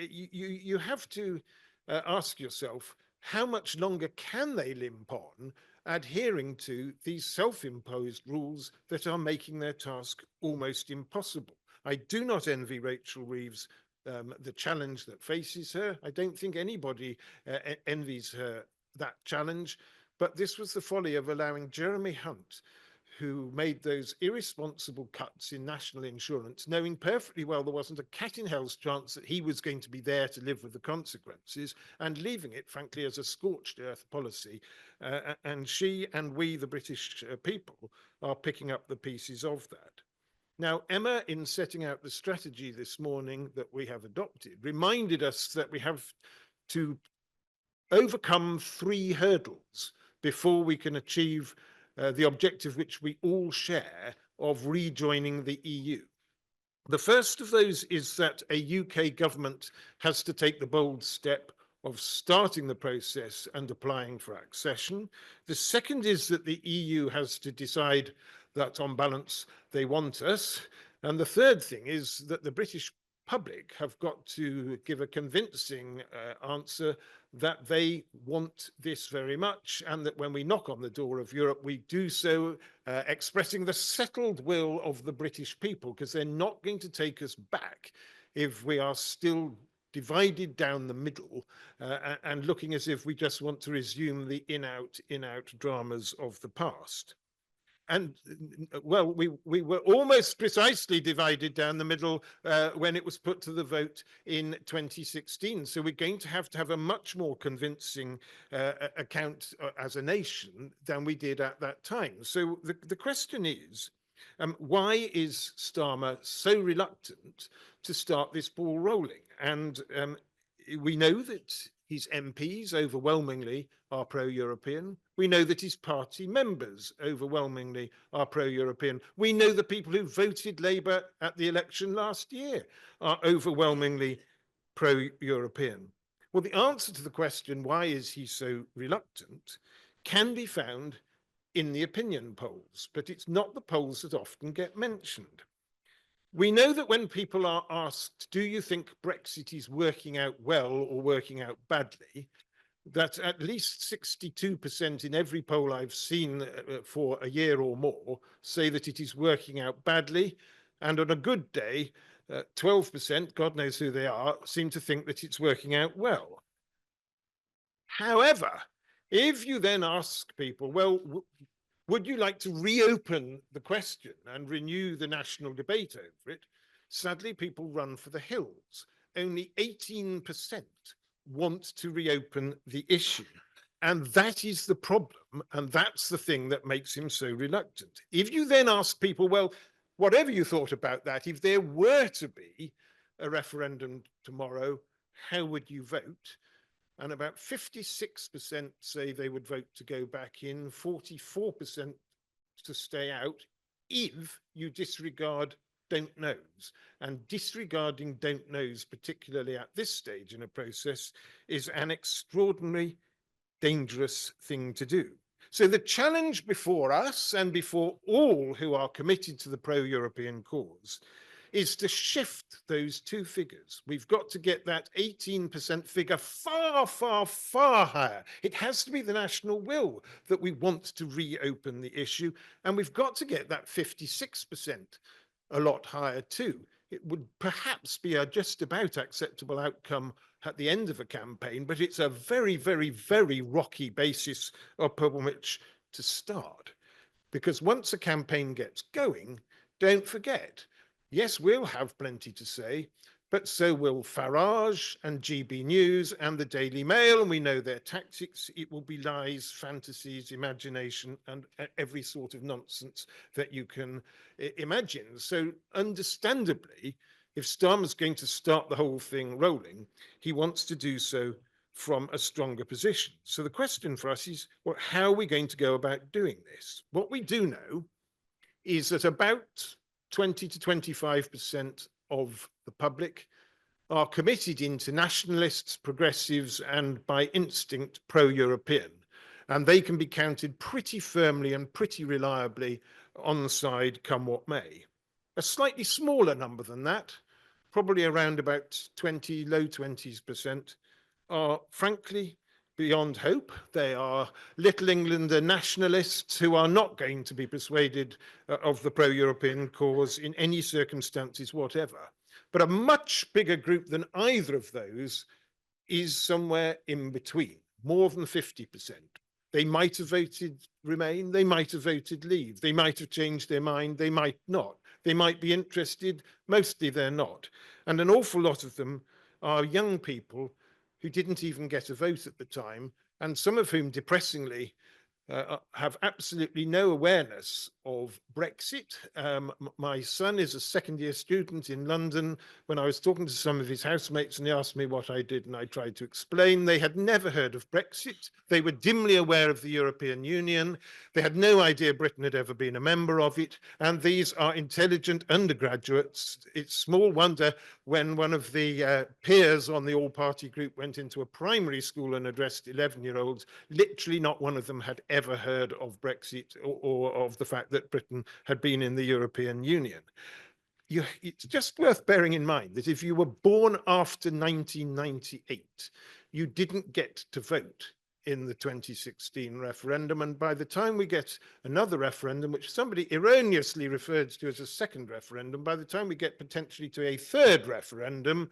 you have to ask yourself, how much longer can they limp on adhering to these self-imposed rules that are making their task almost impossible? I do not envy Rachel Reeves the challenge that faces her. I don't think anybody envies her that challenge, but this was the folly of allowing Jeremy Hunt, who made those irresponsible cuts in national insurance, knowing perfectly well there wasn't a cat in hell's chance that he was going to be there to live with the consequences, and leaving it, frankly, as a scorched earth policy. And she and we, the British people, are picking up the pieces of that. Now, Emma, in setting out the strategy this morning that we have adopted, reminded us that we have to overcome 3 hurdles before we can achieve the objective which we all share of rejoining the EU. The first of those is that a UK government has to take the bold step of starting the process and applying for accession. The second is that the EU has to decide that on balance they want us. And the third thing is that the British public have got to give a convincing answer that they want this very much, and that when we knock on the door of Europe, we do so expressing the settled will of the British people, because they're not going to take us back if we are still divided down the middle and looking as if we just want to resume the in-out dramas of the past. And well, we were almost precisely divided down the middle when it was put to the vote in 2016. So we're going to have a much more convincing account as a nation than we did at that time. So the question is, why is Starmer so reluctant to start this ball rolling? And we know that his MPs overwhelmingly are pro-European. We know that his party members overwhelmingly are pro-European. We know the people who voted Labour at the election last year are overwhelmingly pro-European. Well, the answer to the question, why is he so reluctant, can be found in the opinion polls, but it's not the polls that often get mentioned. We know that when people are asked, do you think Brexit is working out well or working out badly, that at least 62% in every poll I've seen for a year or more say that it is working out badly. And on a good day, 12%, God knows who they are, seem to think that it's working out well. However, if you then ask people, well, would you like to reopen the question and renew the national debate over it? Sadly, people run for the hills. Only 18% want to reopen the issue. And that is the problem. And that's the thing that makes him so reluctant. If you then ask people, well, whatever you thought about that, if there were to be a referendum tomorrow, how would you vote? And about 56% say they would vote to go back in, 44% to stay out, if you disregard don't knows. And disregarding don't knows, particularly at this stage in a process, is an extraordinarily dangerous thing to do. So the challenge before us and before all who are committed to the pro-European cause is to shift those two figures. We've got to get that 18% figure far, far, far higher. It has to be the national will that we want to reopen the issue, and we've got to get that 56% a lot higher too. It would perhaps be a just about acceptable outcome at the end of a campaign, but it's a very, very, very rocky basis upon which to start. Because once a campaign gets going, don't forget, yes, we'll have plenty to say, but so will Farage and GB News and the Daily Mail, and we know their tactics. It will be lies, fantasies, imagination, and every sort of nonsense that you can imagine. So understandably, if Starmer's going to start the whole thing rolling, he wants to do so from a stronger position. So the question for us is, well, how are we going to go about doing this? What we do know is that about 20 to 25% of the public are committed internationalists, progressives, and by instinct pro-European. And they can be counted pretty firmly and pretty reliably on the side come what may. A slightly smaller number than that, probably around about 20, low 20s%, are frankly beyond hope. They are Little Englander nationalists who are not going to be persuaded of the pro-European cause in any circumstances whatever. But a much bigger group than either of those is somewhere in between, more than 50%. They might have voted Remain, they might have voted Leave, they might have changed their mind, they might not. They might be interested, mostly they're not. And an awful lot of them are young people who didn't even get a vote at the time, and some of whom, depressingly, have absolutely no awareness of Brexit. My son is a second-year student in London. When I was talking to some of his housemates and they asked me what I did, and I tried to explain, they had never heard of Brexit. They were dimly aware of the European Union. They had no idea Britain had ever been a member of it. And these are intelligent undergraduates. It's small wonder when one of the peers on the all-party group went into a primary school and addressed 11-year-olds, literally not one of them had ever heard of Brexit or of the fact that Britain had been in the European Union. It's just worth bearing in mind that if you were born after 1998, you didn't get to vote in the 2016 referendum. And by the time we get another referendum, which somebody erroneously referred to as a second referendum, by the time we get potentially to a third referendum,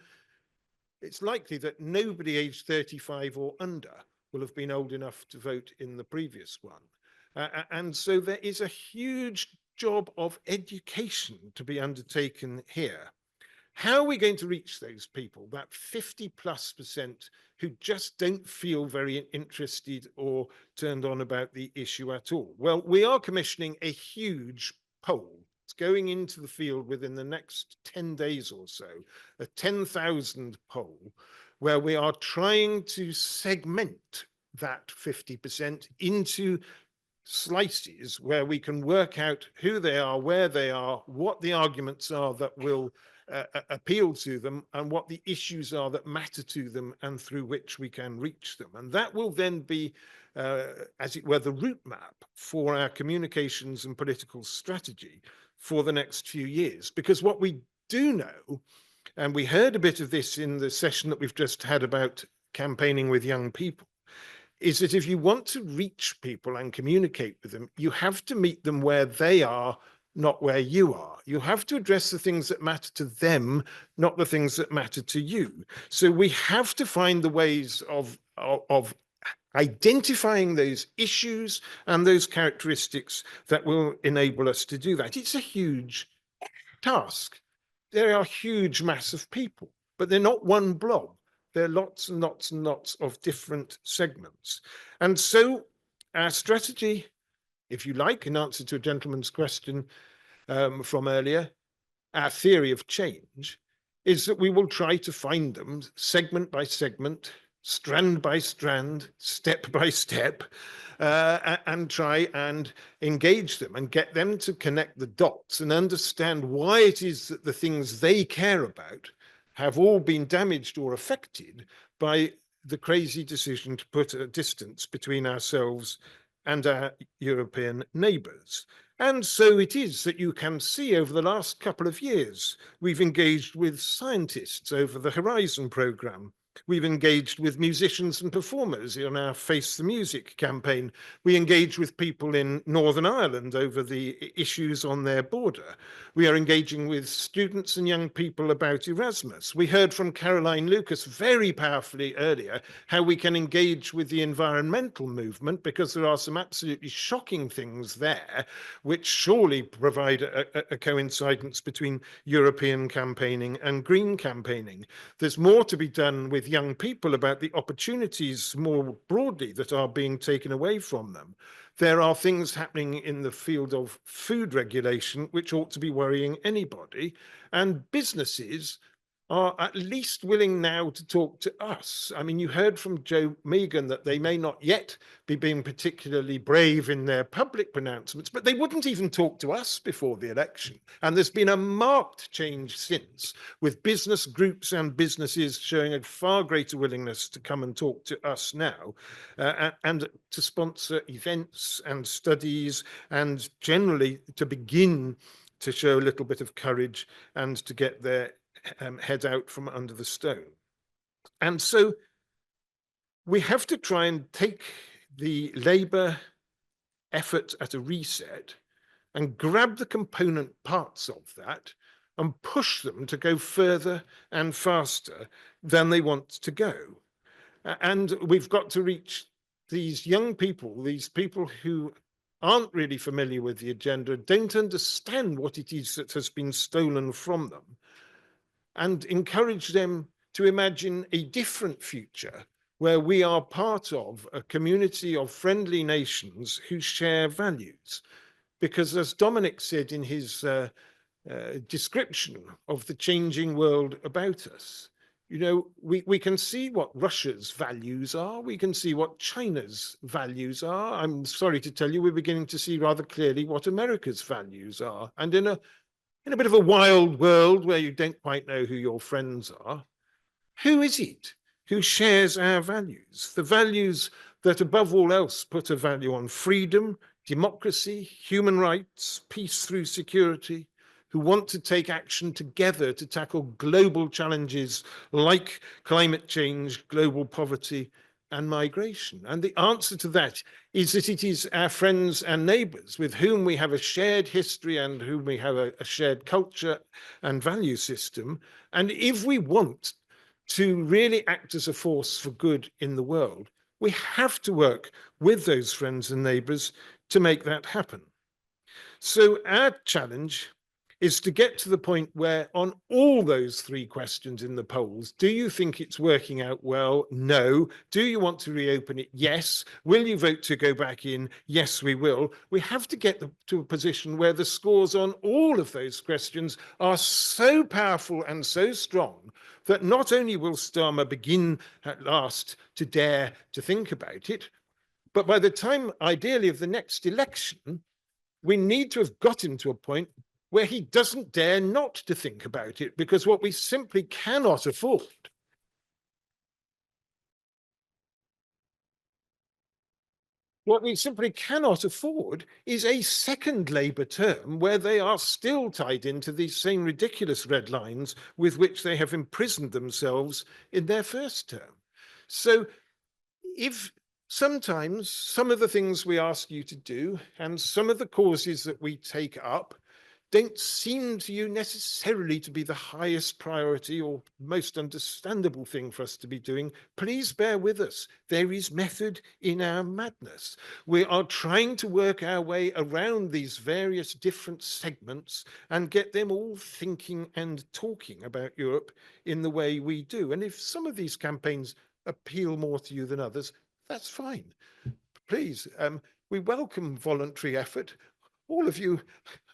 it's likely that nobody aged 35 or under will have been old enough to vote in the previous one. And so there is a huge job of education to be undertaken here. How are we going to reach those people, that 50+% who just don't feel very interested or turned on about the issue at all? Well, we are commissioning a huge poll. It's going into the field within the next 10 days or so, a 10,000 poll, where we are trying to segment that 50% into slices where we can work out who they are, where they are, what the arguments are that will appeal to them, and what the issues are that matter to them and through which we can reach them. And that will then be, as it were, the route map for our communications and political strategy for the next few years. Because what we do know, and we heard a bit of this in the session that we've just had about campaigning with young people, is that if you want to reach people and communicate with them, you have to meet them where they are, not where you are. You have to address the things that matter to them, not the things that matter to you. So we have to find the ways of identifying those issues and those characteristics that will enable us to do that. It's a huge task. There are huge mass of people, but they're not one blob. There are lots and lots and lots of different segments. And so our strategy, if you like, in answer to a gentleman's question, from earlier, our theory of change, is that we will try to find them segment by segment, strand by strand, step by step, and try and engage them and get them to connect the dots and understand why it is that the things they care about have all been damaged or affected by the crazy decision to put a distance between ourselves and our European neighbours. And so it is that you can see over the last couple of years, we've engaged with scientists over the Horizon programme. We've engaged with musicians and performers in our Face the Music campaign. We engage with people in Northern Ireland over the issues on their border. We are engaging with students and young people about Erasmus. We heard from Caroline Lucas very powerfully earlier how we can engage with the environmental movement, because there are some absolutely shocking things there which surely provide a coincidence between European campaigning and green campaigning. There's more to be done with young people about the opportunities more broadly that are being taken away from them. There are things happening in the field of food regulation which ought to be worrying anybody, and businesses are at least willing now to talk to us. I mean, you heard from Joe Megan that they may not yet be being particularly brave in their public pronouncements, but they wouldn't even talk to us before the election. And there's been a marked change since, with business groups and businesses showing a far greater willingness to come and talk to us now, and to sponsor events and studies, and generally to begin to show a little bit of courage and to get their head out from under the stone. And so we have to try and take the Labour effort at a reset and grab the component parts of that and push them to go further and faster than they want to go. And we've got to reach these young people, these people who aren't really familiar with the agenda, don't understand what it is that has been stolen from them, and encourage them to imagine a different future where we are part of a community of friendly nations who share values. Because as Dominic said in his description of the changing world about us, you know, we can see what Russia's values are, we can see what China's values are. I'm sorry to tell you, we're beginning to see rather clearly what America's values are. And in a bit of a wild world where you don't quite know who your friends are, who is it who shares our values? The values that above all else put a value on freedom, democracy, human rights, peace through security, who want to take action together to tackle global challenges like climate change, global poverty, and migration. And the answer to that is that it is our friends and neighbours with whom we have a shared history and whom we have a shared culture and value system. And if we want to really act as a force for good in the world, we have to work with those friends and neighbours to make that happen. So our challenge is to get to the point where on all those three questions in the polls, do you think it's working out well? No. Do you want to reopen it? Yes. Will you vote to go back in? Yes, we will. We have to get to a position where the scores on all of those questions are so powerful and so strong that not only will Starmer begin at last to dare to think about it, but by the time, ideally, of the next election, we need to have got him to a point where he doesn't dare not to think about it, because what we simply cannot afford is a second Labour term where they are still tied into these same ridiculous red lines with which they have imprisoned themselves in their first term. So if sometimes some of the things we ask you to do and some of the causes that we take up don't seem to you necessarily to be the highest priority or most understandable thing for us to be doing, please bear with us. There is method in our madness. We are trying to work our way around these various different segments and get them all thinking and talking about Europe in the way we do. And if some of these campaigns appeal more to you than others, that's fine. Please, we welcome voluntary effort. All of you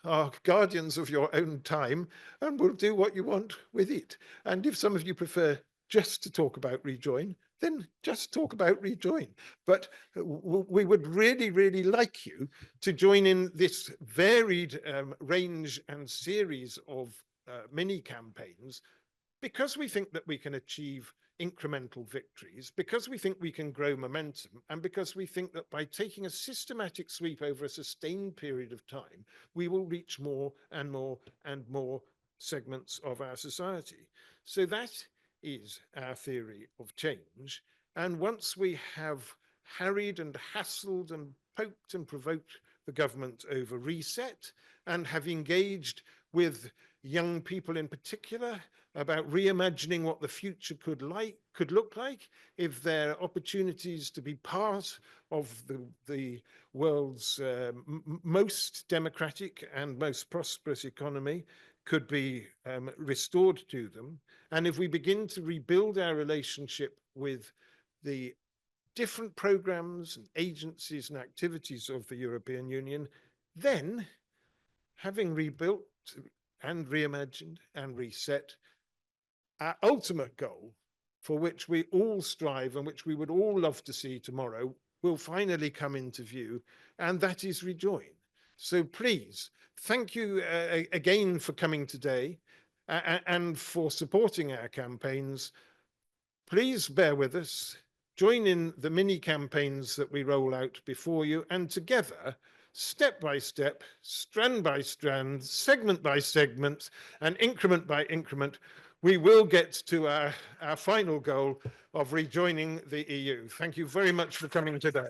are guardians of your own time and will do what you want with it. And if some of you prefer just to talk about rejoin, then just talk about rejoin. But we would really, really like you to join in this varied range and series of mini campaigns, because we think that we can achieve incremental victories, because we think we can grow momentum, and because we think that by taking a systematic sweep over a sustained period of time, we will reach more and more and more segments of our society. So that is our theory of change. And once we have harried and hassled and poked and provoked the government over reset, and have engaged with young people in particular about reimagining what the future could look like, if there are opportunities to be part of the world's most democratic and most prosperous economy could be restored to them, and if we begin to rebuild our relationship with the different programs and agencies and activities of the European Union, then, having rebuilt and reimagined and reset, our ultimate goal, for which we all strive and which we would all love to see tomorrow, will finally come into view, and that is rejoin. So please, thank you again for coming today and for supporting our campaigns. Please bear with us, join in the mini campaigns that we roll out before you, and together, step by step, strand by strand, segment by segment, and increment by increment, we will get to our final goal of rejoining the EU. Thank you very much for coming today.